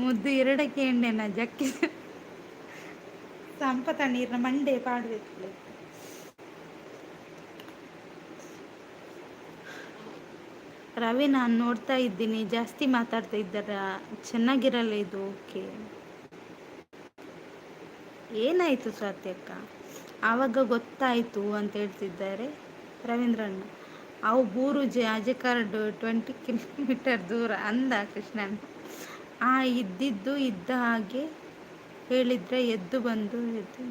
ಮುದ್ದು ಎರಡಕ್ಕೆ ಎಣ್ಣೆನ ಜಕ್ಕಿ ಸಂಪತ ನೀರಿನ ಮಂಡೆ ಪಾಡ್ಬೇಕು. ರವಿ ನಾನು ನೋಡ್ತಾ ಇದ್ದೀನಿ, ಜಾಸ್ತಿ ಮಾತಾಡ್ತಾ ಇದ್ದಾರ, ಚೆನ್ನಾಗಿರಲ್ಲ ಇದು. ಓಕೆ, ಏನಾಯಿತು ಸ್ವಾತ್ಯಕ್ಕ? ಆವಾಗ ಗೊತ್ತಾಯಿತು ಅಂತ ಹೇಳ್ತಿದ್ದಾರೆ ರವೀಂದ್ರಣ್ಣ. ಅವು ಬೂರು ಅಜಕಾರ್ಡ್ 20 ಕಿಲೋಮೀಟರ್ ದೂರ ಅಂದ ಕೃಷ್ಣಣ್ಣ. ಇದ್ದಿದ್ದು ಇದ್ದ ಹಾಗೆ ಹೇಳಿದ್ರೆ ಎದ್ದು ಬಂದು ಎದ್ದು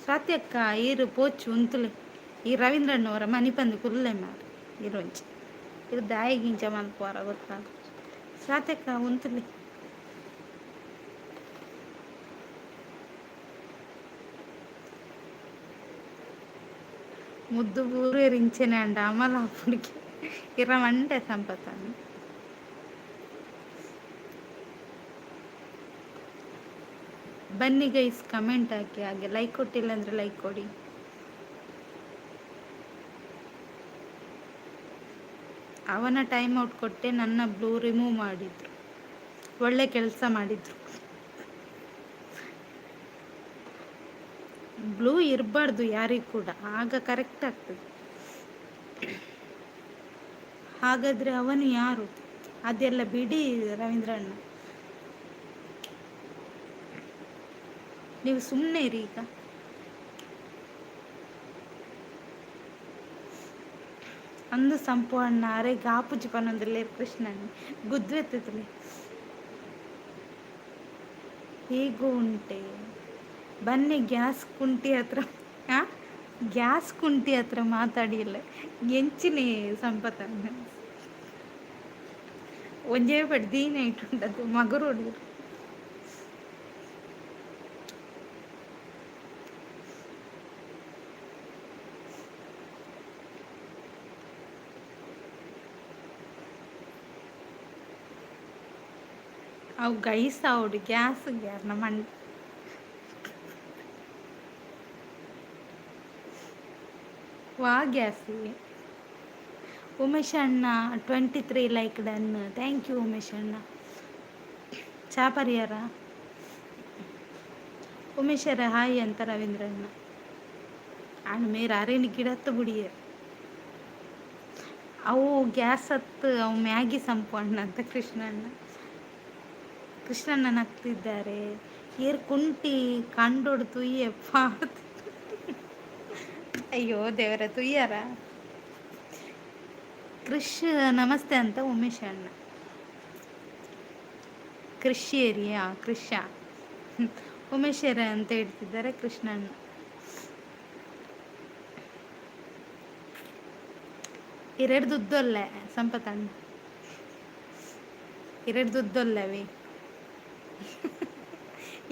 ಸ್ವಾತ್ಯಕ್ಕ ಈರು ಪೋಚು ಉಂತಲೆ ಈ ರವೀಂದ್ರಣ್ಣವರ ಮನೆ ಬಂದು ಕುಲ್ಲೆ ಮಾಡಿ ಇರೋಂಚಿ ಇದು ದಾಯಿ ಗಿಂಚ ಮಲ್ಪೋರ ಗೊತ್ತಾಗ ಸ್ವಾತ್ಯಕ್ಕ ಉಂತಲೆ. ಮುದ್ದು ಊರೇ ರಿಂಚನೆ ಅಂಡ ಅಮಲ ಅಪ್ಪಡಿಗೆ ಇರ ಮಂಡೆ ಸಂಪತ್ತನ್ನು. ಬನ್ನಿ ಗೈಸ್, ಕಮೆಂಟ್ ಹಾಕಿ. ಹಾಗೆ ಲೈಕ್ ಕೊಟ್ಟಿಲ್ಲ ಅಂದರೆ ಲೈಕ್ ಕೊಡಿ. ಅವನ ಟೈಮ್ ಔಟ್ ಕೊಟ್ಟೆ, ನನ್ನ ಬ್ಲೂ ರಿಮೂವ್ ಮಾಡಿದ್ರು. ಒಳ್ಳೆ ಕೆಲಸ ಮಾಡಿದ್ರು. ಬ್ಲೂ ಇರಬಾರ್ದು ಯಾರಿಗೂ ಕೂಡ, ಆಗ ಕರೆಕ್ಟ್ ಆಗ್ತದೆ. ಹಾಗಾದರೆ ಅವನು ಯಾರು? ಅದೆಲ್ಲ ಬಿಡಿ ರವೀಂದ್ರಣ್ಣ, ನೀವು ಸುಮ್ಮನೆ ಇರಿ. ಈಗ ಅಂದು ಸಂಪೂರ್ಣ ಅರೆ ಗಾಪುಜಿ ಪನ್ನೊಂದಿಲ್ಲ ಕೃಷ್ಣನ್ ಗುದ್ವೆತ್ತಲಿ ಹೇಗೂ ಉಂಟೆ. ಬನ್ನಿ ಗ್ಯಾಸ್ ಕುಂಟಿ ಹತ್ರ ಗ್ಯಾಸ್ ಕುಂಟಿ ಹತ್ರ ಮಾತಾಡಿಲ್ಲ ಎಂಚಿನೇ ಸಂಪತ್ತನ್ನ ಒಂಜೇ ಪಡ್ದೀನ ಇಟ್ಟುಂಟದು ಮಗರು ಹೊಡಿದ್ರು. ಅವು ಗೈಸ್ ಅವಡು ಗ್ಯಾಸ್ ಗ್ಯಾರ್ನ ಮಂಡ ವಾ ಗ್ಯಾಸ್. ಉಮೇಶ್ ಅಣ್ಣ 23 like done, thank you Umesh ಅಣ್ಣ. ಚಾ ಪರಿಹಾರ ಉಮೇಶರ ಹಾಯ್ ಅಂತ ರವೀಂದ್ರಣ್ಣ. ಅಣ್ಣ ಮೇರ ಅರೇನಿ ಗಿಡತ್ತು ಬುಡಿಯ ಅವು ಗ್ಯಾಸ್ ಹತ್ತು ಅವು ಮ್ಯಾಗಿ ಸಂಪು ಅಣ್ಣ ಅಂತ ಕೃಷ್ಣಣ್ಣ. ಕೃಷ್ಣಣ್ಣ ನಗ್ತಿದ್ದಾರೆ. ಏರ್ ಕುಂಟಿ ಕಂಡೋಡು ತುಯ್ಯಪ್ಪ. ಅಯ್ಯೋ ದೇವರ ತುಯ್ಯಾರ. ಕೃಷ್ ನಮಸ್ತೆ ಅಂತ ಉಮೇಶ್ ಅಣ್ಣ. ಕೃಷಿಯರಿಯಾ ಕೃಷ ಉಮೇಶರ ಅಂತ ಹೇಳ್ತಿದ್ದಾರೆ ಕೃಷ್ಣಣ್ಣ. ಎರಡು ದುದ್ದೊಲ್ಲೆ ಸಂಪತ್ತಣ್ಣ, ಎರಡು ದುದ್ದೊಲ್ಲವೇ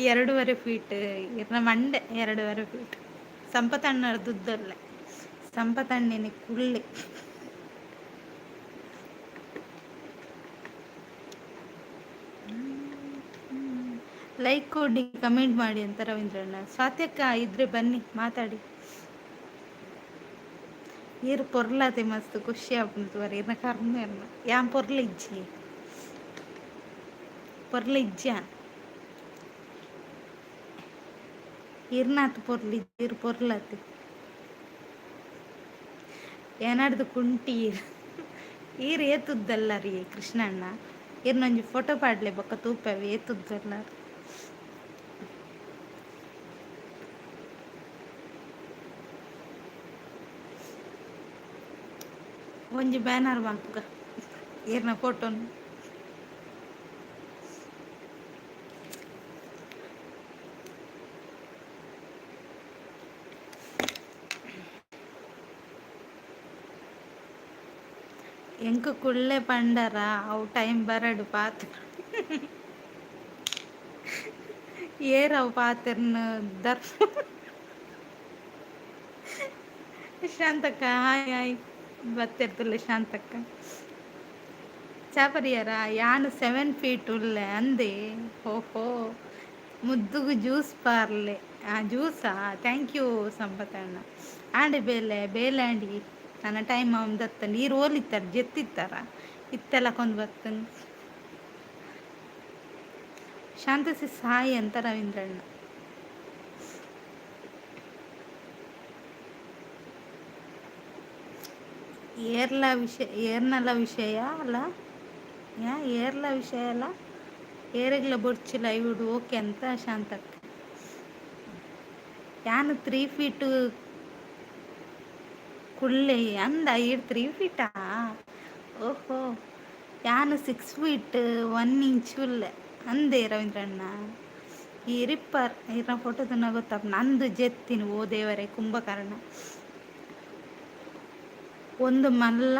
2.5 ಫೀಟ್ ಇರ್ನ ಮಂಡೆ 2.5 ಫೀಟ್ ಸಂಪತ್ತಣ್ಣರ ದುದ್ದೊಲ್ಲೆ. ಸಂಪತ್ತಣ್ಣಿನ ಕುಳ್ಳಿ ಲೈಕ್ ಕೊಡಿ ಕಮೆಂಟ್ ಮಾಡಿ ಅಂತ ರವೀಂದ್ರಣ್ಣ. ಸ್ವಾತ್ಯಕ್ಕ ಇದ್ರೆ ಬನ್ನಿ ಮಾತಾಡಿ. ಏರು ಪೊರ್ಲಾತೆ ಮಸ್ತ್ ಖುಷಿ ಆಗ್ಬಿಡ್ತುವರೆ ಇರ್ನ ಕರ್ಮ ಇರ್ನ ಯಾನ್ ಪೊರ್ಲ ಇಜ್ಜಿ ಪೊರ್ಲ ಇಜ್ಜ ಇರ್ನಾತ್ ಪೊರ್ಲಿ ಇರ್ ಪೊರ್ಲಾತೆ ಏನಾಡ್ದು ಕುಂಟಿ ಈರ್ ಏತುದ್ದಲ್ಲ ರೀ ಕೃಷ್ಣಣ್ಣ. ಇರ್ನೊಂಜಿ ಫೋಟೋ ಪಾಡ್ಲೆ ಬೊಕ್ಕ ತೂಪವೆ ಏತುದ್ದಲ್ಲ. ಒಂಜಿ ಬ್ಯಾನರ್ ಬಂಕ ಈರ್ನ ಫೋಟೋನು ಎಂಕ್ ಕುಳ್ಳೆ ಪಂಡರ ಅವು ಟೈಮ್ ಬರಡು ಪಾತ್ರ ಏರವು ಪಾತ್ರನ ದರ್ಶ ಶಾಂತಕ್ಕ ಹಾಯ್ ಹಾಯ್ ಬತ್ತಿರ್ತಲ್ಲ ಶಾಂತಕ್ಕ ಚಾಪರಿಯರ ಯಾನು 7 ಫೀಟ್ ಉಳ್ಳೆ ಅಂದೆ ಓಹೋ ಮುದ್ದುಗು ಜ್ಯೂಸ್ ಪಾರ್ಲೆ ಜ್ಯೂಸಾ ಥ್ಯಾಂಕ್ ಯು ಸಂಪತಣ್ಣ ಆಂಡೆ ಬೇಲೆ ಆಂಡಿ ನನ್ನ ಟೈಮ್ ದತ್ತ ನೀರು ಓಲಿತ್ತಾರ ಜೆತ್ತಿತ್ತಾರ ಇತ್ತೆಲ್ಲ ಕೊಂದು ಬರ್ತನು ಶಾಂತಸಿ ಸಾಯಿ ಅಂತ ರವೀಂದ್ರಣ್ಣ ಏರ್ನಲ್ಲ ವಿಷಯ ಅಲ್ಲ ಏರ್ಲ ವಿಷಯ ಅಲ್ಲ ಏರೆಗ್ಲ ಬೊಡ್ಚಿಲ್ಲ ಇವಿಡು ಓಕೆ ಅಂತ ಶಾಂತಕ್ಕ ಯಾನು 3 ಫೀಟ್ ಕುಳ್ಳೆ ಅಂದ ಈಡ್ 3 ಫೀಟಾ ಓಹೋ ಯಾನು 6 ಫೀಟ್ 1 ಇಂಚ್ ಉಳ್ಳೆ ಅಂದೆ ರವೀಂದ್ರಣ್ಣ ಈ ರಿಪ್ಪರ್ ಇರ ಫೋಟೋದನ್ನ ಗೊತ್ತಪ್ಪ ನಂದು ಜೆತ್ತಿನ ಓ ದೇವರೇ ಕುಂಭಕರ್ಣ ಒಂದು ಮಲ್ಲ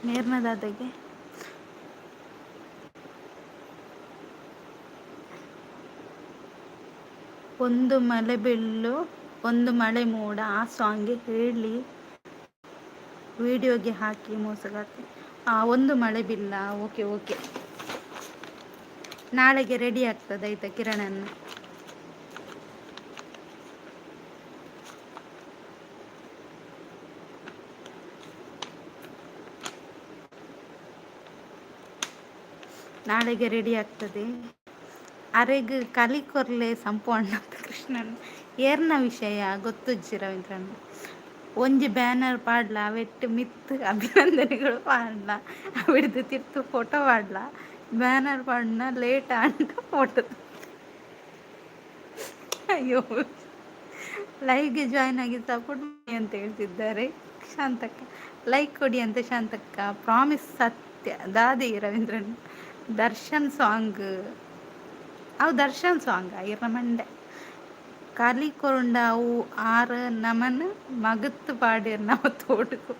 ನೇರ್ನದಾದಗೆ ಒಂದು ಮಳೆ ಬೆಳ್ಳು ಒಂದು ಮಳೆ ಮೋಡ ಆ ಸಾಂಗ್ಗೆ ಹೇಳಿ ವಿಡಿಯೋಗೆ ಹಾಕಿ ಮೋಸಗಾತಿ ಒಂದು ಮಳೆ ಬಿಲ್ಲ ಓಕೆ ಓಕೆ ನಾಳೆಗೆ ರೆಡಿ ಆಗ್ತದೆ ಆಯ್ತಾ ಕಿರಣನ್ನ ನಾಳೆಗೆ ರೆಡಿ ಆಗ್ತದೆ ಅರೆಗ್ ಕಲಿಕೊರ್ಲೆ ಸಂಪೂರ್ಣ ಕೃಷ್ಣನ್ ಏರ್ನ ವಿಷಯ ಗೊತ್ತುಜ್ಜಿ ರವೀಂದ್ರಣ್ಣ ಒಂಜಿ ಬ್ಯಾನರ್ ಪಾಡ್ಲ ಅವೆಟ್ಟು ಮಿತ್ತು ಅಭಿನಂದನೆಗಳು ಪಾಡ್ಲ ಅವಿಡ್ದು ತಿರ್ತು ಫೋಟೋ ಪಾಡ್ಲ ಬ್ಯಾನರ್ ಪಾಡ್ನ ಲೇಟ್ ಅಂಟ ಫೋಟೋ ಅಯ್ಯೋ ಲೈವ್ಗೆ ಜಾಯ್ನ್ ಆಗಿ ಸಪೋರ್ಟ್ ಮಾಡಿ ಅಂತ ಹೇಳ್ತಿದ್ದಾರೆ ಶಾಂತಕ್ಕ ಲೈಕ್ ಕೊಡಿ ಅಂತ ಶಾಂತಕ್ಕ ಪ್ರಾಮಿಸ್ ಸತ್ಯ ದಾದಿ ರವೀಂದ್ರನ್ ದರ್ಶನ್ ಸಾಂಗ್ ಅವು ದರ್ಶನ್ ಸಾಂಗ್ ಇರ ಮಂಡೆ ಕಲಿಕೊಂಡ ಅವು ಆರ ನಮನ್ ಮಗತ್ತು ಪಾಡಿರ್ ನಾವು ತೋಟಕು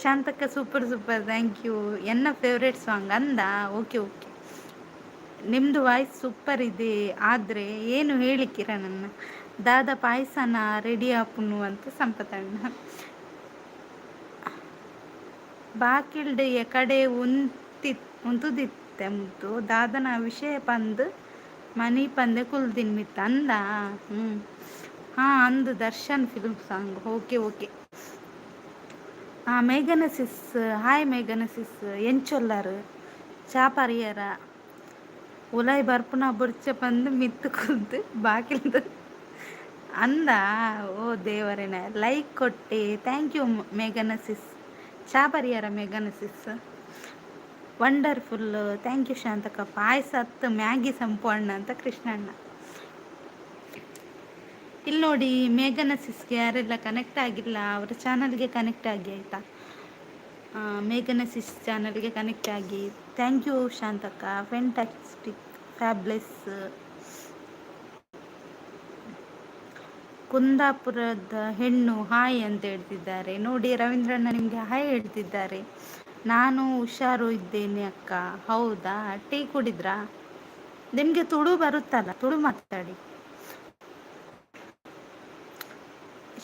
ಶಾಂತಕ್ಕ ಸೂಪರ್ ಥ್ಯಾಂಕ್ ಯು ಎನ್ನ ಫೇವ್ರೇಟ್ ಸಾಂಗ್ ಅಂದ ಓಕೆ ಓಕೆ ನಿಮ್ಮದು ವಾಯ್ಸ್ ಸೂಪರ್ ಇದೆ ಆದರೆ ಏನು ಹೇಳಿ ಕಿರಣನ್ನ ದಾದ ಪಾಯಸನ ರೆಡಿ ಆಪುನು ಅಂತ ಸಂಪತಣ್ಣ ಬಾಕಿಲ್ಡೆಯ ಕಡೆ ಉಂತುದಿತ್ತೆ ಮುದ್ದು ದಾದನ ವಿಷಯ ಪಂದು ಮನಿ ಪಂದೆ ಕುಲ್ದಿನ್ಮಿತ್ತ ಅಂದ ಅಂದು Darshan film song okay okay Meghana sis hi Meghana sis ಎಂಚೊಲ್ಲರು ಚಾಪರಿಯರ ಉಲಾಯ್ ಬರ್ಪುನ ಬುಡ್ಚ ಪಂದು ಮಿತ್ತು ಕುಲ್ದು ಬಾಕಿಲ್ದು ಅಂದ ಓ ದೇವರೇನ ಲೈಕ್ ಕೊಟ್ಟೆ ಥ್ಯಾಂಕ್ ಯು ಮೇಘನಸಿಸ್ ಚಾಪರಿಯರ ಮೇಘನಸಿಸ್ ವಂಡರ್ಫುಲ್ ಥ್ಯಾಂಕ್ ಯು ಶಾಂತಕ್ಕ ಪಾಯಸ ಹತ್ತು ಮ್ಯಾಗಿ ಸಂಪೂರ್ಣ ಅಂತ ಕೃಷ್ಣಣ್ಣ ಇಲ್ಲಿ ನೋಡಿ ಮೇಘನಸಿಸ್ಗೆ ಯಾರೆಲ್ಲ ಕನೆಕ್ಟ್ ಆಗಿಲ್ಲ ಅವರ ಚಾನಲ್ಗೆ ಕನೆಕ್ಟ್ ಆಗಿ ಆಯಿತಾ ಮೇಘನಸಿಸ್ ಚಾನಲ್ಗೆ ಕನೆಕ್ಟ್ ಆಗಿ thank you Shantakka fantastic fabulous ಕುಂದಾಪುರದ ಹೆಣ್ಣು ಹಾಯ್ ಅಂತ ಹೇಳ್ತಿದ್ದಾರೆ ನೋಡಿ ರವೀಂದ್ರಣ್ಣ ನಿಮಗೆ ಹಾಯ್ ಹೇಳ್ತಿದ್ದಾರೆ ನಾನು ಹುಷಾರು ಇದ್ದೇನೆ ಅಕ್ಕ ಹೌದಾ ಟೀ ಕುಡಿದ್ರಾ ನಿಮಗೆ ತುಳು ಬರುತ್ತಲ್ಲ ತುಳು ಮಾತಾಡಿ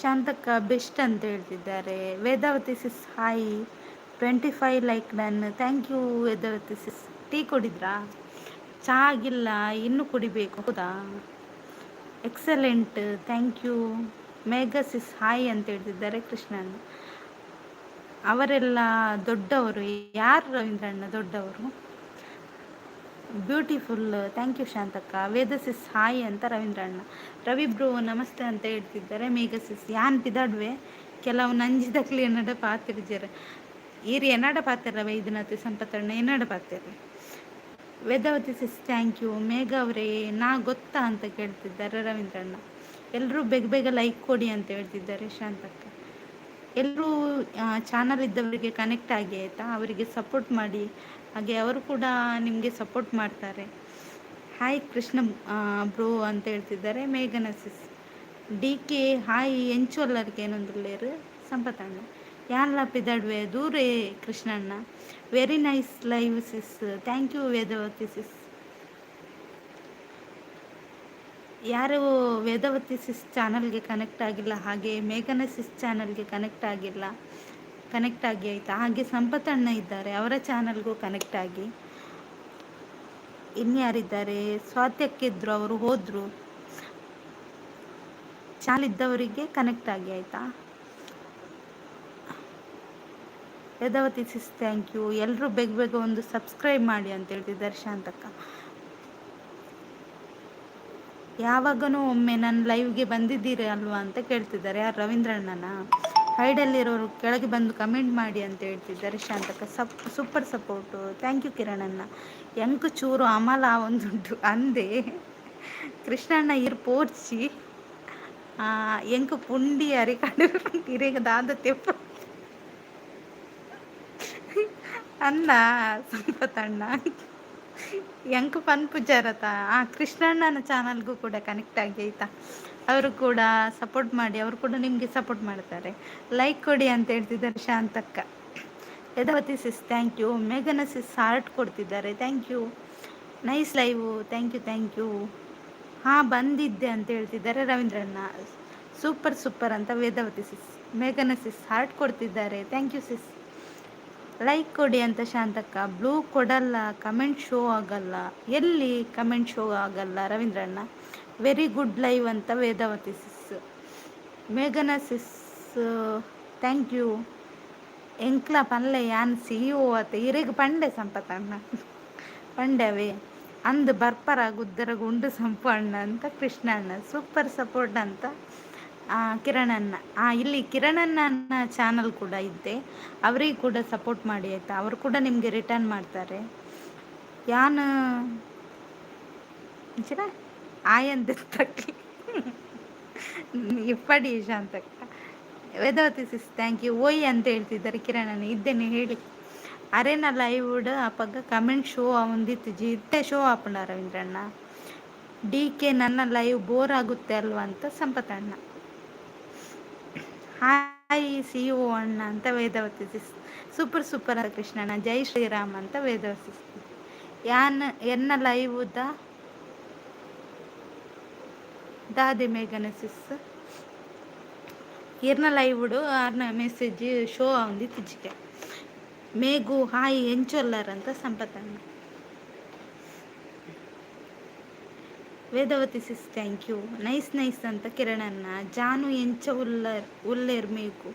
ಶಾಂತಕ್ಕ ಬೆಸ್ಟ್ ಅಂತ ಹೇಳ್ತಿದ್ದಾರೆ Vedavathi sis hi 25 like done thank you Vedavathi sis tea ಕುಡಿದ್ರಾ ಚಾ ಆಗಿಲ್ಲ ಇನ್ನೂ ಕುಡಿಬೇಕು ಹೌದಾ excellent thank you Megha sis hi ಅಂತ ಹೇಳ್ತಿದ್ದಾರೆ ಕೃಷ್ಣಣ್ಣ ಅವರೆಲ್ಲ ದೊಡ್ಡವರು ಯಾರು ರವೀಂದ್ರಣ್ಣ ದೊಡ್ಡವರು ಬ್ಯೂಟಿಫುಲ್ ಥ್ಯಾಂಕ್ ಯು ಶಾಂತಕ್ಕ ವೇದಸಿಸ್ ಹಾಯ್ ಅಂತ ರವೀಂದ್ರಣ್ಣ ರವಿ ಬ್ರೋ ನಮಸ್ತೆ ಅಂತ ಹೇಳ್ತಿದ್ದಾರೆ ಮೇಘಸಿಸ್ ಯಾನ್ ಪಿದಾಡ್ವೆ ಕೆಲವು ನಂಜಿದಕ್ಲಿ ಎನ್ನಡ ಪಾತಿರ್ಜರ ಈರಿ ಎನ್ನಡ ಪಾತಿರ ವೈದ್ಯನಾಥ್ ಸಂಪತ್ತಣ್ಣ ಎನ್ನಡ ಪಾತಿರ Vedavathi sis thank you Megha ಅವರೇ ನಾ ಗೊತ್ತಾ ಅಂತ ಕೇಳ್ತಿದ್ದಾರೆ ರವೀಂದ್ರಣ್ಣ ಎಲ್ಲರೂ ಬೇಗ ಬೇಗ ಲೈಕ್ ಕೊಡಿ ಅಂತ ಹೇಳ್ತಿದ್ದಾರೆ ಶಾಂತಕ್ಕ. ಎಲ್ಲರೂ ಚಾನಲ್ ಇದ್ದವರಿಗೆ ಕನೆಕ್ಟ್ ಆಗಿ ಆಯಿತಾ, ಅವರಿಗೆ ಸಪೋರ್ಟ್ ಮಾಡಿ, ಹಾಗೆ ಅವರು ಕೂಡ ನಿಮಗೆ ಸಪೋರ್ಟ್ ಮಾಡ್ತಾರೆ. ಹಾಯ್ ಕೃಷ್ಣ ಬ್ರೋ ಅಂತ ಹೇಳ್ತಿದ್ದಾರೆ ಮೇಘನ ಸಿಸ್. ಡಿ ಕೆ ಹಾಯ್ ಎಂಚೊಲ್ಲರಿಗೆ ಏನೊಂದುಲ್ಲೇರು ಸಂಪತ್ತಣ್ಣ ಯಾನ್ ಲಾಪಿದಾಡುವೆ ದೂರೇ ಕೃಷ್ಣಣ್ಣ. Very nice live sis, thank you Vedavathi sis. ಯಾರು ವೇದವತಿ ಸಿಸ್ ಚಾನಲ್ಗೆ ಕನೆಕ್ಟ್ ಆಗಿಲ್ಲ, ಹಾಗೆ ಮೇಘನ ಸಿಸ್ ಚಾನಲ್ಗೆ ಕನೆಕ್ಟ್ ಆಗಿಲ್ಲ, ಕನೆಕ್ಟ್ ಆಗಿ ಆಯಿತಾ. ಹಾಗೆ ಸಂಪತ್ತಣ್ಣ ಇದ್ದಾರೆ, ಅವರ ಚಾನಲ್ಗೂ ಕನೆಕ್ಟ್ ಆಗಿ. ಇನ್ಯಾರಿದ್ದಾರೆ, ಸ್ವಾತ್ಯಕ್ಕಿದ್ರು ಅವರು ಹೋದರು. ಚಾನಲ್ ಇದ್ದವರಿಗೆ ಕನೆಕ್ಟ್ ಆಗಿ ಆಯಿತಾ. Vedavathi sis thank you. ಎಲ್ಲರೂ ಬೇಗ ಬೇಗ ಒಂದು ಸಬ್ಸ್ಕ್ರೈಬ್ ಮಾಡಿ ಅಂತ ಹೇಳ್ತಿದ್ದಾರೆ ಶಾಂತಕ್ಕ. ಯಾವಾಗನೂ ಒಮ್ಮೆ ನನ್ನ ಲೈವ್ಗೆ ಬಂದಿದ್ದೀರಿ ಅಲ್ವಾ ಅಂತ ಕೇಳ್ತಿದ್ದಾರೆ. ಯಾರು ರವೀಂದ್ರಣ್ಣನ. ಹೈಡಲ್ಲಿರೋರು ಕೆಳಗೆ ಬಂದು ಕಮೆಂಟ್ ಮಾಡಿ ಅಂತ ಹೇಳ್ತಿದ್ದಾರೆ ಶಾಂತಕ್ಕ. ಸೂಪರ್ ಸಪೋರ್ಟು, ಥ್ಯಾಂಕ್ ಯು ಕಿರಣಣ್ಣ. ಎಂಕು ಚೂರು ಅಮಲ ಒಂದುಂಟು ಅಂದೆ ಕೃಷ್ಣಣ್ಣ ಇರು ಪೋರ್ಚಿ ಎಂಕು ಪುಂಡಿ ಅರಿಕಂಡು ಇರೇಗ ದಾದ ತೆಪ್ಪ ಅನ್ನ ಸಂಪತ್ತಣ್ಣ ಎಂಕು ಪನ್ ಪೂಜಾರತ ಕೃಷ್ಣಣ್ಣನ ಚಾನಲ್ಗೂ ಕೂಡ ಕನೆಕ್ಟ್ ಆಗಿ ಆಯಿತಾ. ಅವರು ಕೂಡ ಸಪೋರ್ಟ್ ಮಾಡಿ, ಅವರು ಕೂಡ ನಿಮಗೆ ಸಪೋರ್ಟ್ ಮಾಡ್ತಾರೆ. ಲೈಕ್ ಕೊಡಿ ಅಂತ ಹೇಳ್ತಿದ್ದಾರೆ ಶಾಂತಕ್ಕ. Vedavathi sis thank you. ಮೇಘನ ಸಿಸ್ ಹಾರ್ಟ್ ಕೊಡ್ತಿದ್ದಾರೆ, thank you. Nice live, thank you thank you. ಹಾಂ ಬಂದಿದ್ದೆ ಅಂತ ಹೇಳ್ತಿದ್ದಾರೆ ರವೀಂದ್ರಣ್ಣ. ಸೂಪರ್ ಸೂಪರ್ ಅಂತ ವೇದವತಿ ಸಿಸ್. ಮೇಘನ ಸಿಸ್ ಹಾರ್ಟ್ ಕೊಡ್ತಿದ್ದಾರೆ, ಥ್ಯಾಂಕ್ ಯು ಸಿಸ್. ಲೈಕ್ ಕೊಡಿ ಅಂತ ಶಾಂತಕ್ಕ. ಬ್ಲೂ ಕೊಡಲ್ಲ, ಕಮೆಂಟ್ ಶೋ ಆಗಲ್ಲ. ಎಲ್ಲಿ ಕಮೆಂಟ್ ಶೋ ಆಗಲ್ಲ ರವೀಂದ್ರಣ್ಣ. ವೆರಿ ಗುಡ್ ಲೈವ್ ಅಂತ ವೇದವತಿ ಸಿಸ್. ಮೇಘನ ಸಿಸ್ ಥ್ಯಾಂಕ್ ಯು. ಎಂಕ್ಲ ಪಲ್ಲೆ ಯಾನ್ ಸಿಹಿಯೋ ಆತ ಇರೆಗ್ ಪಂಡೆ ಸಂಪತ್ತಣ್ಣ ಪಂಡೆವೇ ಅಂದು ಬರ್ಪರ ಗುದ್ದರ ಗುಂಡು ಸಂಪಣ್ಣ ಅಂತ ಕೃಷ್ಣಣ್ಣ. ಸೂಪರ್ ಸಪೋರ್ಟ್ ಅಂತ ಕಿರಣಣ್ಣ. ಇಲ್ಲಿ ಕಿರಣಣ್ಣನ ಚಾನಲ್ ಕೂಡ ಇದ್ದೆ, ಅವರಿಗೆ ಕೂಡ ಸಪೋರ್ಟ್ ಮಾಡಿ ಆಯಿತಾ. ಅವರು ಕೂಡ ನಿಮಗೆ ರಿಟರ್ನ್ ಮಾಡ್ತಾರೆ. ಯಾನು ಆಯಂದ ತಕ್ಕಿ ಇಪ್ಪಡಿ ಶಾಂತಕ್ಕ. Vedavathi sis thank you. ಓಯ್ ಅಂತ ಹೇಳ್ತಿದ್ದಾರೆ ಕಿರಣಣ್ಣ. ಇದ್ದೇನೆ ಹೇಳಿ. ಅರೇನ ಲೈವ್ ಅಪ್ಪಾಗ ಕಮೆಂಟ್ ಶೋ ಒಂದಿತ್ತು ಇತ್ತೆ ಶೋ ಆಪಣ ರವೀಂದ್ರಣ್ಣ. ಡಿ ಕೆ ನನ್ನ ಲೈವ್ ಬೋರ್ ಆಗುತ್ತೆ ಅಲ್ವಾ ಅಂತ ಸಂಪತ್ತಣ್ಣ. ಹಾಯ್ ಸಿ ಓ ಅಣ್ಣ ಅಂತ ವೇದವತಿ ಸಿಸ್. ಸೂಪರ್ ಸೂಪರ್ ಅಂತ ಕೃಷ್ಣಣ್ಣ. ಜೈ ಶ್ರೀರಾಮ್ ಅಂತ ವೇದವತಿ ಸಿಸ್. ಎನ್ನ ಲೈವ್ ದಾದೆ ಮೇಘನ ಸಿಸ್ ಇರ್ನ ಲೈವ್ ಆರ್ನ ಮೆಸೇಜ್ ಶೋ ఉంది ತಿಜ್ಜಿಗೆ. ಮೇಘು ಹಾಯ್ ಎಂಚೊಲ್ಲರ್ ಅಂತ ಸಂಪತ್ತಣ್ಣ. Vedavathi sis thank you. Nice nice ಅಂತ ಕಿರಣಣ್ಣ. ಜಾನು ಎಂಚ ಉಲ್ಲೇರ್ ಮೇಘು.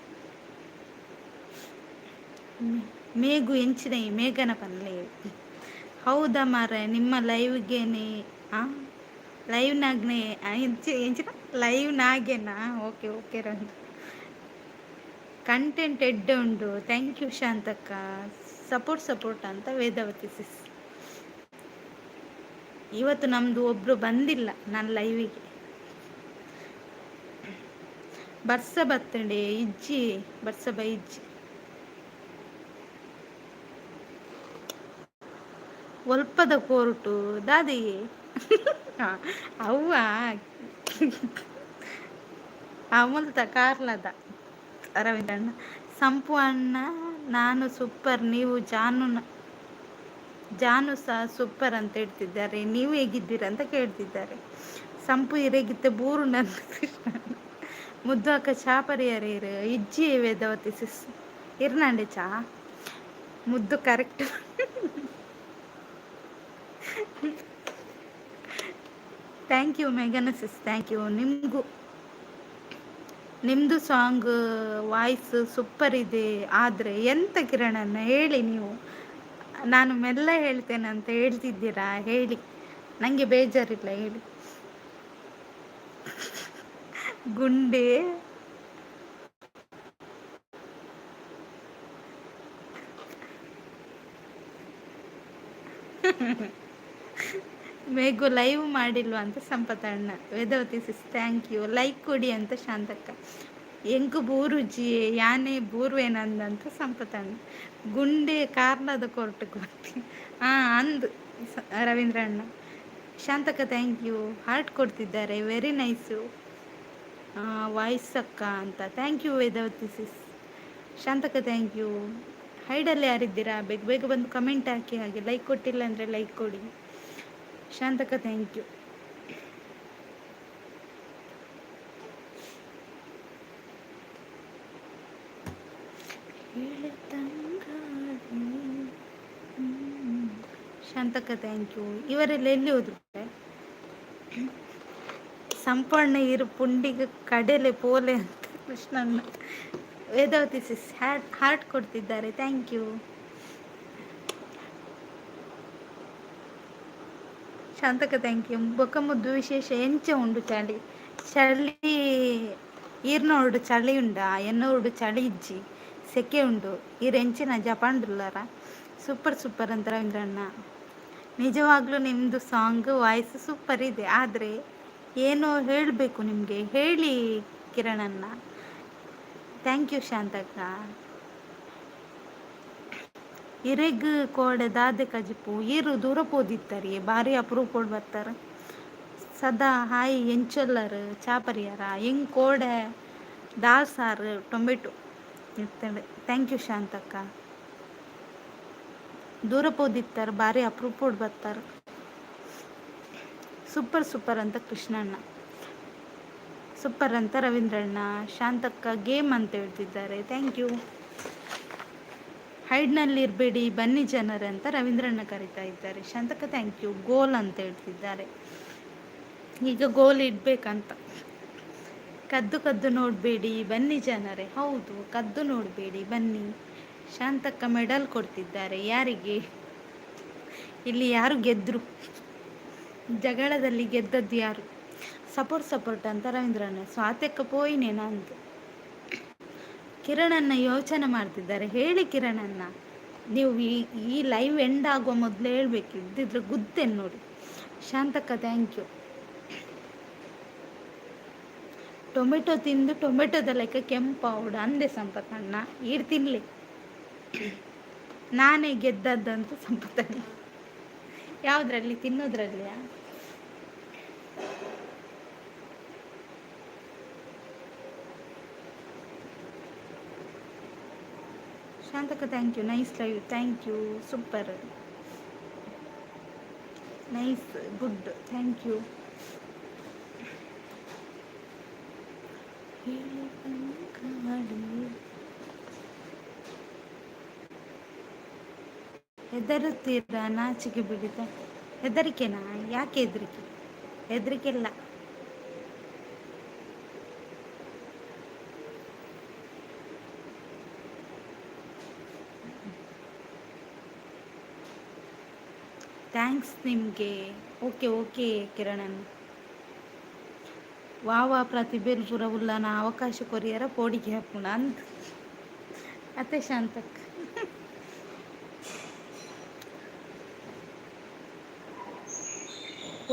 ಮೇಘು ಎಂಚಿನ ಮೇಘನ ಪಲ್ಲೆ. ಹೌದಾ ಮಾರ ನಿಮ್ಮ ಲೈವ್ಗೇನೆ ಲೈವ್ನಾಗ್ನೇ ಎಂಚಿನ ಲೈವ್ನಾಗೇನಾ. ಓಕೆ ಓಕೆ ರಂದು ಕಂಟೆಂಟ್ ಎಡ್ಡೆ ಉಂಡು. Thank you Shantakka. ಸಪೋರ್ಟ್ ಅಂತ ವೇದವತಿ ಸಿಸ್. ಇವತ್ತು ನಮ್ಮದು ಒಬ್ಬರು ಬಂದಿಲ್ಲ ನನ್ನ ಲೈವಿಗೆ. ಬರ್ಸ ಬತ್ತಂಡೆ ಇಜ್ಜಿ ಬರ್ಸ ಬೈ ಇಜ್ಜಿ ಒಲ್ಪದ ಕೋರ್ಟು ದಾದಿ ಅವ್ವ ಅಮುಲ್ತ ಕಾರ್ಲದ ರವೀಂದ್ರಣ್ಣ. ಸಂಪು ಅಣ್ಣ ನಾನು ಸೂಪರ್, ನೀವು ಜಾನು ಸಹ ಸೂಪರ್ ಅಂತ ಹೇಳ್ತಿದ್ದಾರೆ. ನೀವು ಹೇಗಿದ್ದೀರ ಅಂತ ಕೇಳ್ತಿದ್ದಾರೆ. ಸಂಪು ಇರೇಗಿತ್ತೆ ಬೂರು ನನ್ನ ಕೃಷ್ಣ. ಮುದ್ದು ಅಕ್ಕ ಚಾ ಪರಿಯರೇರು ಇಜ್ಜಿ ವೇದವತಿ ಸಿಸ್ ಇರ್ನಂಡೆ ಚಾ ಮುದ್ದು ಕರೆಕ್ಟ್. ಥ್ಯಾಂಕ್ ಯು ಮೇಘನ ಸಿಸ್ ಥ್ಯಾಂಕ್ ಯು. ನಿಮ್ಮದು ಸಾಂಗ್ ವಾಯ್ಸ್ ಸೂಪರ್ ಇದೆ. ಆದರೆ ಎಂತ ಕಿರಣನ್ನ ಹೇಳಿ ನೀವು, ನಾನು ಮೆಲ್ಲ ಹೇಳ್ತೇನೆ ಅಂತ ಹೇಳ್ತಿದ್ದೀರಾ ಹೇಳಿ, ನನಗೆ ಬೇಜಾರಿಲ್ಲ ಹೇಳಿ. ಗುಂಡೆ ಮೇಘು ಲೈವ್ ಮಾಡಿಲ್ವಾ ಅಂತ ಸಂಪತಣ್ಣ. Vedavathi sis thank you. Like ಕೊಡಿ ಅಂತ ಶಾಂತಕ್ಕ. ಎಂಕು ಬೂರುಜಿ ಯಾನೆ ಬೂರ್ವೇನಂದಂತ ಸಂಪತಣ್ಣ. ಗುಂಡೆ ಕಾರ್ನದ ಕೋರ್ಟ್ಗೆ ಬರ್ತೀನಿ. ಅಂದು ರವೀಂದ್ರ ಅಣ್ಣ. ಶಾಂತಕ್ಕ ಥ್ಯಾಂಕ್ ಯು. ಹಾರ್ಟ್ ಕೊಡ್ತಿದ್ದಾರೆ, ವೆರಿ ನೈಸು. ವಾಯ್ಸ್ ಅಕ್ಕ ಅಂತ ಥ್ಯಾಂಕ್ ಯು ವೇದವತಿ ಸಿಸ್. ಶಾಂತಕ್ಕ ಥ್ಯಾಂಕ್ ಯು. ಹೈಡಲ್ಲಿ ಯಾರಿದ್ದೀರಾ ಬೇಗ ಬೇಗ ಬಂದು ಕಮೆಂಟ್ ಹಾಕಿ, ಹಾಗೆ ಲೈಕ್ ಕೊಟ್ಟಿಲ್ಲ ಅಂದರೆ ಲೈಕ್ ಕೊಡಿ. ಶಾಂತಕ್ಕ ಥ್ಯಾಂಕ್ ಯು. ಶಾಂತಕ್ಕ ಥ್ಯಾಂಕ್ ಯು. ಇವರೆಲ್ಲ ಎಲ್ಲಿ ಹೋದ್ರು? ಸಂಪಣ್ಣ ಇರು ಪುಂಡಿಗ ಕಡೆಲೆ ಪೋಲೆ ಅಂತ ಕೃಷ್ಣಣ್ಣ. ವೇದಾವತಿ ಸಿಸ್ ಹಾರ್ಟ್ ಕೊಡ್ತಿದ್ದಾರೆ, ಥ್ಯಾಂಕ್ ಯು. ಶಾಂತಕ ಥ್ಯಾಂಕ್ ಯು. ಬೊಕ್ಕ ಮುದ್ದು ವಿಶೇಷ ಎಂಚ ಉಂಡು ಚಳಿ ಚಳಿ ಈರ್ನೋಡು ಚಳಿ ಉಂಡ ಎನ್ನೋಡು ಚಳಿ ಇಜ್ಜಿ ಸೆಕೆ ಉಂಡು ಈರೆಂಚಿನ ಜಪಾಂಡುಲ್ಲಾರ. ಸೂಪರ್ ಸೂಪರ್ ಅಂತ ರವೀಂದ್ರಣ್ಣ. ನಿಜವಾಗ್ಲೂ ನಿಮ್ಮದು ಸಾಂಗ್ ವಾಯ್ಸ್ ಸೂಪರ್ ಇದೆ, ಆದರೆ ಏನೋ ಹೇಳಬೇಕು ನಿಮಗೆ, ಹೇಳಿ ಕಿರಣಣ್ಣ. Thank you Shantakka. ಇರೆಗ್ ಕೋಡೆ ದಾದೆ ಕಜಿಪು ಈರು ದೂರ ಪೋದಿತ್ತಾರೆ, ಭಾರಿ ಅಪರೂಪ ಬರ್ತಾರೆ ಸದಾ. ಹಾಯ್ ಎಂಚೊಲ್ಲರು ಚಾಪರಿಯಾರ ಹೆಂಗ್ ಕೋಡೆ ದಾಲ್ ಸಾರು ಟೊಮೆಟೊ ಇರ್ತೇವೆ. ಥ್ಯಾಂಕ್ ಯು ಶಾಂತಕ್ಕ. ದೂರ ಪೋದಿತ್ತಾರೆ, ಭಾರಿ ಅಪರೂಪ ಬರ್ತಾರೆ. ಸೂಪರ್ ಸೂಪರ್ ಅಂತ ಕೃಷ್ಣಣ್ಣ. ಸೂಪರ್ ಅಂತ ರವೀಂದ್ರಣ್ಣ. ಶಾಂತಕ್ಕ ಗೇಮ್ ಅಂತ ಹೇಳ್ತಿದ್ದಾರೆ, ಥ್ಯಾಂಕ್ ಯು. ಹೈಡ್ನಲ್ಲಿ ಇರಬೇಡಿ ಬನ್ನಿ ಜನರೇ ಅಂತ ರವೀಂದ್ರಣ್ಣ ಕರಿತಾ ಇದ್ದಾರೆ. Shantakka thank you. ಗೋಲ್ ಅಂತ ಹೇಳ್ತಿದ್ದಾರೆ, ಈಗ ಗೋಲ್ ಇಡ್ಬೇಕಂತ. ಕದ್ದು ಕದ್ದು ನೋಡಬೇಡಿ ಬನ್ನಿ ಜನರೇ. ಹೌದು, ಕದ್ದು ನೋಡಬೇಡಿ ಬನ್ನಿ. ಶಾಂತಕ್ಕ ಮೆಡಲ್ ಕೊಡ್ತಿದ್ದಾರೆ, ಯಾರಿಗೆ? ಇಲ್ಲಿ ಯಾರು ಗೆದ್ರು? ಜಗಳದಲ್ಲಿ ಗೆದ್ದದ್ದು ಯಾರು? ಸಪೋರ್ಟ್ ಅಂತ ರವೀಂದ್ರಣ್ಣ. ಸ್ವಾತಕ್ಕ ಪೋಯಿನೇನ ಅಂತ ಕಿರಣಣ್ಣ ಯೋಚನೆ ಮಾಡ್ತಿದ್ದಾರೆ. ಹೇಳಿ ಕಿರಣಣ್ಣ, ನೀವು ಈ ಲೈವ್ ಎಂಡ್ ಆಗುವ ಮೊದಲು ಹೇಳ್ಬೇಕು, ಇದ್ದಿದ್ರೆ ಗುದ್ದೇನು ನೋಡಿ. Shantakka thank you. ಟೊಮೆಟೊ ತಿಂದು ಟೊಮೆಟೊದ ಲೆಕ್ಕ ಕೆಂಪೌಡ ಅಂದೆ ಸಂಪತ್ತಣ್ಣ. ಈಡ್ ತಿನ್ಲಿ, ನಾನೇ ಗೆದ್ದದ್ದಂತ ಸಂಪತ್ತಣ್ಣ. ಯಾವುದ್ರಲ್ಲಿ? ತಿನ್ನೋದ್ರಲ್ಲಿಯಾ? ಶಾಂತಕ thank you. Nice live, thank you. Super, nice, good, thank you. ಹೆದರುತ್ತೀರಾ? ನಾಚಿಕೆ ಬಿಡಿದ ಹೆದರಿಕೆನಾ? ಯಾಕೆ ಹೆದರಿಕೆ? ಹೆದರಿಕೆ ಇಲ್ಲ. ಥ್ಯಾಂಕ್ಸ್ ನಿಮಗೆ. ಓಕೆ ಕಿರಣನ್. ವಾವ ಪ್ರತಿಭೆಲ್ ಪುರ ಉಲ್ಲನ ಅವಕಾಶ ಕೊರಿಯರ ಪೋಡಿಗೆ ಹಾಕೋಣ ಅಂತ ಅತ್ತೆ ಶಾಂತಕ್.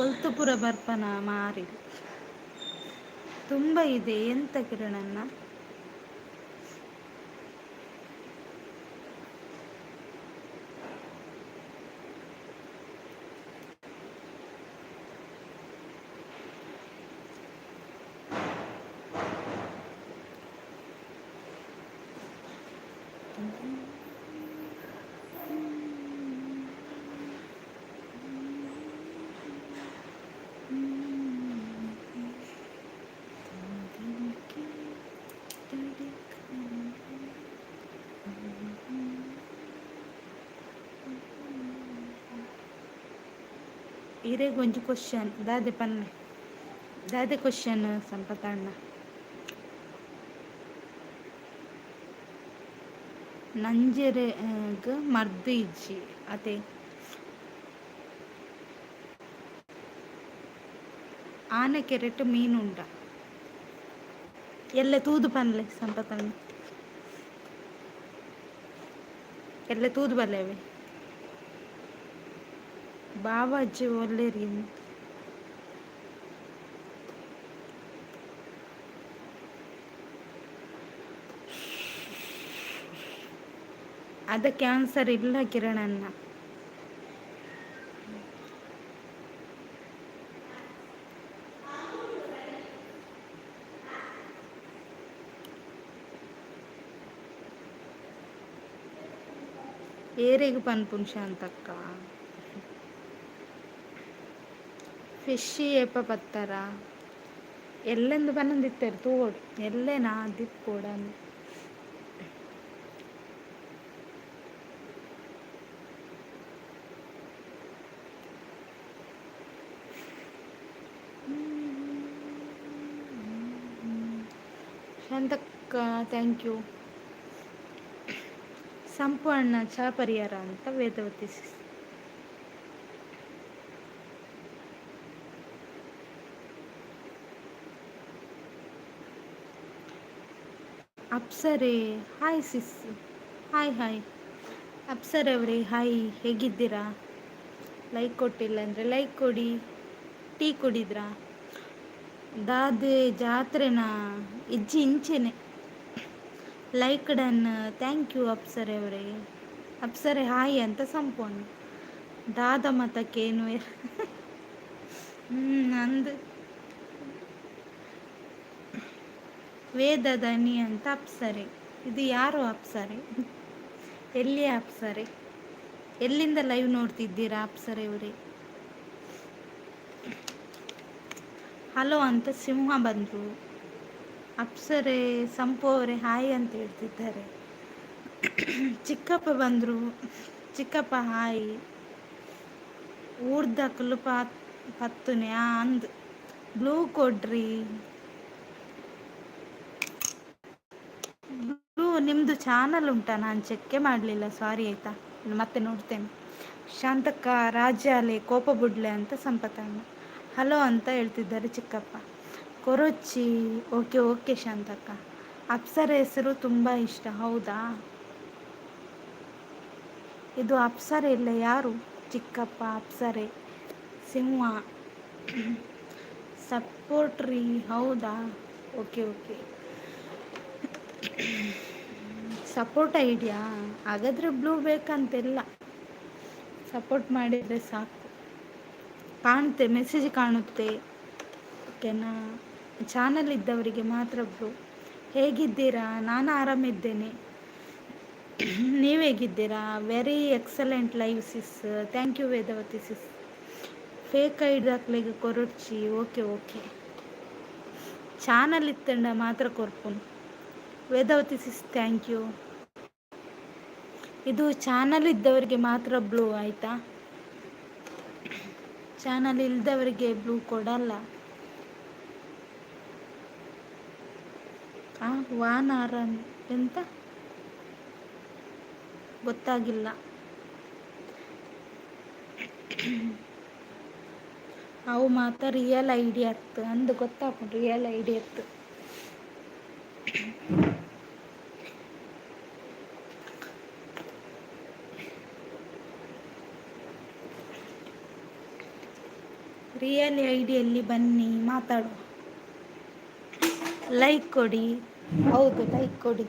ಒಲ್ತುಪುರ ಬರ್ಪನ ಮಾರಿ ತುಂಬ ಇದೆ ಎಂತ ಕಿರಣನ್ನ. ಇರೇಗೊಂಜಿ ಕ್ವಶನ್ ದಾದೆ ಪನ್ನೆ ದಾದೆ ಕ್ವಶನ್ ಸಂಪತಣ್ಣ. ನಂಜೆರೆಗ್ ಮರ್ದು ಇಜ್ಜಿ ಅತೆ ಆನೆ ಕೆರೆಟ್ ಮೀನುಂಡ ಎಲ್ಲ ತೂದು ಪನ್ಲೆ ಸಂಪತಣ್ಣ. ಎಲ್ಲ ತೂದು ಬಲ್ಲೆವೆ ಬಾಬಾಜಿ ಒಳ್ಳೆರಿ. ಅದ ಕ್ಯಾನ್ಸರ್ ಇಲ್ಲ ಕಿರಣನ್ನ. ಏರೆಗ್ ಪನ್ಪುನ್ ಶಾಂತಕ್ಕ. ಫಿಶಿ ಏಪ ಪತ್ತಾರ ಎಲ್ಲೆಂದು ಬನ್ನಂದಿತ್ತೇರು ತೂವೋಡು ಎಲ್ಲೇನಾ ದಿಪ್ಪೋಡನ್ನು. ಶಾಂತಕ್ಕ ಥ್ಯಾಂಕ್ ಯು. ಸಂಪು ಅಣ್ಣ ಚಾ ಪರಿಹಾರ ಅಂತ ವೇದವತಿ. ಅಪ್ಸರೆ ಹಾಯ್ ಸಿಸ್. ಹಾಯ್ ಹಾಯ್ ಅಪ್ಸರೆ ಅವರೇ ಹಾಯ್, ಹೇಗಿದ್ದೀರಾ? ಲೈಕ್ ಕೊಟ್ಟಿಲ್ಲ ಅಂದರೆ ಲೈಕ್ ಕೊಡಿ. ಟೀ ಕುಡಿದ್ರಾ? ದಾದೆ ಜಾತ್ರೆನಾ ಇಜ್ಜಿ ಇಂಚೆನೆ ಲೈಕ್ ಡನ್. ಥ್ಯಾಂಕ್ ಯು ಅಪ್ಸರೆ ಅವರೇ. ಅಪ್ಸರೆ ಹಾಯ್ ಅಂತ ಸಂಪೂರ್ಣ ದಾದ ಮತಕ್ಕೇನು ನಂದು ವೇದದನಿ ಅಂತ ಅಪ್ಸರೆ. ಇದು ಯಾರು ಅಪ್ಸರೆ? ಎಲ್ಲಿ ಅಪ್ಸರೆ? ಎಲ್ಲಿಂದ ಲೈವ್ ನೋಡ್ತಿದ್ದೀರಾ ಅಪ್ಸರೆ ಅವರೇ? ಹಲೋ ಅಂತ ಸಿಂಹ ಬಂದರು. ಅಪ್ಸರೆ ಸಂಪು ಅವರೇ ಹಾಯ್ ಅಂತ ಹೇಳ್ತಿದ್ದಾರೆ. ಚಿಕ್ಕಪ್ಪ ಬಂದರು. ಚಿಕ್ಕಪ್ಪ ಹಾಯ್. ಊರ್ದಕ್ಕಲು ಪತ್ತುನೆ ಅಂದ್ ಬ್ಲೂ ಕೊಡ್ರಿ. ಬ್ಲೂ ನಿಮ್ಮದು ಚಾನಲ್ ಉಂಟಾ? ನಾನು ಚೆಕ್ಕೆ ಮಾಡಲಿಲ್ಲ, ಸಾರಿ ಆಯಿತಾ, ಮತ್ತೆ ನೋಡ್ತೇನೆ. ಶಾಂತಕ್ಕ ರಾಜ್ಯಾಲೆ ಕೋಪ ಬುಡ್ಲೆ ಅಂತ ಸಂಪತ್ತಣ್ಣ ಹಲೋ ಅಂತ ಹೇಳ್ತಿದ್ದಾರೆ. ಚಿಕ್ಕಪ್ಪ ಕೊರೊಚ್ಚಿ ಓಕೆ ಓಕೆ ಶಾಂತಕ್ಕ. ಅಪ್ಸರೆ ಹೆಸರು ತುಂಬ ಇಷ್ಟ. ಹೌದಾ? ಇದು ಅಪ್ಸರೆ ಇಲ್ಲ ಯಾರು? ಚಿಕ್ಕಪ್ಪ ಅಪ್ಸರೆ ಸಿಂಹ ಸಪೋರ್ಟ್ರಿ. ಹೌದಾ? Okay okay. ಸಪೋರ್ಟ್ ಐಡಿಯಾ ಹಾಗಾದರೆ ಬ್ಲೂ ಬೇಕಂತೆಲ್ಲ, ಸಪೋರ್ಟ್ ಮಾಡಿದರೆ ಸಾಕು. ಕಾಣುತ್ತೆ, ಮೆಸೇಜ್ ಕಾಣುತ್ತೆ, ಓಕೆನಾ? ಚಾನಲ್ ಇದ್ದವರಿಗೆ ಮಾತ್ರ ಬ್ಲೂ. ಹೇಗಿದ್ದೀರಾ? ನಾನು ಆರಾಮಿದ್ದೇನೆ, ನೀವು ಹೇಗಿದ್ದೀರಾ? Very excellent live sis. Thank you Vedavathi sis. Fake ID ಹಾಕ್ಲಿಗೆ ಕೊರೊಚ್ಚಿ. Okay okay. ಚಾನಲ್ ಇತ್ತಂಡ ಮಾತ್ರ ಕೊರ್ಪುನು ವೇದವತಿ ಸಿಸ್. Thank you. ಇದು ಚಾನಲ್ ಇದ್ದವರಿಗೆ ಮಾತ್ರ ಬ್ಲೂ ಆಯಿತಾ? ಚಾನಲ್ ಇಲ್ದವರಿಗೆ ಬ್ಲೂ ಕೊಡಲ್ಲ. ವಾನರ ಎಂತ ಗೊತ್ತಾಗಿಲ್ಲ. ಅವು ಮಾತ್ರ ರಿಯಲ್ ಐಡಿ ಅತ್ತು ಅಂದು ಗೊತ್ತಾಗ್ಬಿಟ್ಟು ರಿಯಲ್ ಐಡಿ ಅತ್ತು. ರಿಯಲ್ ಐಡಿಯಲ್ಲಿ ಬನ್ನಿ ಮಾತಾಡುವ. ಲೈಕ್ ಕೊಡಿ. ಹೌದು ಲೈಕ್ ಕೊಡಿ.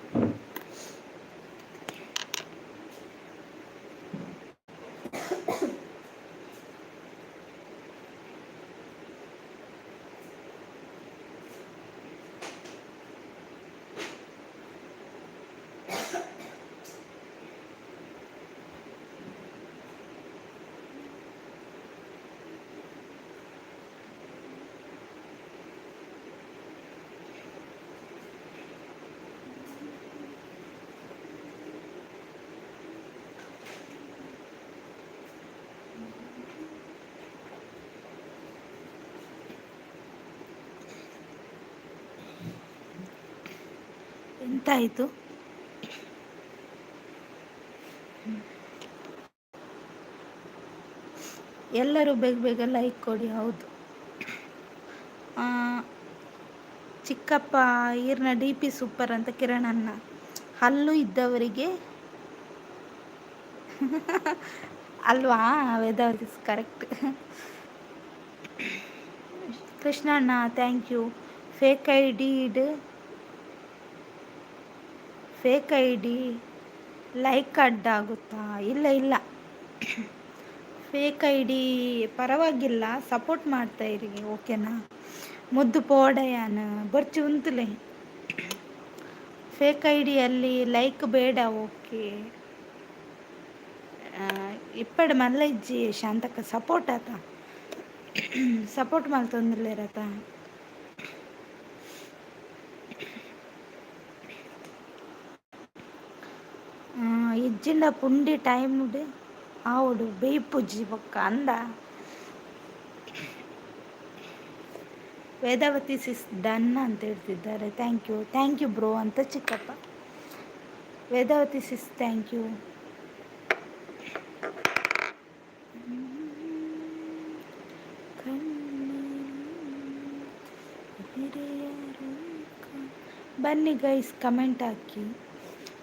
ಎಂತಾಯಿತು? ಎಲ್ಲರೂ ಬೇಗ ಬೇಗ ಲೈಕ್ ಕೊಡಿ. ಹೌದು ಚಿಕ್ಕಪ್ಪ ಈರ್ನ ಡಿ ಪಿ ಸೂಪರ್ ಅಂತ ಕಿರಣನ್ನ. ಹಲ್ಲು ಇದ್ದವರಿಗೆ ಅಲ್ವಾ? Weather is correct. ಕೃಷ್ಣಣ್ಣ thank you. Fake I D ಇಡು, ಫೇಕ್ ಐ ಡಿ ಲೈಕ್ ಅಡ್ಡ ಆಗುತ್ತಾ? ಇಲ್ಲ ಇಲ್ಲ, ಫೇಕ್ ಐ ಡಿ ಪರವಾಗಿಲ್ಲ, ಸಪೋರ್ಟ್ ಮಾಡ್ತಾ ಇರಿ, ಓಕೆನಾ? ಮುದ್ದು ಪೋಡಯಾನ ಬರ್ಚಿ ಉಂತಲೆ ಫೇಕ್ ಐ ಡಿಯಲ್ಲಿ ಲೈಕ್ ಬೇಡ, ಓಕೆ. ಇಪ್ಪಡು ಮಲ್ಲ ಇಜ್ಜಿ ಶಾಂತಕ್ಕ ಸಪೋರ್ಟ್ ಆತ, ಸಪೋರ್ಟ್ ಮಲ್ತೊಂದುಲ್ಲೇರತ. ಇಜ್ಜಿಂಡ ಪುಂಡಿ ಟೈಮ್ ಆವಡು ಬೇಯ್ಪುಜ್ಜಿ ಬೊಕ್ಕ ಅಂದ. ವೇದಾವತಿ ಸಿಸ್ ಡನ್ ಅಂತ ಹೇಳ್ತಿದ್ದಾರೆ. ಥ್ಯಾಂಕ್ ಯು ಬ್ರೋ ಅಂತ ಚಿಕ್ಕಪ್ಪ. Vedavathi sis thank you. ಬನ್ನಿ ಗೈಸ್, ಕಮೆಂಟ್ ಹಾಕಿ,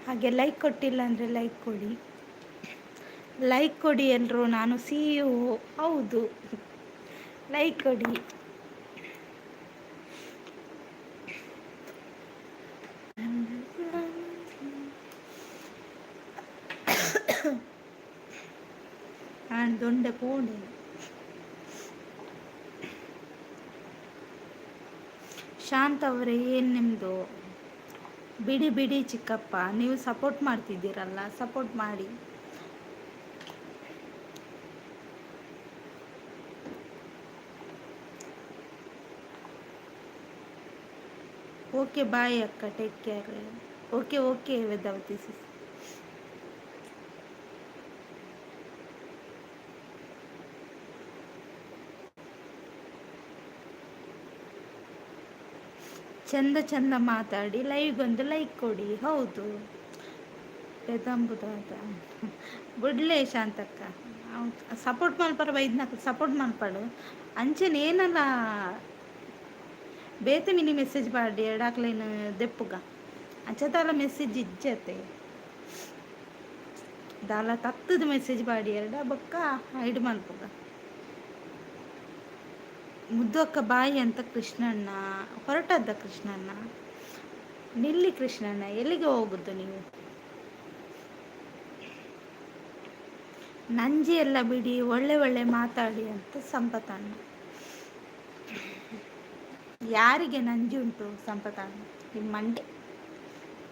ಹಾಗೆ ಲೈಕ್ ಕೊಟ್ಟಿಲ್ಲ ಅಂದರೆ ಲೈಕ್ ಕೊಡಿ, ಲೈಕ್ ಕೊಡಿ ಎಲ್ಲರೂ. ನಾನು CEO, ಹೌದು, ಲೈಕ್ ಕೊಡಿ. ದೊಂಡೆ ಪೋಂಡೆ ಶಾಂತ್ ಅವರೇ, ಏನು ನಿಮ್ಮದು? ಬಿಡಿ ಬಿಡಿ ಚಿಕ್ಕಪ್ಪ, ನೀವು ಸಪೋರ್ಟ್ ಮಾಡ್ತಿದ್ದೀರಲ್ಲ, ಸಪೋರ್ಟ್ ಮಾಡಿ. ಓಕೆ ಬಾಯ್ ಅಕ್ಕ, take care. Okay okay Vedavathi sis. ಚಂದ ಚಂದ ಮಾತಾಡಿ, ಲೈವ್ಗೊಂದು ಲೈಕ್ ಕೊಡಿ. ಹೌದು, ಪೆದಂಬುದಾದ ಬಿಡ್ಲೇ ಶಾಂತಕ್ಕ, ಸಪೋರ್ಟ್ ಮಲ್ಪರ ಬೈದ್ನಾಕ ಸಪೋರ್ಟ್ ಮಲ್ಪಡು ಅಂಚೆನ ಏನಲ್ಲ ಬೇತೆ ಮಿನಿ ಮೆಸೇಜ್ ಮಾಡಿ ಎಡಾಕ್ಲೇನು ದೆಪ್ಪುಗ ಅಂಚತಾಲ ಮೆಸೇಜ್ ಇಜ್ಜತೆ ದಾಲ ತತ್ತದ ಮೆಸೇಜ್ ಮಾಡಿ ಎರಡ ಬೊಕ್ಕ ಹೈಡ್ ಮಲ್ಪುಗ. ಮುದ್ದು ಅಕ್ಕ ಬಾಯಿ ಅಂತ ಕೃಷ್ಣಣ್ಣ ಹೊರಟದ್ದ. ಕೃಷ್ಣಣ್ಣ ನಿಲ್ಲಿ, ಕೃಷ್ಣಣ್ಣ ಎಲ್ಲಿಗೆ ಹೋಗುದು ನೀವು? ನಂಜಿ ಎಲ್ಲ ಬಿಡಿ, ಒಳ್ಳೆ ಒಳ್ಳೆ ಮಾತಾಡಿ ಅಂತ ಸಂಪತಣ್ಣ. ಯಾರಿಗೆ ನಂಜಿ ಉಂಟು ಸಂಪತಣ್ಣ? ನಿಮ್ಮ ಮಂಡೆ.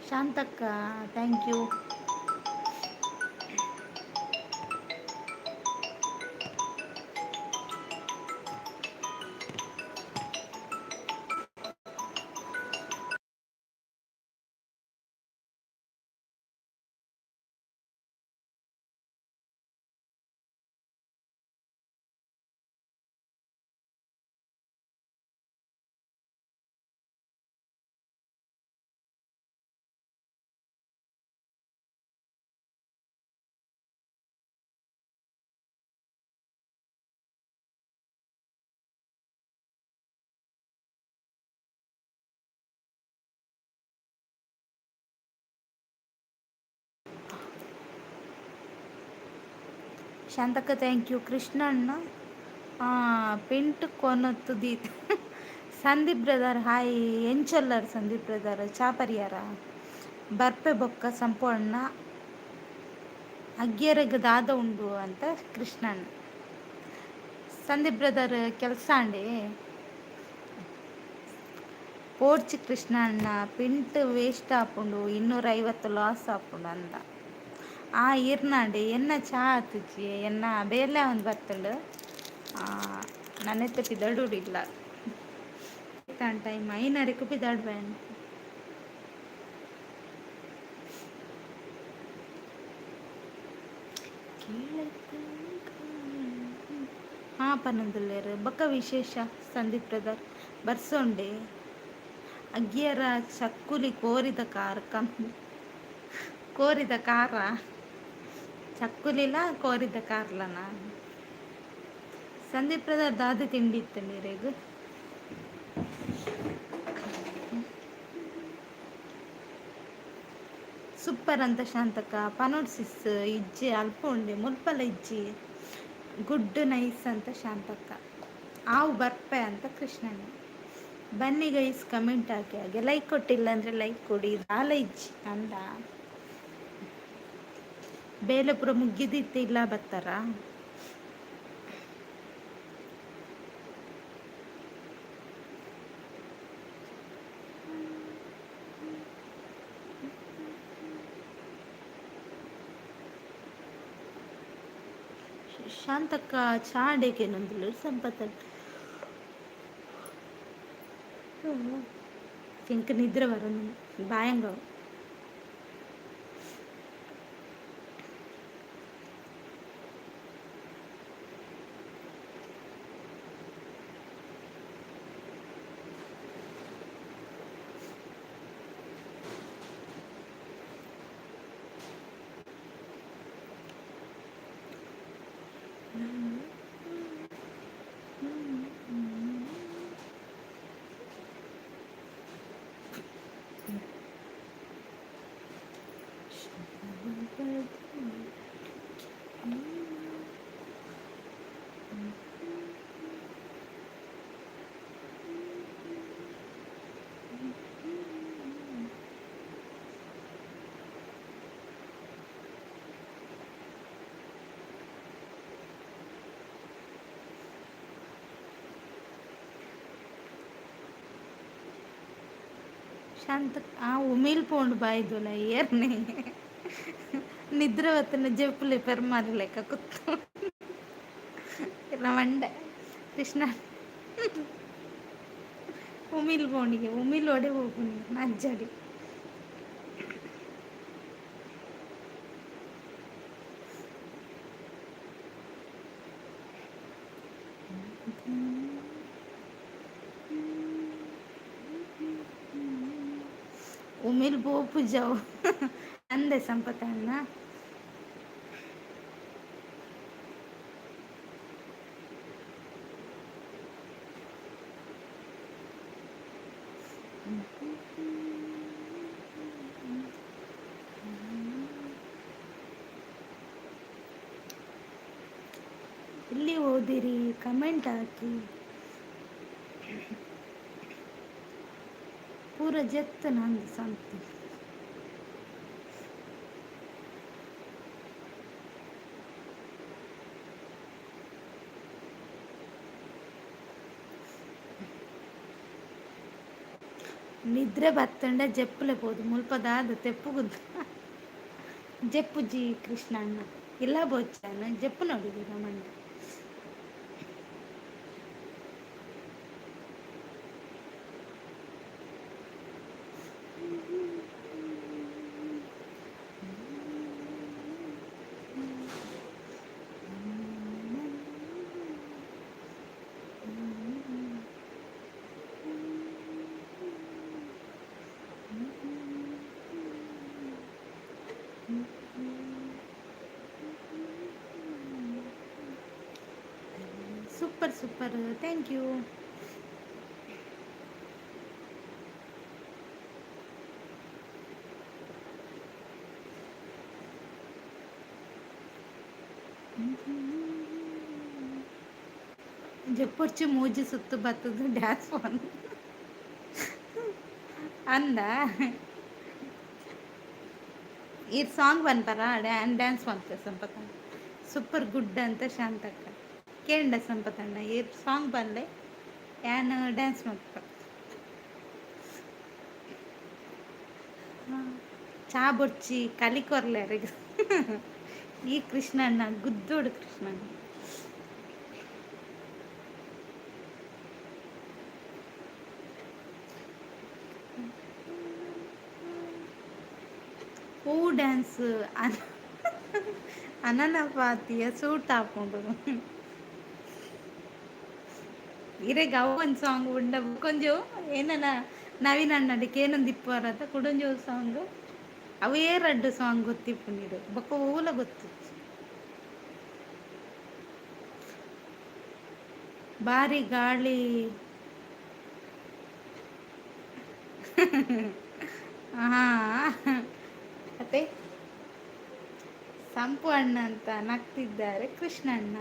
ಶಾಂತಕ್ಕ ಥ್ಯಾಂಕ್ ಯು. ಶಾಂತಕ್ಕ ಥ್ಯಾಂಕ್ ಯು. ಕೃಷ್ಣಣ್ಣ ಪಿಂಟ್ ಕೊನತ್ತು ದೀತ್. Sandeep brother hi. ಎಂಚೊಲ್ಲರ್ ಸಂದೀಪ್ ಬ್ರದರ್ ಚಾಪರಿಯಾರ ಬರ್ಪೆ ಬೊಕ್ಕ ಸಂಪೂರ್ಣ ಅಗ್ಗಿಯರೆಗೆ ದಾದ ಉಂಡು ಅಂತ ಕೃಷ್ಣಣ್ಣ. ಸಂದೀಪ್ ಬ್ರದರ್ ಕೆಲಸ ಅಂಡೆ ಪೋರ್ಚಿ ಕೃಷ್ಣಣ್ಣ ಪಿಂಟ್ ವೇಸ್ಟ್ ಆಪುಂಡು 250 ಲಾಸ್ ಆಪುಂಡು ಅಂದ. ಇರ್ನಾಂಡೆ ಎನ್ನ ಚಾ ಆತುಜಿ ಎನ್ನ ಬೇಲೆ ಒಂದು ಬರ್ತಂಡು ನನ್ನೆತ್ತ ಪಿದಡು ಇಲ್ಲ ಟೈಮ್ ಐನರೆಕು ಪಿದಾಡ್ ಬೇಡ. ಪನ್ನೊಂದುಲ್ಲೇರು ಬೊಕ್ಕ ವಿಶೇಷ ಸಂದೀಪ್ ಬ್ರದರ್ ಬರ್ಸೊಂಡೆ ಅಗ್ಗಿಯರ ಚಕ್ಕುಲಿ ಕೋರಿದ ಕಾರ್ ಕೋರಿದ ಕಾರ ಚಕ್ಕುಲಿಲ ಕೋರಿದ ಕಾರ್ಲನ. ಸಂದೀಪ್ ಬ್ರದರ್ ದಾದ ತಿಂಡಿ ಇತ್ತು ನೀರೇಗು. ಸೂಪರ್ ಅಂತ ಶಾಂತಕ್ಕ ಪನೋಡ್ಸಿಸ್ ಇಜ್ಜಿ ಅಲ್ಪ ಉಂಡೆ ಮುಲ್ಪಲ ಇಜ್ಜಿ ಗುಡ್ ನೈಸ್ ಅಂತ ಶಾಂತಕ್ಕ ಆವು ಬರ್ಪೆ ಅಂತ ಕೃಷ್ಣಣ್ಣ. ಬನ್ನಿ ಗೈಸ್ ಕಮೆಂಟ್ ಹಾಕಿ ಹಾಗೆ ಲೈಕ್ ಕೊಟ್ಟಿಲ್ಲ ಅಂದರೆ ಲೈಕ್ ಕೊಡಿ ದಾಲ ಇಜ್ಜಿ ಅಂದ ಬೇಲೆ ಪುರ ಮುಗ್ಗಿದಿತ್ತು ಇಲ್ಲ ಬತ್ತಾರ. ಶಾಂತಕ್ಕ ಚಾಡೆಗೆ ನಂದಿಲ್ಲ ಸಂಪತ್ತ ಇಂಕ ನಿದ್ರೆ ಬರೋನು ಬಾಯಂಗ ಶಾಂತ ಆ ಉಮೇಲ್ ಪೋಂಡು ಬಾಯ್ದುಲ ಏರ್ನೆ ನಿದ್ರೆ ಹೊತ್ತಿನ ಜಪ್ಪುಲಿ ಪೆರ್ಮಾರಿ ಲೆಕ್ಕ ಕೂತು ಇಲ್ಲ ಮಂಡೆ ಕೃಷ್ಣ ಉಮಿಲ್ ಪೋಣಿಗೆ ಉಮಿಲ್ ಒಡೆ ಹೋಗುನಿ ನಜ್ಜಡಿ ಉಮಿಲ್ ಬೋಪು ಜಾವು ಅಂದೆ ಸಂಪತ್ತಣ್ಣ ಇಲ್ಲಿ ಓದಿರಿ ಕಮೆಂಟ್ ಹಾಕಿ ಪೂರ ಜತ್ತು ನಂದು ಸಂತಿ ನಿದ್ರೆ ಬತ್ತಂಡ ಜಪ್ಪಲೆ పోదు ಮುಲ್ಪದಾದ ತೆಪ್ಪುಗುದ್ದ ಜಪ್ಪುಜಿ ಕೃಷ್ಣಣ್ಣ ಇಲ್ಲ ಬೋಚಾನ ಜಪ್ಪು ನೋಡಿದೀರ ಮಂಡ ಸೂಪರ್ ಸೂಪರ್ ಥ್ಯಾಂಕ್ ಯು. ಜಪ್ಪೊರ್ಚಿ ಮೂಜಿ ಸುತ್ತು ಬತ್ತದು ಡ್ಯಾನ್ಸ್ ಅಂದ ಈ ಸಾಂಗ್ ಬಂತಾರ ಡ್ಯಾನ್ಸ್ ಬಂತ ಸಂಪತಣ್ಣ ಸೂಪರ್ ಗುಡ್ ಅಂತ ಶಾಂತಕ್ಕ ಕೇಂಡ ಸಂಪತಣ್ಣ ಈ ಸಾಂಗ್ ಬಂದೆ ಯಾನ್ ಡ್ಯಾನ್ಸ್ ಮಾಡ್ತ ಚಾ ಬೊಚ್ಚಿ ಕಲಿಕೊರ್ಲಾರಿಗೆ ಈ ಕೃಷ್ಣಣ್ಣ ಗುದ್ದೋಡು ಕೃಷ್ಣಣ್ಣ ಹೂ ಡ್ಯಾನ್ಸ್ ಅನನ ಪಾತಿಯ ಸೂಟ್ ಹಾಕೊಂಡು ಇರೆಗ ಒಂದು ಸಾಂಗ್ ಉಂಡ ಕೊಂಚ ಏನನ ನವೀನ್ ಅಣ್ಣಡಿಗೆ ಏನೊಂದು ಇಪ್ಪರದ ಕುಡಂಜೋ ಸಾಂಗ್ ಅವೇ ರಡ್ಡು ಸಾಂಗ್ ಗೊತ್ತಿಪ್ಪು ನೀಡು ಬೊಕ್ಕ ಊಲ ಗೊತ್ತು ಭಾರಿ ಗಾಳಿ ಹಾ ಮತ್ತೆ ಸಂಪು ಅಣ್ಣ ಅಂತ ನಗ್ತಿದ್ದಾರೆ ಕೃಷ್ಣಣ್ಣ.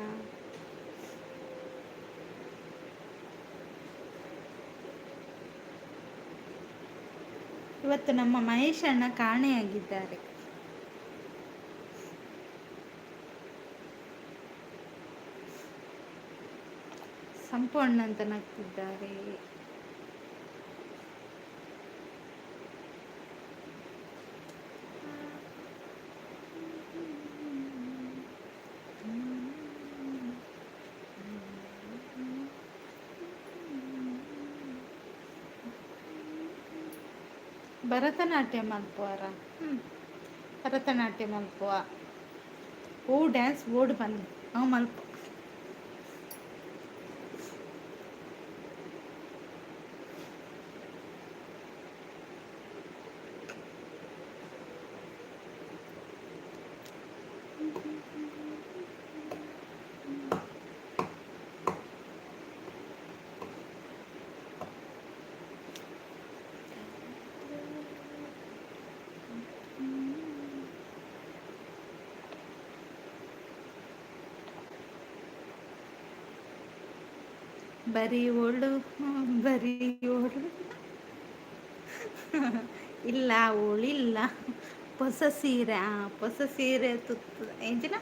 ಇವತ್ತು ನಮ್ಮ ಮಹೇಶ್ ಅಣ್ಣ ಕಾಣೆಯಾಗಿದ್ದಾರೆ. ಸಂಪು ಅಣ್ಣ ಅಂತ ನಗ್ತಿದ್ದಾರೆ. ಭರತನಾಟ್ಯ ಮಲ್ಪುವಾರ. ಭರತನಾಟ್ಯ ಮಲ್ಪುವ ಓ ಡ್ಯಾನ್ಸ್ ಓಡ್ ಬನ್ನಿ ಮಲ್ಪ. ಬರೀ ಓಳು ಬರೀ ಓಳು ಇಲ್ಲ ಓಳಿಲ್ಲ. ಹೊಸ ಸೀರೆ ಹೊಸ ಸೀರೆ ತುತ್ತದ ಎಂಚಿನ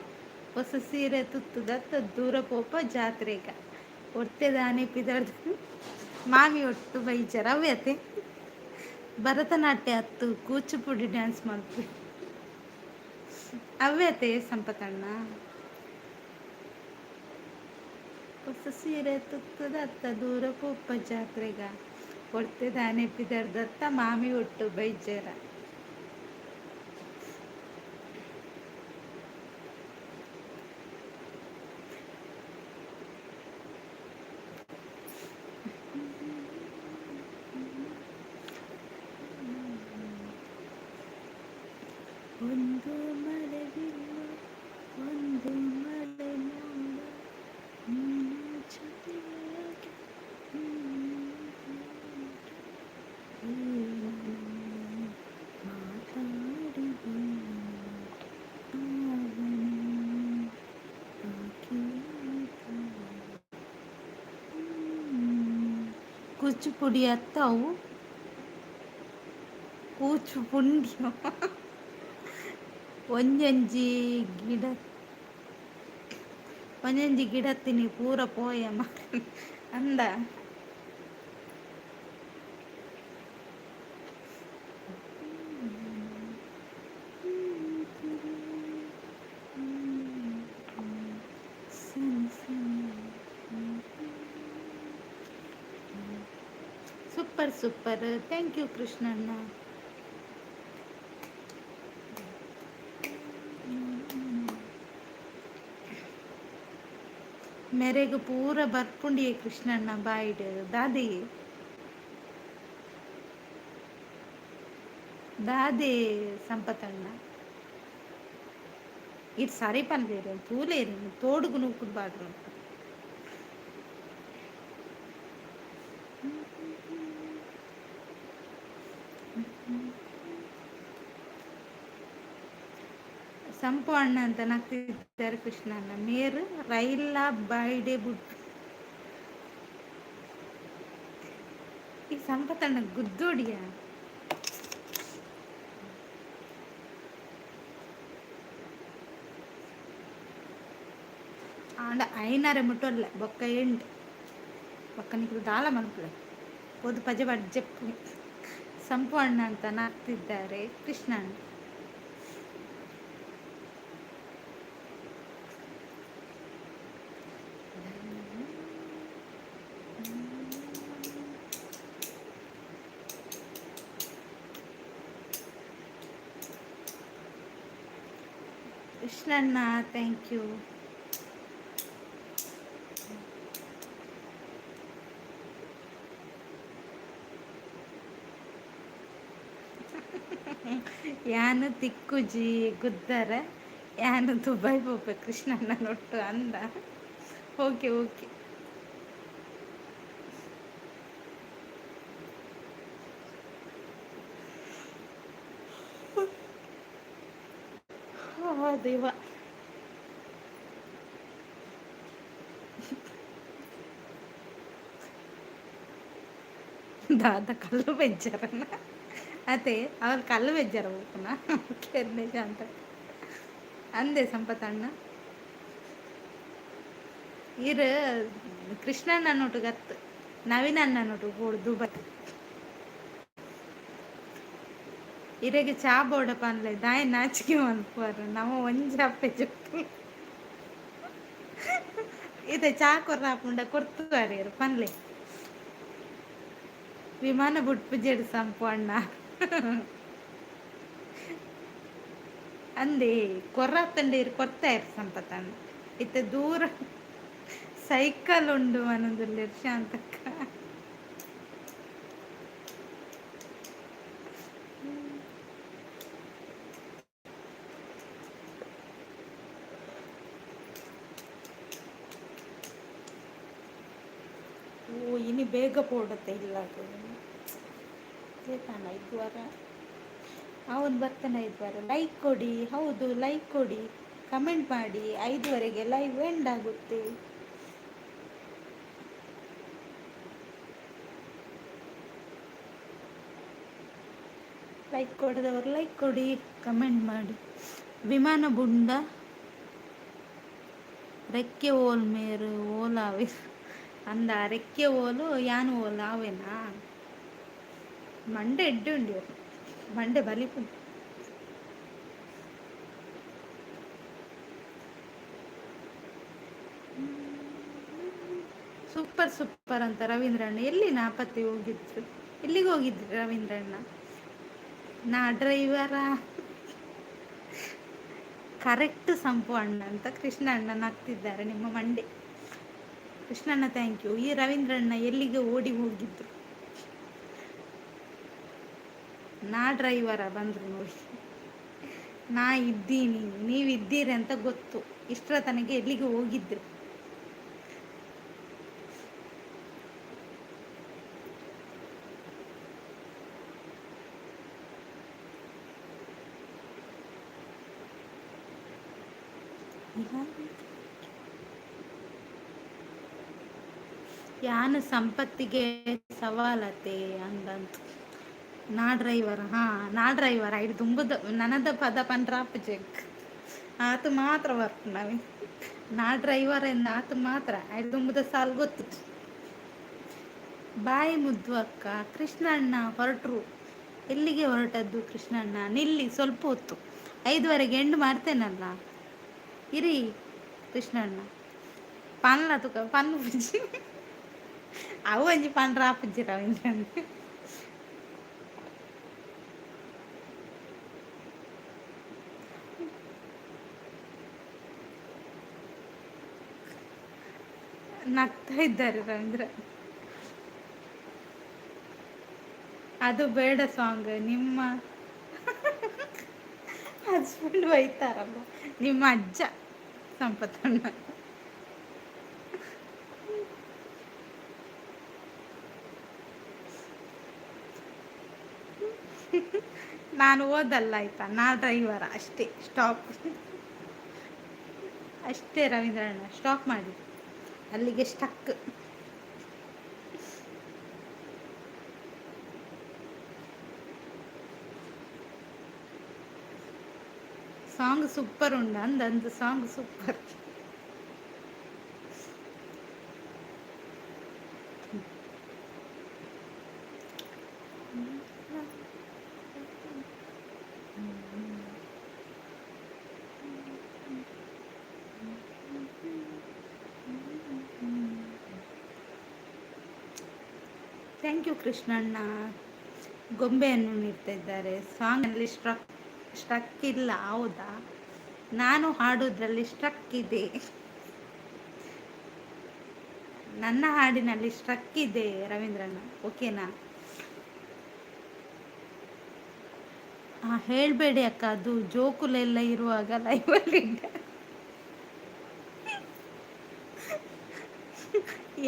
ಹೊಸ ಸೀರೆ ತುತ್ತದ ದೂರ ಪೋಪ ಜಾತ್ರೆಗ ಒಟ್ಟೆದಾನೆ ಪಿದರ್ದು ಮಾಮಿ ಒಟ್ಟು ಬೈಚರ ಅವ್ಯತೆ. ಭರತನಾಟ್ಯ ಹತ್ತು ಕೂಚುಪುಡಿ ಡ್ಯಾನ್ಸ್ ಮಾಡ್ತೀವಿ ಅವ್ಯತೆ ಸಂಪತಣ್ಣ. ಹೊಸ ಸೀರೆ ತುತ್ತದತ್ತ ದೂರ ಪೋಪ ಜಾತ್ರೆಗ ಹೊಡ್ತೆದಾನೆ ಪಿದರ್ದತ್ತ ಮಾಮಿ ಒಟ್ಟು ಬೈಜರ. ಒಂದು ಮಳೆ ಬಿಲ್ಲು ಒಂದು ಮಳೆ ಮೋಡ ನೀನು ಜೊತೆಯಾಗಿ ಏನು ಮಾತಾಡಿದೆ ಕೂಚುಪುಡಿ ಅತ್ತವು ಕೂಚುಪುಂಡಿ ಒಂಜಂಜಿ ಗಿಡ ಒಂಜಂಜಿ ಗಿಡತ್ತಿನಿ ಪೂರ ಪೋಯಮ್ಮ ಅಂದ. ಸೂಪರ್ ಸೂಪರ್, ಥ್ಯಾಂಕ್ ಯು ಕೃಷ್ಣಣ್ಣ. मेरेग पूरा बर्पुंडी कृष्णಣ್ಣ बाइड दादी दादी संपतಣ್ಣ इट सारी पनलेर तूलेर तोडुगु नूकुड बाड्र ಸಂಪು ಅಣ್ಣ ಅಂತ ನಗ್ತಿದ್ದಾರೆ ಕೃಷ್ಣಣ್ಣ. ಮೇರು ರೈಲ ಬಾಯ್ಡೆ ಬುಡ್ ಈ ಸಂಪತಣ್ಣ ಗುದ್ದೋಡಿಯ ಆಂಡ ಐನಾರೆ ಮುಟ್ಟೋಲ್ಲ ಬೊಕ್ಕ ಎಂಡ್ ಬೊಕ್ಕ ನಿಕ್ಲು ದಾಳ ಮಲ್ಪಲೆ ಪೊದು ಪಜೆ ಬಡ್ಜೆಪ್ಪು. ಸಂಪು ಅಣ್ಣ ಅಂತ ನಗ್ತಿದ್ದಾರೆ ಕೃಷ್ಣಣ್ಣ. ಕೃಷ್ಣಣ್ಣ ಥ್ಯಾಂಕ್ ಯು. ಯಾನು ತಿಕ್ಕುಜಿ ಗುದ್ದರ ಯಾನು ದುಬೈ ಹೋಗ್ಬೆ ಕೃಷ್ಣಣ್ಣ ನೊಟ್ಟು ಅಂದ. ಓಕೆ ಓಕೆ ಆ ದೇವ. దాదా కళ్ళు పెంచారన్న ಅದೇ ಅವ್ರು ಕళ్ళు ಬೆಜ್ಜಾರ ಹೋಗ್ನ ಕೆರ್ನೆ ಅಂತ ಅಂದೆ ಸಂಪತಣ್ಣ ಇರು ಕೃಷ್ಣಣ್ಣ ನೋಟು ಗತ್ತು ನವೀನ್ ಅಣ್ಣ ನೋಟು ಕೂಡು ದುಬೈ ಇರೆಗೆ ಚಾ ಬೋಡ ಪನ್ಲೆ ದಾಯ ನಾಚಿಕೆ ಮಲ್ಪುವಾರ ನಮ್ಮ ಒಂಜಿ ಅಪ್ಪೆ ಜೊಕ್ಕು ಇದೆ ಚಾ ಕೊರ್ರ ಹಾಪುಂಡ ಕೊಡ್ತುವಾರ ಪನ್ಲೆ ವಿಮಾನ ಬುಟ್ಪು ಜೆಡು ಸಂಪು ಅಣ್ಣ ಅಂದೆ ಕೊರ್ರಾತಂಡೆ ಕೊರ್ತಾ ಇರು ಸಂಪತಣ್ಣ ಇತ್ತೆ ದೂರ ಸೈಕಲ್ ಉಂಡು ಅನ್ನೊಂದುಲ್ಲೇರು ಶಾಂತಕ್ಕ ಓ ಇನಿ ಬೇಗ ಪೋಡತ್ತೆ ಇಲ್ಲ ಕಾಣ 5 ವಾರ ಅವನು ಬರ್ತಾನೆ 5 ವಾರ ಲೈಕ್ ಕೊಡಿ ಹೌದು ಲೈಕ್ ಕೊಡಿ ಕಮೆಂಟ್ ಮಾಡಿ 5ವರೆಗೆ ಲೈವ್ ಎಂಡ್ ಆಗುತ್ತೆ ಲೈಕ್ ಕೊಡದವರು ಲೈಕ್ ಕೊಡಿ ಕಮೆಂಟ್ ಮಾಡಿ ವಿಮಾನ ಬುಂಡ ರೆಕ್ಕೆ ಓಲ್ ಮೇರು ಓಲಾವೆ ಅಂದ ರೆಕ್ಕೆ ಓಲು ಯಾನು ಓಲ್ ಆವೇನಾ ಮಂಡೆ ಎಡ್ಡೆ ಉಂಡಿ ಮಂಡೆ ಬಲಿಪುಂಡು ಸೂಪರ್ ಸೂಪರ್ ಅಂತ ರವೀಂದ್ರಣ್ಣ ಎಲ್ಲಿ ನಾಪತ್ತೆ ಹೋಗಿದ್ರು ಎಲ್ಲಿಗೆ ಹೋಗಿದ್ರು ರವೀಂದ್ರಣ್ಣ ನಾ ಡ್ರೈವರ ಕರೆಕ್ಟ್ ಸಂಪು ಅಣ್ಣ ಅಂತ ಕೃಷ್ಣ ಅಣ್ಣನ ಹಾಕ್ತಿದ್ದಾರೆ ನಿಮ್ಮ ಮಂಡೆ ಕೃಷ್ಣಣ್ಣ ಥ್ಯಾಂಕ್ ಯು ಈ ರವೀಂದ್ರಣ್ಣ ಎಲ್ಲಿಗೆ ಓಡಿ ಹೋಗಿದ್ರು ನಾ ಡ್ರೈವರ ಬಂದ್ರು ನೋಡಿ ನಾ ಇದ್ದೀನಿ ನೀವಿದ್ದೀರಿ ಅಂತ ಗೊತ್ತು ಇಷ್ಟರ ತನಕ ಎಲ್ಲಿಗೆ ಹೋಗಿದ್ರು ಯಾನು ಸಂಪತ್ತಿಗೆ ಸವಾಲತೆ ಅಂದಂತು ನಾ ಡ್ರೈವರ್ ಹಾ ನಾ ಡ್ರೈವರ್ ಐದು ತುಂಬದ ನನದ ಪದ ಪಂಡ್ರಾಪ್ ಚೆಕ್ ಆತು ಮಾತ್ರ ವರ್ಕ್ ನಾವಿ ನಾ ಡ್ರೈವರ್ ಎಂದ ಆತು ಮಾತ್ರ ಐದು ತುಂಬದ ಸಾಲ್ ಗೊತ್ತು ಬಾಯಿ ಮುದ್ದು ಅಕ್ಕ ಕೃಷ್ಣಣ್ಣ ಹೊರಟ್ರು ಎಲ್ಲಿಗೆ ಹೊರಟದ್ದು ಕೃಷ್ಣಣ್ಣ ನಿಲ್ಲಿ ಸ್ವಲ್ಪ ಹೊತ್ತು 5ವರೆಗೆ ಎಂಡ್ ಮಾಡ್ತೇನಲ್ಲ ಇರಿ ಕೃಷ್ಣಣ್ಣ ಪನ್ಲ ತುಕ ಪನ್ನು ಪುಜ್ಜಿ ಅವು ಒಂಜಿ ಪಂಡ್ರ ಪುಜ್ಜಿ ರವೀಂದ್ರಣ್ಣ ನಗ್ತಾ ಇದ್ದಾರೆ ರವೀಂದ್ರ ಅದು ಬೇಡ ಸಾಂಗ್ ನಿಮ್ಮ ಹಸ್ಬೆಂಡ್ ಬೈತಾರಲ್ಲ ನಿಮ್ಮ ಅಜ್ಜ ಸಂಪತ್ತಣ್ಣ ನಾನು ಓದಲ್ಲ ಆಯ್ತಾ ನಾ ಡ್ರೈವರ ಅಷ್ಟೇ ಸ್ಟಾಪ್ ಅಷ್ಟೇ ರವೀಂದ್ರಣ್ಣ ಸ್ಟಾಪ್ ಮಾಡಿ ಅಲ್ಲಿಗೆ ಸ್ಟಕ್ ಸಾಂಗ್ ಸೂಪರ್ ಉಂಡು ಅಂದಂದು song super thank you Krishnanna ಗೊಂಬೆಯನ್ನು ನೀಡ್ತಾ ಇದ್ದಾರೆ ಸಾಂಗಲ್ಲಿ ಸ್ಟ್ರಕ್ ಇಲ್ಲ ಹೌದಾ ನಾನು ಹಾಡೋದ್ರಲ್ಲಿ ಸ್ಟ್ರಕ್ ಇದೆ ನನ್ನ ಹಾಡಿನಲ್ಲಿ ಸ್ಟ್ರಕ್ ಇದೆ ರವೀಂದ್ರಣ್ಣ ಓಕೆನಾ ಹೇಳಬೇಡಿ ಅಕ್ಕ ಅದು ಜೋಕುಲೆಲ್ಲ ಇರುವಾಗ ಲೈವಲ್ಲಿ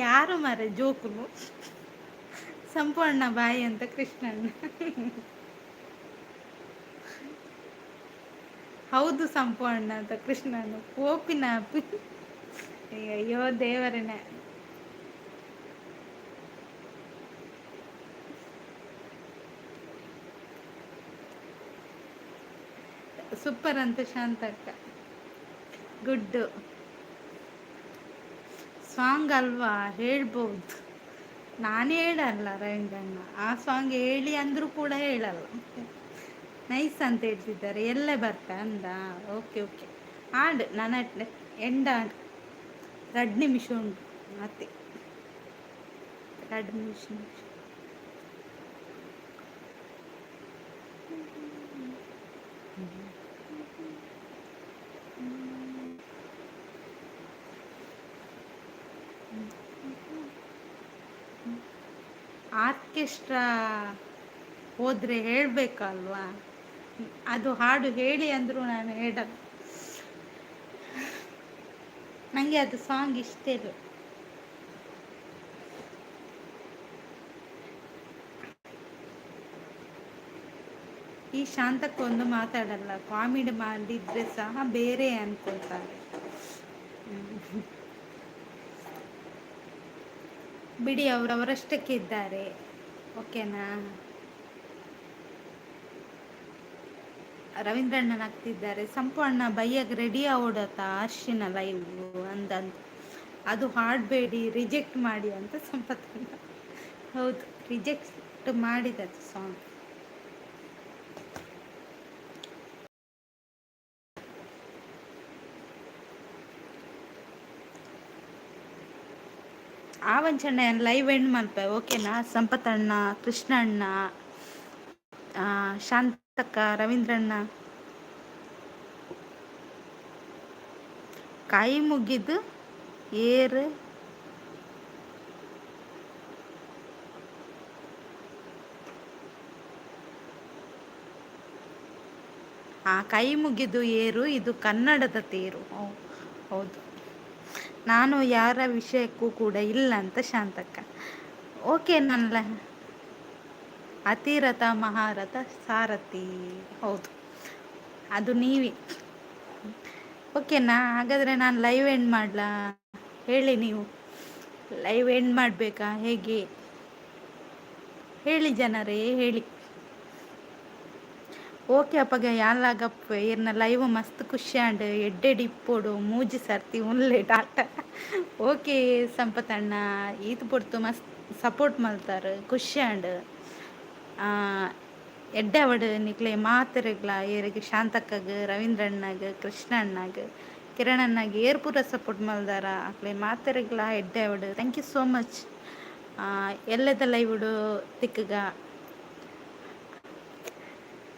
ಯಾರು ಮಾರೆ ಜೋಕುಲು ಸಂಪೂರ್ಣ ಬಾಯಿ ಅಂತ ಕೃಷ್ಣಣ್ಣ ಹೌದು ಸಂಪು ಅಣ್ಣ ಅಂತ ಕೃಷ್ಣನು ಓಪಿನ ಅಯ್ಯೋ ದೇವರನೇ. ಸೂಪರ್ ಅಂತ ಶಾಂತಕ್ಕ. ಗುಡ್ಡು ಸಾಂಗ್ ಅಲ್ವಾ, ಹೇಳ್ಬೋದು. ನಾನು ಹೇಳಲ್ಲ ರವೀಂದ್ರಣ್ಣ, ಆ ಸಾಂಗ್ ಹೇಳಿ ಅಂದರೂ ಕೂಡ ಹೇಳಲ್ಲ. ನೈಸ್ ಅಂತ ಹೇಳ್ತಿದ್ದಾರೆ, ಎಲ್ಲೇ ಬರ್ತಾ ಅಂದ. ಓಕೆ ಓಕೆ, ಹಾಡು ನಾನು ಎಂಡ 2 ನಿಮಿಷ ಉಂಟು ಮತ್ತೆ 2 ನಿಮಿಷ. ಆರ್ಕೆಸ್ಟ್ರಾ ಹೋದ್ರೆ ಹೇಳಬೇಕಲ್ವಾ, ಅದು ಹಾಡು ಹೇಳಿ ಅಂದರೂ ನಾನು ಹೇಳಲ್ಲ. ನನಗೆ ಅದು ಸಾಂಗ್ ಇಷ್ಟ ಇಲ್ಲ. ಈ ಶಾಂತಕ್ಕೊಂದು ಮಾತಾಡಲ್ಲ, ಕಾಮಿಡಿ ಮಾಡಿದ್ರೆ ಸಹ ಬೇರೆ ಅನ್ಕೊಳ್ತಾರೆ. ಬಿಡಿ, ಅವರವರಷ್ಟಕ್ಕೆ ಇದ್ದಾರೆ. ಓಕೆನಾ. ರವೀಂದ್ರಣ್ಣನ ಆಗ್ತಿದ್ದಾರೆ. ಸಂಪು ಅಣ್ಣ ಬೈಯಾಗ ರೆಡಿ ಓಡತ್ತ ಅರ್ಶಿನ ಲೈವ್ ಅಂದಂತ, ಅದು ಹಾಡಬೇಡಿ ರಿಜೆಕ್ಟ್ ಮಾಡಿ ಅಂತ ಸಂಪತ್ತಣ್ಣ. ಹೌದು, ರಿಜೆಕ್ಟ್ ಮಾಡಿದ ಸಾಂಗ್. ಆವಂಚಣ್ಣ ಲೈವ್ ಎಂಡ್ ಮಲ್ಪ ಓಕೆನಾ. ಸಂಪತ್ತಣ್ಣ, ಕೃಷ್ಣಣ್ಣ, ಶಾಂತಕ್ಕ, ರವೀಂದ್ರಣ್ಣ ಕೈ ಮುಗಿದು ಏರು ಕೈ ಮುಗಿದು ಏರು, ಇದು ಕನ್ನಡದ ತೇರು. ಹೌದು, ನಾನು ಯಾರ ವಿಷಯಕ್ಕೂ ಕೂಡ ಇಲ್ಲ ಅಂತ ಶಾಂತಕ್ಕ. ಓಕೆ, ನನ್ನ ಅತಿರಥ ಮಹಾರಥ ಸಾರಥಿ. ಹೌದು, ಅದು ನೀವೇ. ಓಕೆನಾ. ಹಾಗಾದರೆ ನಾನು ಲೈವ್ ಎಂಡ್ ಮಾಡಲಾ, ಹೇಳಿ ನೀವು. ಲೈವ್ ಎಂಡ್ ಮಾಡಬೇಕಾ ಹೇಗೆ ಹೇಳಿ ಜನರೇ, ಹೇಳಿ. ಓಕೆ ಅಪ್ಪಗ ಯಾಲಾಗಪ್ಪ ಇರ್ನ ಲೈವ್ ಮಸ್ತ್ ಖುಷಿಯಾಂಡ್ ಎಡ್ಡೆಡ್ ಇಪ್ಪೋಡು ಮೂಜಿ ಸರ್ತಿ ಉನ್ಲೆ ಟಾಟ. ಓಕೆ ಸಂಪತ್ತಣ್ಣ, ಈತ್ ಪೊಡ್ತು ಮಸ್ತ್ ಸಪೋರ್ಟ್ ಮಲ್ತಾರೆ, ಖುಷಿಯಾಂಡ್. ಎಡ್ಡೆ ಅವಡು ನಿಕ್ಲೆ ಮಾತಿರಗ್ಲ ಏರಿಗೆ ಶಾಂತಕ್ಕಗ, ರವೀಂದ್ರಣ್ಣಗ, ಕೃಷ್ಣಣ್ಣಗ, ಕಿರಣಣ್ಣಗ ಏರ್ ಪೂರ ಸಪೋರ್ಟ್ ಮಲ್ದಾರ. ಅಕ್ಲೆ ಮಾತಿರಗ್ಲ ಎಡ್ಡೆ ಅವಡು. Thank you so much. ಎಲ್ಲದ ಲೈವ್ಡು ತಿಕ್ಕಗ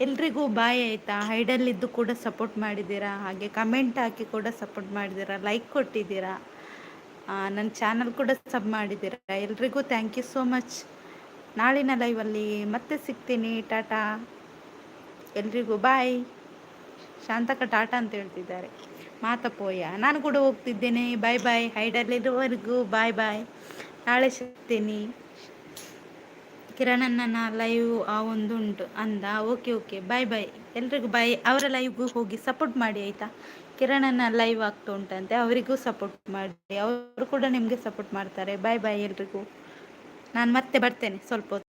ಎಲ್ರಿಗೂ ಬಾಯ್ ಆಯಿತಾ. ಹೈಡಲ್ಲಿದ್ದು ಕೂಡ ಸಪೋರ್ಟ್ ಮಾಡಿದ್ದೀರಾ, ಹಾಗೆ ಕಮೆಂಟ್ ಹಾಕಿ ಕೂಡ ಸಪೋರ್ಟ್ ಮಾಡಿದ್ದೀರಾ, ಲೈಕ್ ಕೊಟ್ಟಿದ್ದೀರಾ, ನನ್ನ ಚಾನಲ್ ಕೂಡ ಸಬ್ ಮಾಡಿದ್ದೀರಾ. ಎಲ್ರಿಗೂ ಥ್ಯಾಂಕ್ ಯು ಸೋ ಮಚ್. ನಾಳಿನ ಲೈವಲ್ಲಿ ಮತ್ತೆ ಸಿಗ್ತೀನಿ. ಟಾಟಾ, ಎಲ್ರಿಗೂ ಬಾಯ್. ಶಾಂತಕ ಟಾಟಾ ಅಂತ ಹೇಳ್ತಿದ್ದಾರೆ. ಮಾತಪ್ಪೋಯ್ಯ, ನಾನು ಕೂಡ ಹೋಗ್ತಿದ್ದೇನೆ. ಬಾಯ್ ಬಾಯ್. ಹೈಡಲ್ಲಿರುವವರೆಗೂ ಬಾಯ್ ಬಾಯ್. ನಾಳೆ ಸಿಗ್ತೀನಿ. ಕಿರಣಣ್ಣನ ಲೈವ್ ಒಂದು ಉಂಟು ಅಂದ. ಓಕೆ ಓಕೆ, ಬಾಯ್ ಬಾಯ್ ಎಲ್ರಿಗೂ ಬಾಯ್. ಅವರ ಲೈವ್ಗೂ ಹೋಗಿ ಸಪೋರ್ಟ್ ಮಾಡಿ ಆಯಿತಾ. ಕಿರಣಣ್ಣ ಲೈವ್ ಆಗ್ತಾ ಉಂಟಂತೆ, ಅವರಿಗೂ ಸಪೋರ್ಟ್ ಮಾಡಿ, ಅವರು ಕೂಡ ನಿಮಗೆ ಸಪೋರ್ಟ್ ಮಾಡ್ತಾರೆ. ಬಾಯ್ ಬಾಯ್ ಎಲ್ರಿಗೂ. ನಾನು ಮತ್ತೆ ಬರ್ತೇನೆ ಸ್ವಲ್ಪ ಹೊತ್ತು.